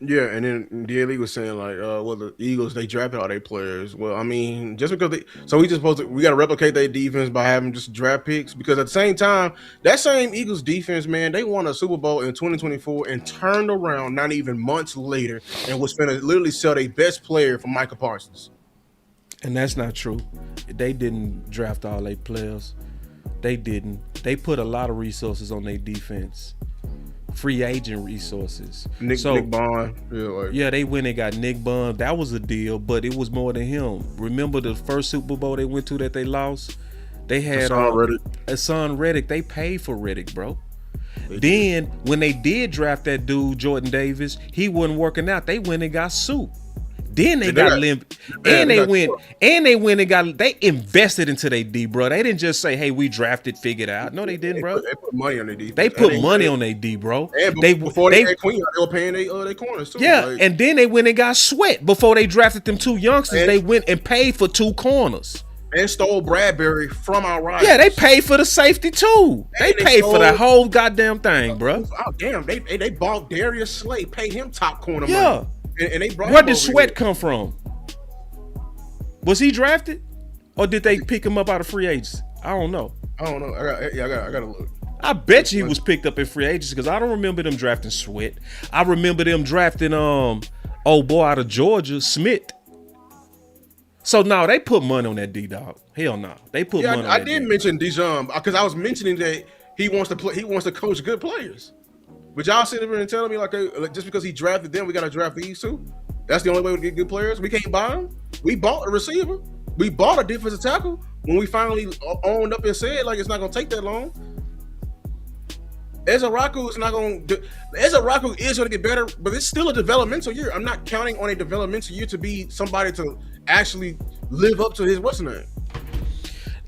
Speaker 4: Yeah, and then DLE was saying like, well, the Eagles, they drafted all their players. Well, I mean, just because we got to replicate their defense by having just draft picks, because at the same time, that same Eagles defense, man, they won a Super Bowl in 2024 and turned around not even months later and was going to literally sell their best player for Micah Parsons.
Speaker 1: And that's not true. They didn't draft all their players. They didn't. They put a lot of resources on their defense free agent resources.
Speaker 4: Nick Bond.
Speaker 1: Yeah, they went and got Nick Bond. That was a deal, but it was more than him. Remember the first Super Bowl they went to that they lost? They had Hassan Reddick. They paid for Reddick, bro. Then when they did draft that dude Jordan Davis, he wasn't working out. They went and got Soup. Then they got Limp, and they went and got. They invested into their D, bro. They didn't just say, "Hey, we drafted, figured out." No, they didn't, bro.
Speaker 4: They put money on their D.
Speaker 1: They put money on their D, bro.
Speaker 4: And before they had Queen, they were paying their corners too.
Speaker 1: Yeah, and then they went and got Sweat before they drafted them 2 youngsters. They went and paid for 2 corners.
Speaker 4: And stole Bradbury from our rivals.
Speaker 1: Yeah, they paid for the safety too. They paid for the whole goddamn thing, bro.
Speaker 4: Oh damn! They bought Darius Slay, paid him top corner money. And they brought.
Speaker 1: Where did Sweat come from? Was he drafted, or did they pick him up out of free agency? I don't know.
Speaker 4: I gotta look.
Speaker 1: I bet you he was picked up in free agency because I don't remember them drafting Sweat. I remember them drafting old boy out of Georgia, Smith. So no, they put money on that D-Dog. Hell no, they put money on that.
Speaker 4: I did mention Dijon because I was mentioning that he wants to play. He wants to coach good players. But y'all sitting there and telling me like just because he drafted them, we got to draft these too. That's the only way we get good players. We can't buy them. We bought a receiver. We bought a defensive tackle when we finally owned up and said like it's not gonna take that long. Ezaraku is not going to. Ezaraku is going to get better, but it's still a developmental year. I'm not counting on a developmental year to be somebody to actually live up to his what's name.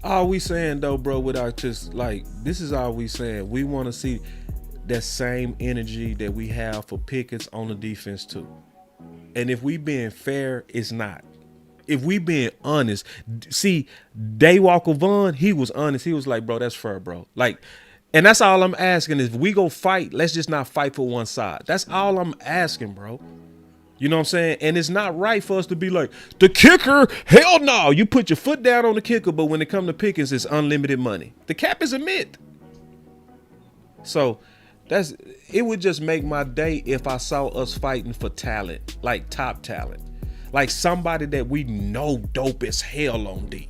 Speaker 1: All we saying though, bro, without just like this is all we saying. We want to see that same energy that we have for Pickens on the defense too. And if we being fair, it's not. If we being honest, see, Daywalker Vaughn, he was honest. He was like, bro, that's fair, bro. Like. And that's all I'm asking is if we go fight, let's just not fight for one side. That's all I'm asking, bro. You know what I'm saying? And it's not right for us to be like, the kicker, hell no. You put your foot down on the kicker, but when it comes to Pickens, it's unlimited money. The cap is a myth. So it would just make my day if I saw us fighting for talent, like top talent. Like somebody that we know dope as hell on D.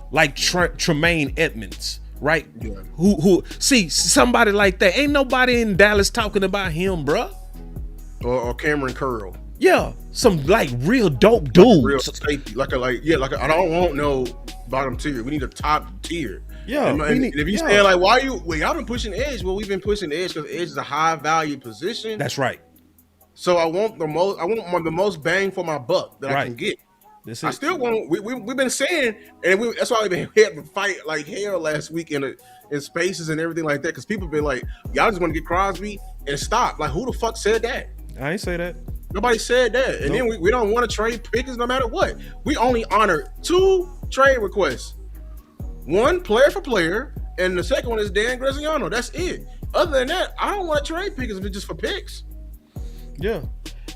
Speaker 1: Like Tremaine Edmonds. Right? Yeah. Who see somebody like that? Ain't nobody in Dallas talking about him, bruh.
Speaker 4: Or Cameron Curl.
Speaker 1: Yeah, some like real dope dudes.
Speaker 4: Real safety. I don't want no bottom tier. We need a top tier.
Speaker 1: Yeah.
Speaker 4: And if you saying like, why you y'all been pushing edge? Well, we've been pushing edge because edge is a high value position.
Speaker 1: That's right.
Speaker 4: So I want the most bang for my buck that I can get. I still want. We've been saying, and that's why we've been having to fight like hell last week in spaces and everything like that. Because people been like, y'all just want to get Crosby and stop. Like, who the fuck said that?
Speaker 1: I ain't say that.
Speaker 4: Nobody said that. And then we don't want to trade Pickens no matter what. We only honored 2 trade requests. One player for player, and the second one is Dan Graziano. That's it. Other than that, I don't want to trade Pickens if it's just for picks.
Speaker 1: Yeah.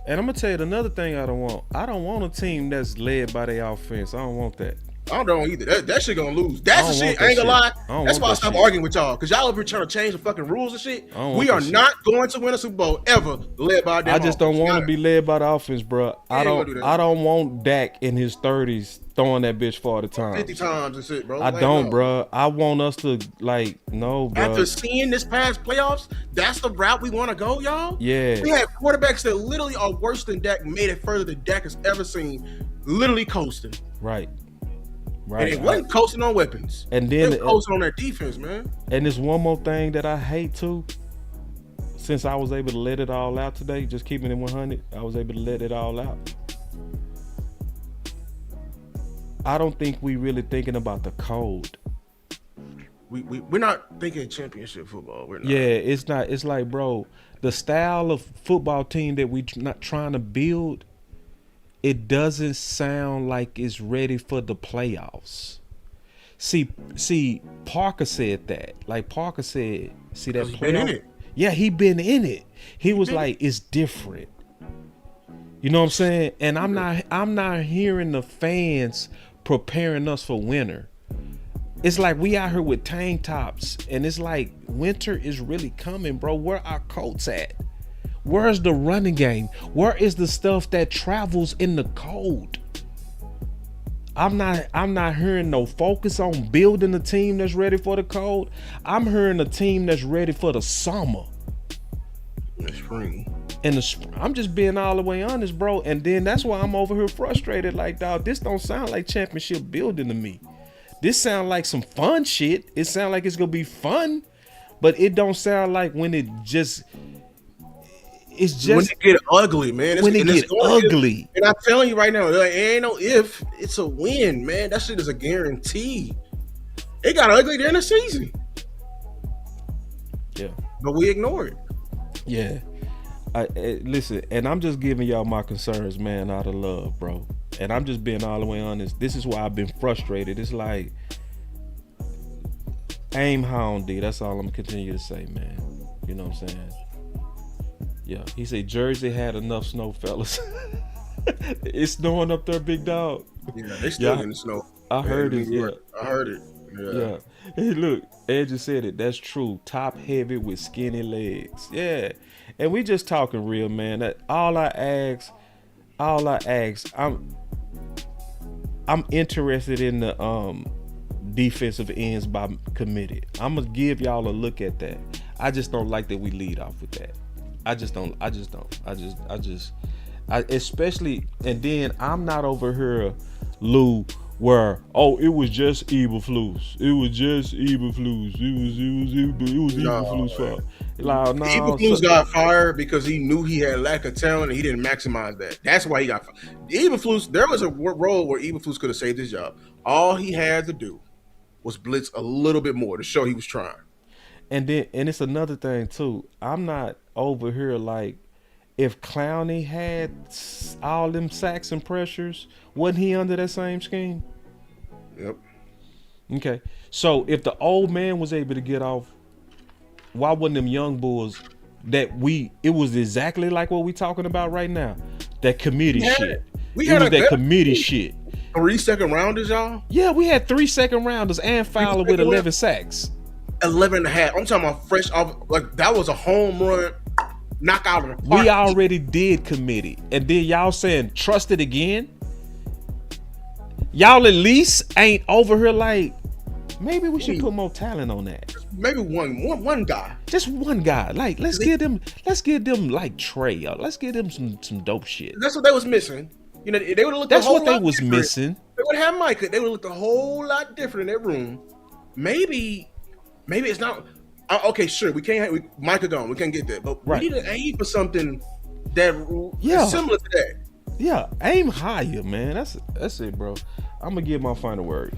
Speaker 1: And I'm gonna tell you another thing I don't want. I don't want a team that's led by their offense. I don't want that.
Speaker 4: I don't either. That shit gonna lose. That's the shit. I ain't gonna lie. That's why I stopped arguing with y'all. Because y'all over here trying to change the fucking rules and shit. We are not going to win a Super Bowl ever led by them.
Speaker 1: I just don't want to be led by the offense, bro. I don't want Dak in his 30s throwing that bitch 40 times.
Speaker 4: 50 times and shit, bro.
Speaker 1: I don't, bro. I want us to no, bro.
Speaker 4: After seeing this past playoffs, that's the route we want to go, y'all.
Speaker 1: Yeah.
Speaker 4: We have quarterbacks that literally are worse than Dak, made it further than Dak has ever seen, literally coasting.
Speaker 1: Right.
Speaker 4: And it wasn't coasting on weapons.
Speaker 1: And then
Speaker 4: they were coasting on their defense, man.
Speaker 1: And there's one more thing that I hate too. Since I was able to let it all out today, just keeping it 100, I was able to let it all out. I don't think we really thinking about the code.
Speaker 4: We're not thinking championship football. We're not.
Speaker 1: Yeah, it's not. It's like, bro, the style of football team that we not trying to build, it doesn't sound like it's ready for the playoffs. See, Parker said that. Like Parker said, see that playoff?
Speaker 4: Been in it.
Speaker 1: Yeah, he been in it. He was like, it's different. You know what I'm saying? And I'm not hearing the fans preparing us for winter. It's like we out here with tank tops, and it's like winter is really coming, bro. Where our coats at? Where's the running game? Where is the stuff that travels in the cold? I'm not hearing no focus on building a team that's ready for the cold. I'm hearing a team that's ready for the summer.
Speaker 4: spring.
Speaker 1: I'm just being all the way honest, bro. And then that's why I'm over here frustrated. Like, dog, this don't sound like championship building to me. This sound like some fun shit. It sound like it's gonna be fun, but it don't sound like when it just. It's just
Speaker 4: when it get ugly, man.
Speaker 1: When it get ugly.
Speaker 4: And I'm telling you right now, like, it ain't no if. It's a win, man. That shit is a guarantee. It got ugly during the season.
Speaker 1: Yeah.
Speaker 4: But we ignore it.
Speaker 1: Yeah. Listen, and I'm just giving y'all my concerns, man, out of love, bro. And I'm just being all the way honest. This is why I've been frustrated. It's like, aim hound D. That's all I'm gonna continue to say, man. You know what I'm saying? Yeah. He said Jersey had enough snow, fellas. It's snowing up there, big dog.
Speaker 4: Yeah, they still in the snow.
Speaker 1: I heard it. Yeah.
Speaker 4: I heard it.
Speaker 1: Yeah. Hey, look, Ed just said it. That's true. Top heavy with skinny legs. Yeah. And we just talking real, man. That all I ask, I'm interested in the defensive ends by committee. I'm gonna give y'all a look at that. I just don't like that we lead off with that. I just don't. Especially, and then I'm not over here, Lou, where it was just Eberflus. It was just Eberflus. It was Eberflus' fault. Like, no,
Speaker 4: Eberflus got fired because he knew he had lack of talent and he didn't maximize that. That's why he got fired. Eberflus, there was a role where Eberflus could have saved his job. All he had to do was blitz a little bit more to show he was trying.
Speaker 1: And it's another thing too. I'm not over here like, if Clowney had all them sacks and pressures, wasn't he under that same scheme?
Speaker 4: Yep.
Speaker 1: Okay. So if the old man was able to get off, why wasn't them young bulls it was exactly like what we talking about right now? That committee shit. That committee shit.
Speaker 4: 3 second rounders, y'all?
Speaker 1: Yeah, we had 3 second rounders and Fowler with 11 sacks.
Speaker 4: 11 and a half. I'm talking about fresh off, like that was a home run. Knock out of the park.
Speaker 1: We already did committee. And then y'all saying trust it again? Y'all at least ain't over here like, maybe we should put more talent on that.
Speaker 4: Maybe one guy.
Speaker 1: Just one guy. Like, let's give them like Trey. Let's give them some dope shit.
Speaker 4: That's what they was missing. You know, they would have looked
Speaker 1: That's
Speaker 4: a whole
Speaker 1: what they
Speaker 4: lot
Speaker 1: was
Speaker 4: different.
Speaker 1: missing.
Speaker 4: They would have Micah. They would have looked a whole lot different in that room. Maybe it's not. Okay, sure. Micah gone. We can't get that, but we need to aim for something that is similar to that.
Speaker 1: Yeah, aim higher, man. That's it, bro. I'm gonna give my final word.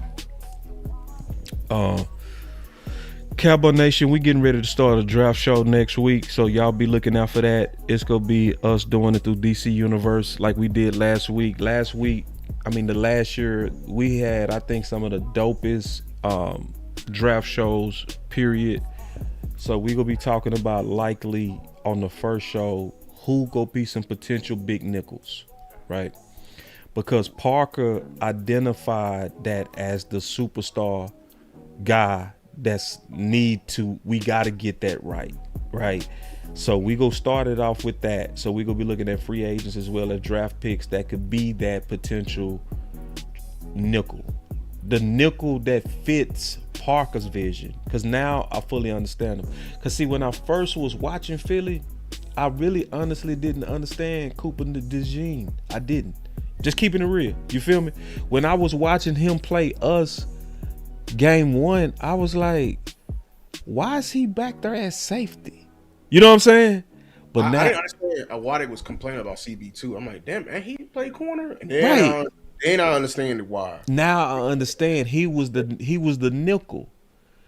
Speaker 1: Cowboy Nation, we getting ready to start a draft show next week, so y'all be looking out for that. It's gonna be us doing it through DC Universe like we did last week. The last year we had, I think, some of the dopest draft shows, period. So we gonna be talking about likely on the first show who gonna be some potential big nickels, right? Because Parker identified that as the superstar guy we gotta get that right? So we gonna start it off with that. So we gonna be looking at free agents as well as draft picks that could be that potential nickel. The nickel that fits Parker's vision, because now I fully understand him. Because see, when I first was watching Philly, I really honestly didn't understand Cooper DeJean. I didn't. Just keeping it real. You feel me? When I was watching him play us game 1, I was like, why is he back there at safety? You know what I'm saying? But now
Speaker 4: I didn't understand why they was complaining about CB2. I'm like, damn, man, he played corner. And then I understand why.
Speaker 1: Now I understand he was the nickel.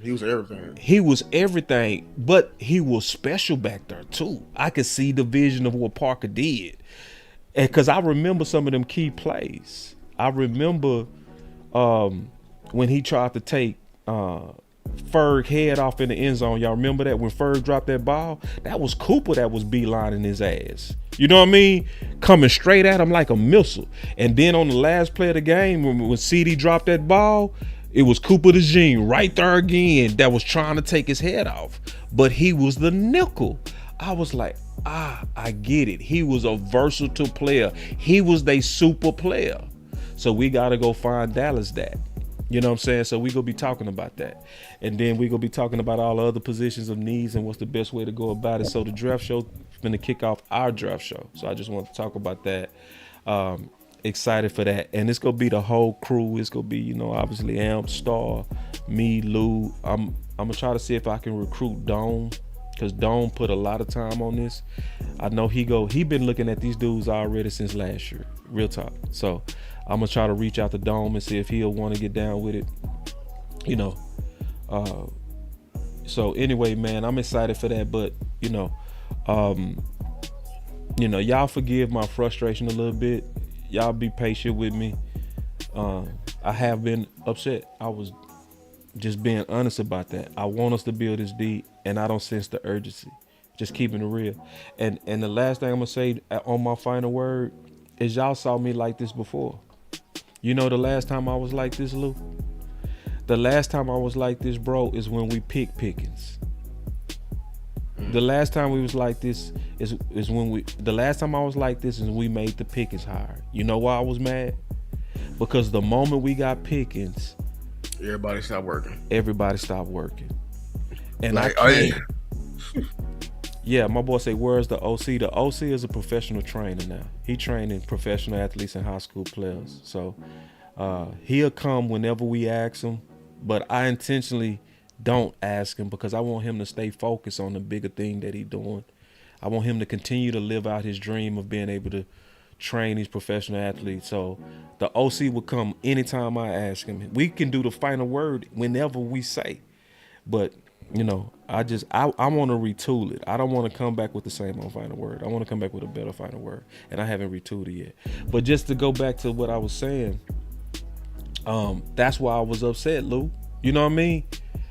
Speaker 4: He was everything.
Speaker 1: He was everything, but he was special back there too. I could see the vision of what Parker did. And because I remember some of them key plays. I remember when he tried to take Ferg head off in the end zone. Y'all remember that when Ferg dropped that ball? That was Cooper that was beelining his ass. You know what I mean? Coming straight at him like a missile. And then on the last play of the game, when CD dropped that ball, it was Cooper DeJean right there again that was trying to take his head off. But he was the nickel. I was like, I get it. He was a versatile player. He was their super player. So we got to go find Dallas that. You know what I'm saying? So we going to be talking about that. And then we going to be talking about all the other positions of needs and what's the best way to go about it. So the draft show finna kick off our draft show. So I just want to talk about that. Excited for that. And it's gonna be the whole crew. It's gonna be, you know, obviously Amp, Star, me, Lou. I'm gonna try to see if I can recruit Dome, because Dome put a lot of time on this. I know he been looking at these dudes already since last year. Real talk. So I'm gonna try to reach out to Dome and see if he'll want to get down with it. You know. So anyway, man, I'm excited for that. But you know, y'all forgive my frustration a little bit. Y'all be patient with me. I have been upset. I was just being honest about that. I want us to build this deep, and I don't sense the urgency. Just keeping it real. And the last thing I'm gonna say on my final word is, y'all saw me like this before. You know, the last time I was like this, Lou? The last time I was like this, bro, is when we pick Pickens. The last time we was like this is when the last time I was like this is when we made the Pickens hire. You know why I was mad? Because the moment we got Pickens,
Speaker 4: everybody stopped working.
Speaker 1: And
Speaker 4: like,
Speaker 1: yeah, my boy say, where's the OC? The OC is a professional trainer now. He training professional athletes and high school players. So he'll come whenever we ask him, but I intentionally don't ask him because I want him to stay focused on the bigger thing that he's doing. I want him to continue to live out his dream of being able to train these professional athletes. So the OC will come anytime I ask him. We can do the final word whenever we say. But, you know, I want to retool it. I don't want to come back with the same old final word. I want to come back with a better final word. And I haven't retooled it yet. But just to go back to what I was saying, that's why I was upset, Lou. You know what I mean?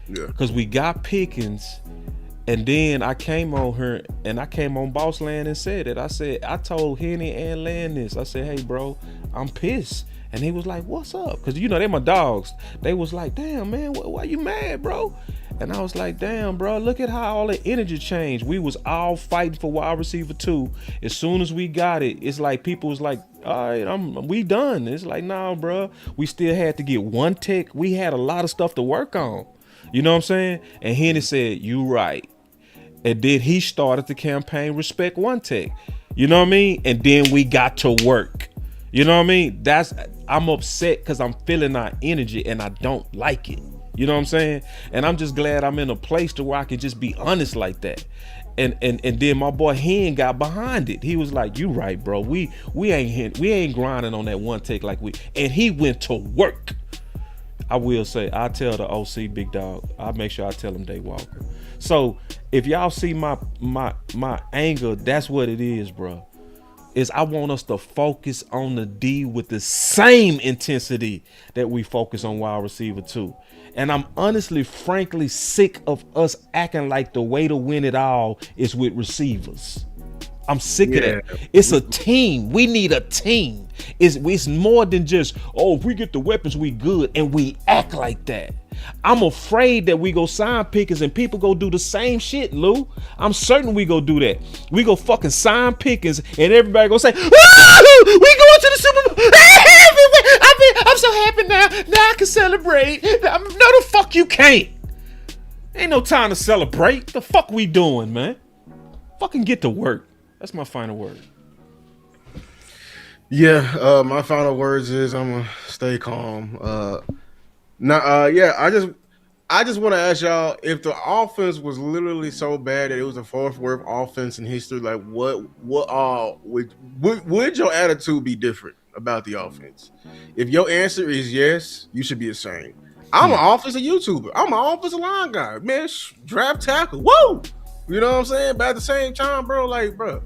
Speaker 4: Yeah.
Speaker 1: Because we got Pickens, and then I came on her, and I came on Boss Land and said it. I told Henny and Land this. I said, hey, bro, I'm pissed. And he was like, what's up? Because, you know, they my dogs. They was like, damn, man, why you mad, bro? And I was like, damn, bro, look at how all the energy changed. We was all fighting for wide receiver 2. As soon as we got it, it's like people was like, all right, we done. It's like, nah, bro. We still had to get one tech. We had a lot of stuff to work on. You know what I'm saying? And Henny said, you right. And then he started the campaign, Respect One Tech. You know what I mean? And then we got to work. You know what I mean? I'm upset because I'm feeling our energy and I don't like it. You know what I'm saying? And I'm just glad I'm in a place to where I can just be honest like that. And then my boy Hen got behind it. He was like, you right, bro. We ain't grinding on that one take like we. And he went to work. I will say, I tell the OC big dog, I'll make sure I tell him Day Walker. So if y'all see my anger, that's what it is, bro. Is I want us to focus on the D with the same intensity that we focus on wide receiver 2. And I'm honestly, frankly, sick of us acting like the way to win it all is with receivers. I'm sick of that. It's a team. We need a team. It's more than just, oh, if we get the weapons, we good, and we act like that. I'm afraid that we go sign Pickens and people go do the same shit, Lou. I'm certain we go do that. We go fucking sign Pickens and everybody go say, we going to the Super Bowl. I'm so happy now. Now I can celebrate. No, the fuck you can't. Ain't no time to celebrate. The fuck we doing, man? Fucking get to work. That's my final word.
Speaker 4: Yeah, my final words is I'm gonna stay calm. I just want to ask y'all, if the offense was literally so bad that it was the fourth worst offense in history, like would your attitude be different about the offense? If your answer is yes, you should be ashamed. I'm an offensive YouTuber. I'm an offensive line guy, man. Draft tackle, whoa. You know what I'm saying? But at the same time, bro, like, bro,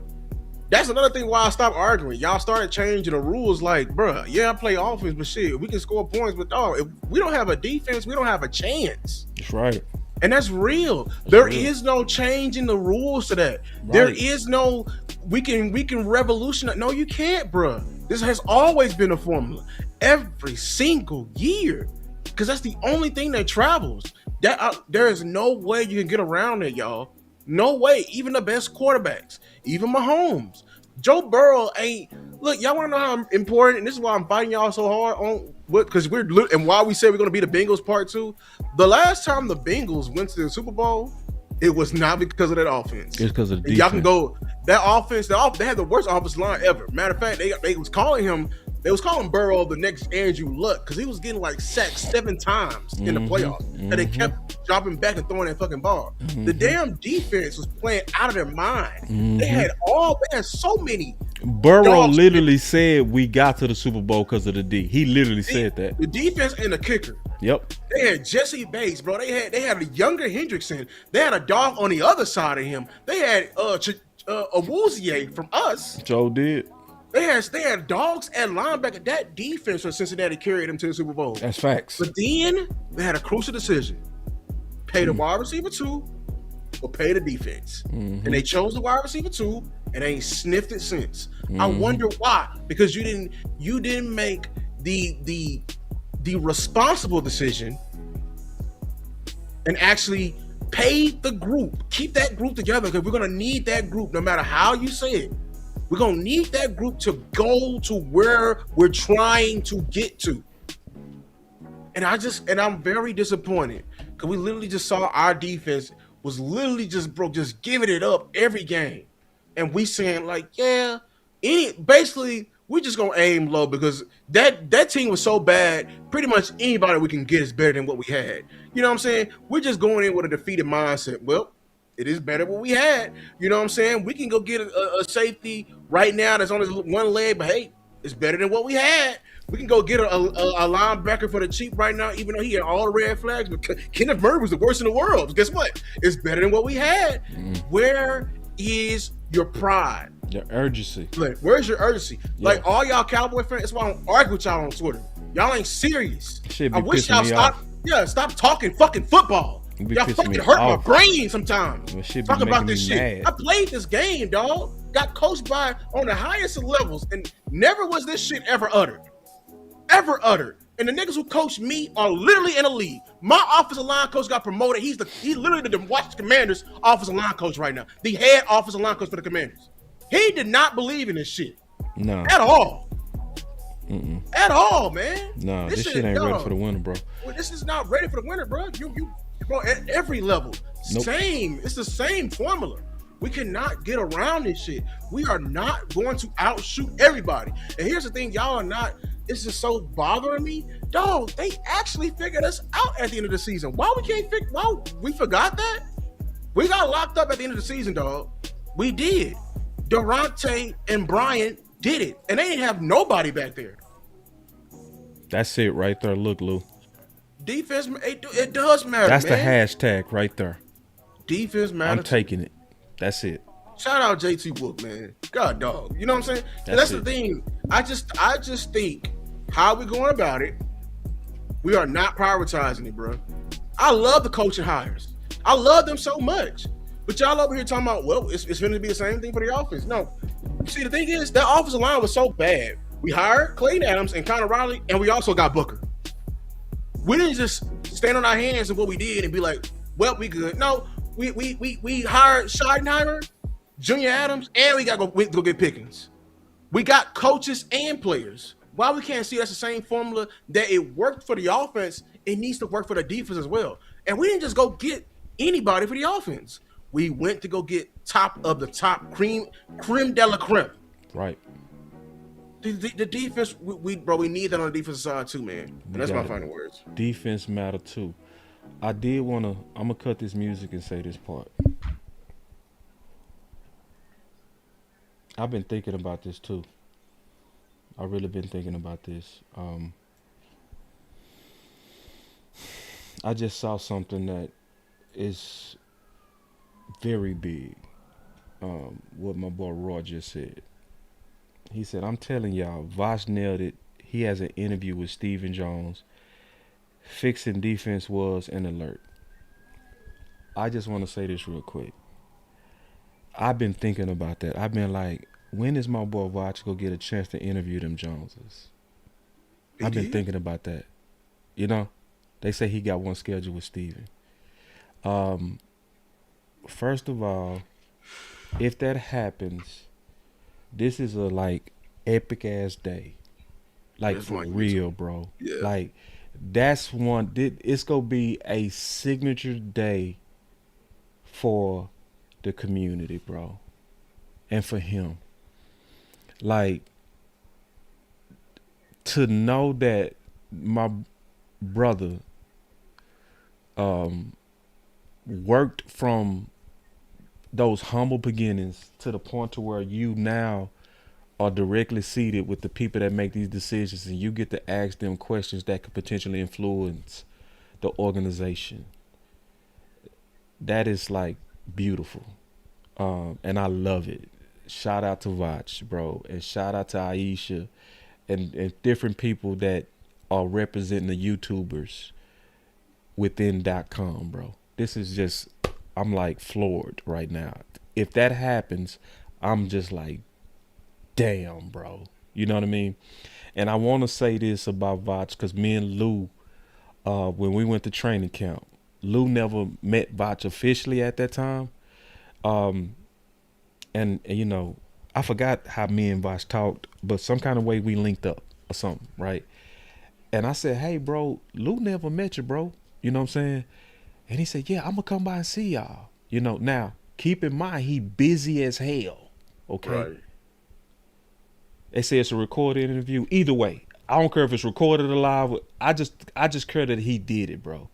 Speaker 4: that's another thing why I stopped arguing. Y'all started changing the rules. Like, bro, yeah, I play offense, but shit, we can score points. But dog, if we don't have a defense, we don't have a chance.
Speaker 1: That's right.
Speaker 4: And that's real. There is no change in the rules to that. Right. There is no, we can revolutionize. No, you can't, bro. This has always been a formula every single year. Because that's the only thing that travels. There is no way you can get around it, y'all. No way. Even the best quarterbacks, even Mahomes, Joe Burrow ain't. Look, y'all want to know how important, and this is why I'm fighting y'all so hard on what, because and why we said we're going to be the Bengals part 2. The last time the Bengals went to the Super Bowl, it was not because of that offense.
Speaker 1: It's because of the defense.
Speaker 4: Y'all can go That offense, they had the worst offensive line ever. Matter of fact, they was calling Burrow the next Andrew Luck because he was getting like sacked 7 times in the playoffs, and they kept dropping back and throwing that fucking ball. The damn defense was playing out of their mind. They had so many.
Speaker 1: Burrow literally said we got to the Super Bowl because of the D. He literally said that.
Speaker 4: The defense and the kicker.
Speaker 1: Yep.
Speaker 4: They had Jesse Bates, bro. They had a younger Hendrickson. They had a dog on the other side of him. They had Awuzie from us.
Speaker 1: Joe did.
Speaker 4: They had dogs at linebacker. That defense from Cincinnati carried them to the Super Bowl.
Speaker 1: That's facts.
Speaker 4: But then they had a crucial decision: pay the wide receiver 2 or pay the defense. And they chose the wide receiver 2, and they ain't sniffed it since. I wonder why. Because you didn't make the responsible decision and actually pay the group. Keep that group together because we're gonna need that group no matter how you say it. We're gonna need that group to go to where we're trying to get to. And I'm very disappointed because we literally just saw our defense was literally just giving it up every game. And we saying like, yeah, basically we're just gonna aim low because that team was so bad. Pretty much anybody we can get is better than what we had. You know what I'm saying? We're just going in with a defeated mindset. Well, it is better than what we had. You know what I'm saying? We can go get a safety right now that's on his one leg, but hey, it's better than what we had. We can go get a linebacker for the cheap right now, even though he had all the red flags. But Kenneth Murray was the worst in the world. But guess what? It's better than what we had. Where is your pride?
Speaker 1: Your urgency.
Speaker 4: Like, where's your urgency? Yeah. Like all y'all Cowboy fans, that's why I don't argue with y'all on Twitter. Y'all ain't serious. I wish y'all stop talking fucking football. Y'all fucking hurt my brain sometimes. Talking about this shit. I played this game, dog. Got coached by on the highest of levels, and never was this shit ever uttered. Ever uttered. And the niggas who coached me are literally in the league. My offensive line coach got promoted. He's literally the Washington Commanders offensive line coach right now. The head offensive line coach for the Commanders. He did not believe in this shit. No. At all. At all, man.
Speaker 1: No, this shit ain't ready for the winter, bro.
Speaker 4: Well, this is not ready for the winter, bro. Bro, at every level. Nope. Same. It's the same formula. We cannot get around this shit. We are not going to outshoot everybody. And here's the thing, y'all are not. It's just so bothering me. Dog, they actually figured us out at the end of the season. Why we forgot that? We got locked up at the end of the season, dog. We did. Durante and Brian did it. And they didn't have nobody back there.
Speaker 1: That's it right there. Look, Lou.
Speaker 4: Defense, it does matter,
Speaker 1: That's
Speaker 4: man.
Speaker 1: the hashtag right there.
Speaker 4: Defense matters.
Speaker 1: I'm taking it. That's it.
Speaker 4: Shout out JT Wook, man. God, dog. You know what I'm saying? That's the thing. I just think how we going about it, we are not prioritizing it, bro. I love the coaching hires. I love them so much. But y'all over here talking about, well, it's going to be the same thing for the offense. No. See, the thing is, that offensive line was so bad. We hired Clayton Adams and Connor Riley, and we also got Booker. We didn't just stand on our hands and what we did and be like, well, we good. No, we hired Schottenheimer, Junior Adams, and we got to go get Pickens. We got coaches and players. Why we can't see that's the same formula that it worked for the offense, it needs to work for the defense as well. And we didn't just go get anybody for the offense. We went to go get top of the top, creme de la creme.
Speaker 1: Right.
Speaker 4: The defense, we need that on the defensive side too, man. And that's my final words.
Speaker 1: Defense matter too. I'm gonna cut this music and say this part. I've been thinking about this too. I've really been thinking about this. I just saw something that is very big. What my boy Roy just said. He said, I'm telling y'all, Vosh nailed it. He has an interview with Stephen Jones. Fixing defense was an alert. I just want to say this real quick. I've been thinking about that. I've been like, when is my boy Vosh going to get a chance to interview them Joneses? I've been thinking about that. You know, they say he got one scheduled with Stephen. First of all, if that happens, this is a epic ass day, for real, bro. Yeah. Like that's one. It's gonna be a signature day for the community, bro. and for him. Like, to know that my brother worked from those humble beginnings to the point to where you now are directly seated with the people that make these decisions, and you get to ask them questions that could potentially influence the organization. That is like beautiful. And I love it. Shout out to Vach, bro, and shout out to Aisha and different people that are representing the YouTubers within .com, bro. This is just, I'm like floored right now. If that happens, I'm just like, damn, bro. You know what I mean? And I want to say this about Vach, because me and Lou, when we went to training camp, Lou never met Vach officially at that time. And you know, I forgot how me and Vach talked, but some kind of way we linked up or something, right? And I said, hey, bro, Lou never met you, bro. You know what I'm saying? And he said, yeah, I'm going to come by and see y'all. You know, now, keep in mind, he busy as hell, okay? Right. They say it's a recorded interview. Either way, I don't care if it's recorded or live. I just care that he did it, bro.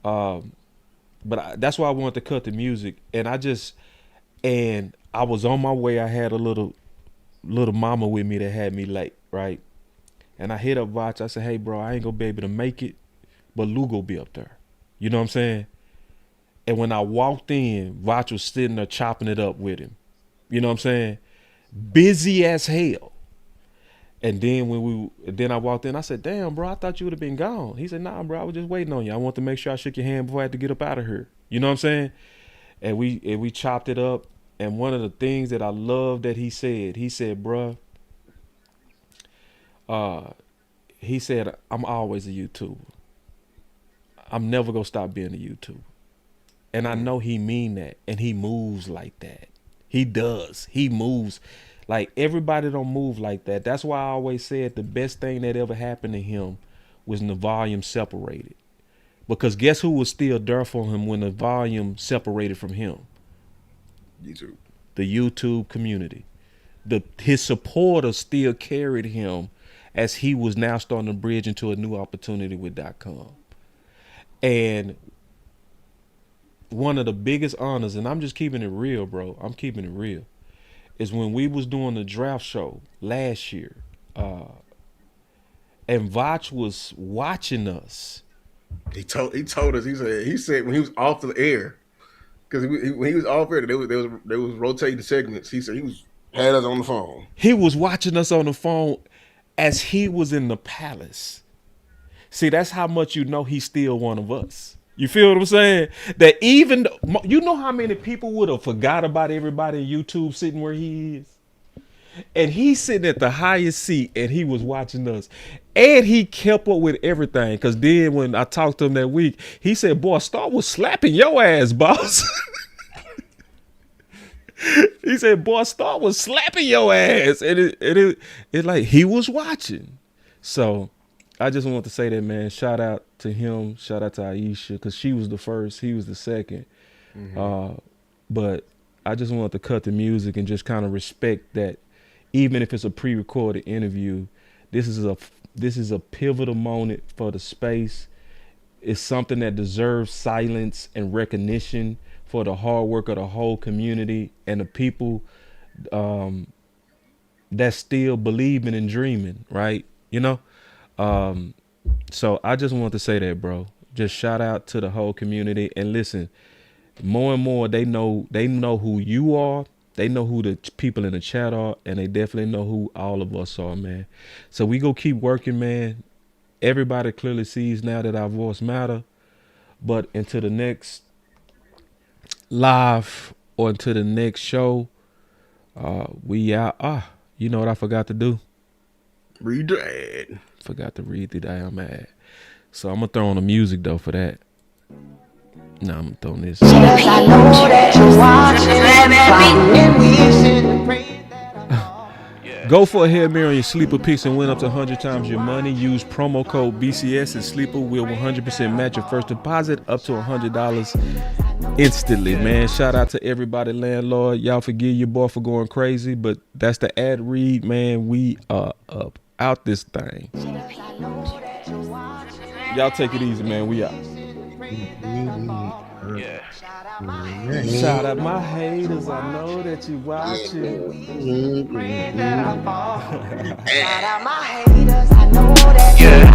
Speaker 1: But that's why I wanted to cut the music. And I was on my way. I had a little mama with me that had me late, right? And I hit up Vach. I said, hey, bro, I ain't going to be able to make it, but Lou go be up there. You know what I'm saying? And when I walked in, Vach was sitting there chopping it up with him. You know what I'm saying? Busy as hell. And then then I walked in, I said, damn, bro, I thought you would have been gone. He said, nah, bro, I was just waiting on you. I want to make sure I shook your hand before I had to get up out of here. You know what I'm saying? And we chopped it up. And one of the things that I love that he said, bro, he said, I'm always a YouTuber. I'm never going to stop being a YouTuber. And I know he mean that. And he moves like that. He does. He moves. Like, everybody don't move like that. That's why I always said the best thing that ever happened to him was when the volume separated. Because guess who was still there for him when the volume separated from him?
Speaker 4: YouTube.
Speaker 1: The YouTube community. His supporters still carried him as he was now starting to bridge into a new opportunity with .com. And one of the biggest honors, and I'm just keeping it real, bro. I'm keeping it real. Is when we was doing the draft show last year, and Vach was watching us.
Speaker 4: He told us. He said when he was off the air, because when he was off air, they was rotating the segments. He said had us on the phone.
Speaker 1: He was watching us on the phone as he was in the palace. See, that's how much you know he's still one of us. You feel what I'm saying? That even, you know how many people would have forgot about everybody in YouTube sitting where he is? And he's sitting at the highest seat and he was watching us. And he kept up with everything. Because then when I talked to him that week, he said, boy, Star was slapping your ass, boss. He said, boy, Star was slapping your ass. And it like he was watching. So I just want to say that, man. Shout out to him. Shout out to Aisha, because she was the first. He was the second. Mm-hmm. But I just wanted to cut the music and just kind of respect that, even if it's a pre-recorded interview, this is a pivotal moment for the space. It's something that deserves silence and recognition for the hard work of the whole community and the people that still believing and dreaming, right? You know? So I just want to say that, bro. Just shout out to the whole community. And listen, more and more they know who you are. They know who the people in the chat are, and they definitely know who all of us are, man. So we go keep working, man. Everybody clearly sees now that our voice matter. But into the next live or into the next show, we out. You know what I forgot to do?
Speaker 4: Read the ad.
Speaker 1: Forgot to read the damn ad. So I'm gonna throw on the music though for that. No, I'm throwing this.
Speaker 14: I know that you're watching,
Speaker 1: Go for a Hail Mary on your sleeper picks and win up to 100 times your money. Use promo code BCS and Sleeper will 100% match your first deposit up to $100 instantly, man. Shout out to everybody, landlord. Y'all forgive your boy for going crazy, but that's the ad read, man. We are up out this thing. Y'all take it easy, man. We out. Shout out my haters, I know that you watching.
Speaker 10: Shout out my haters, I know that.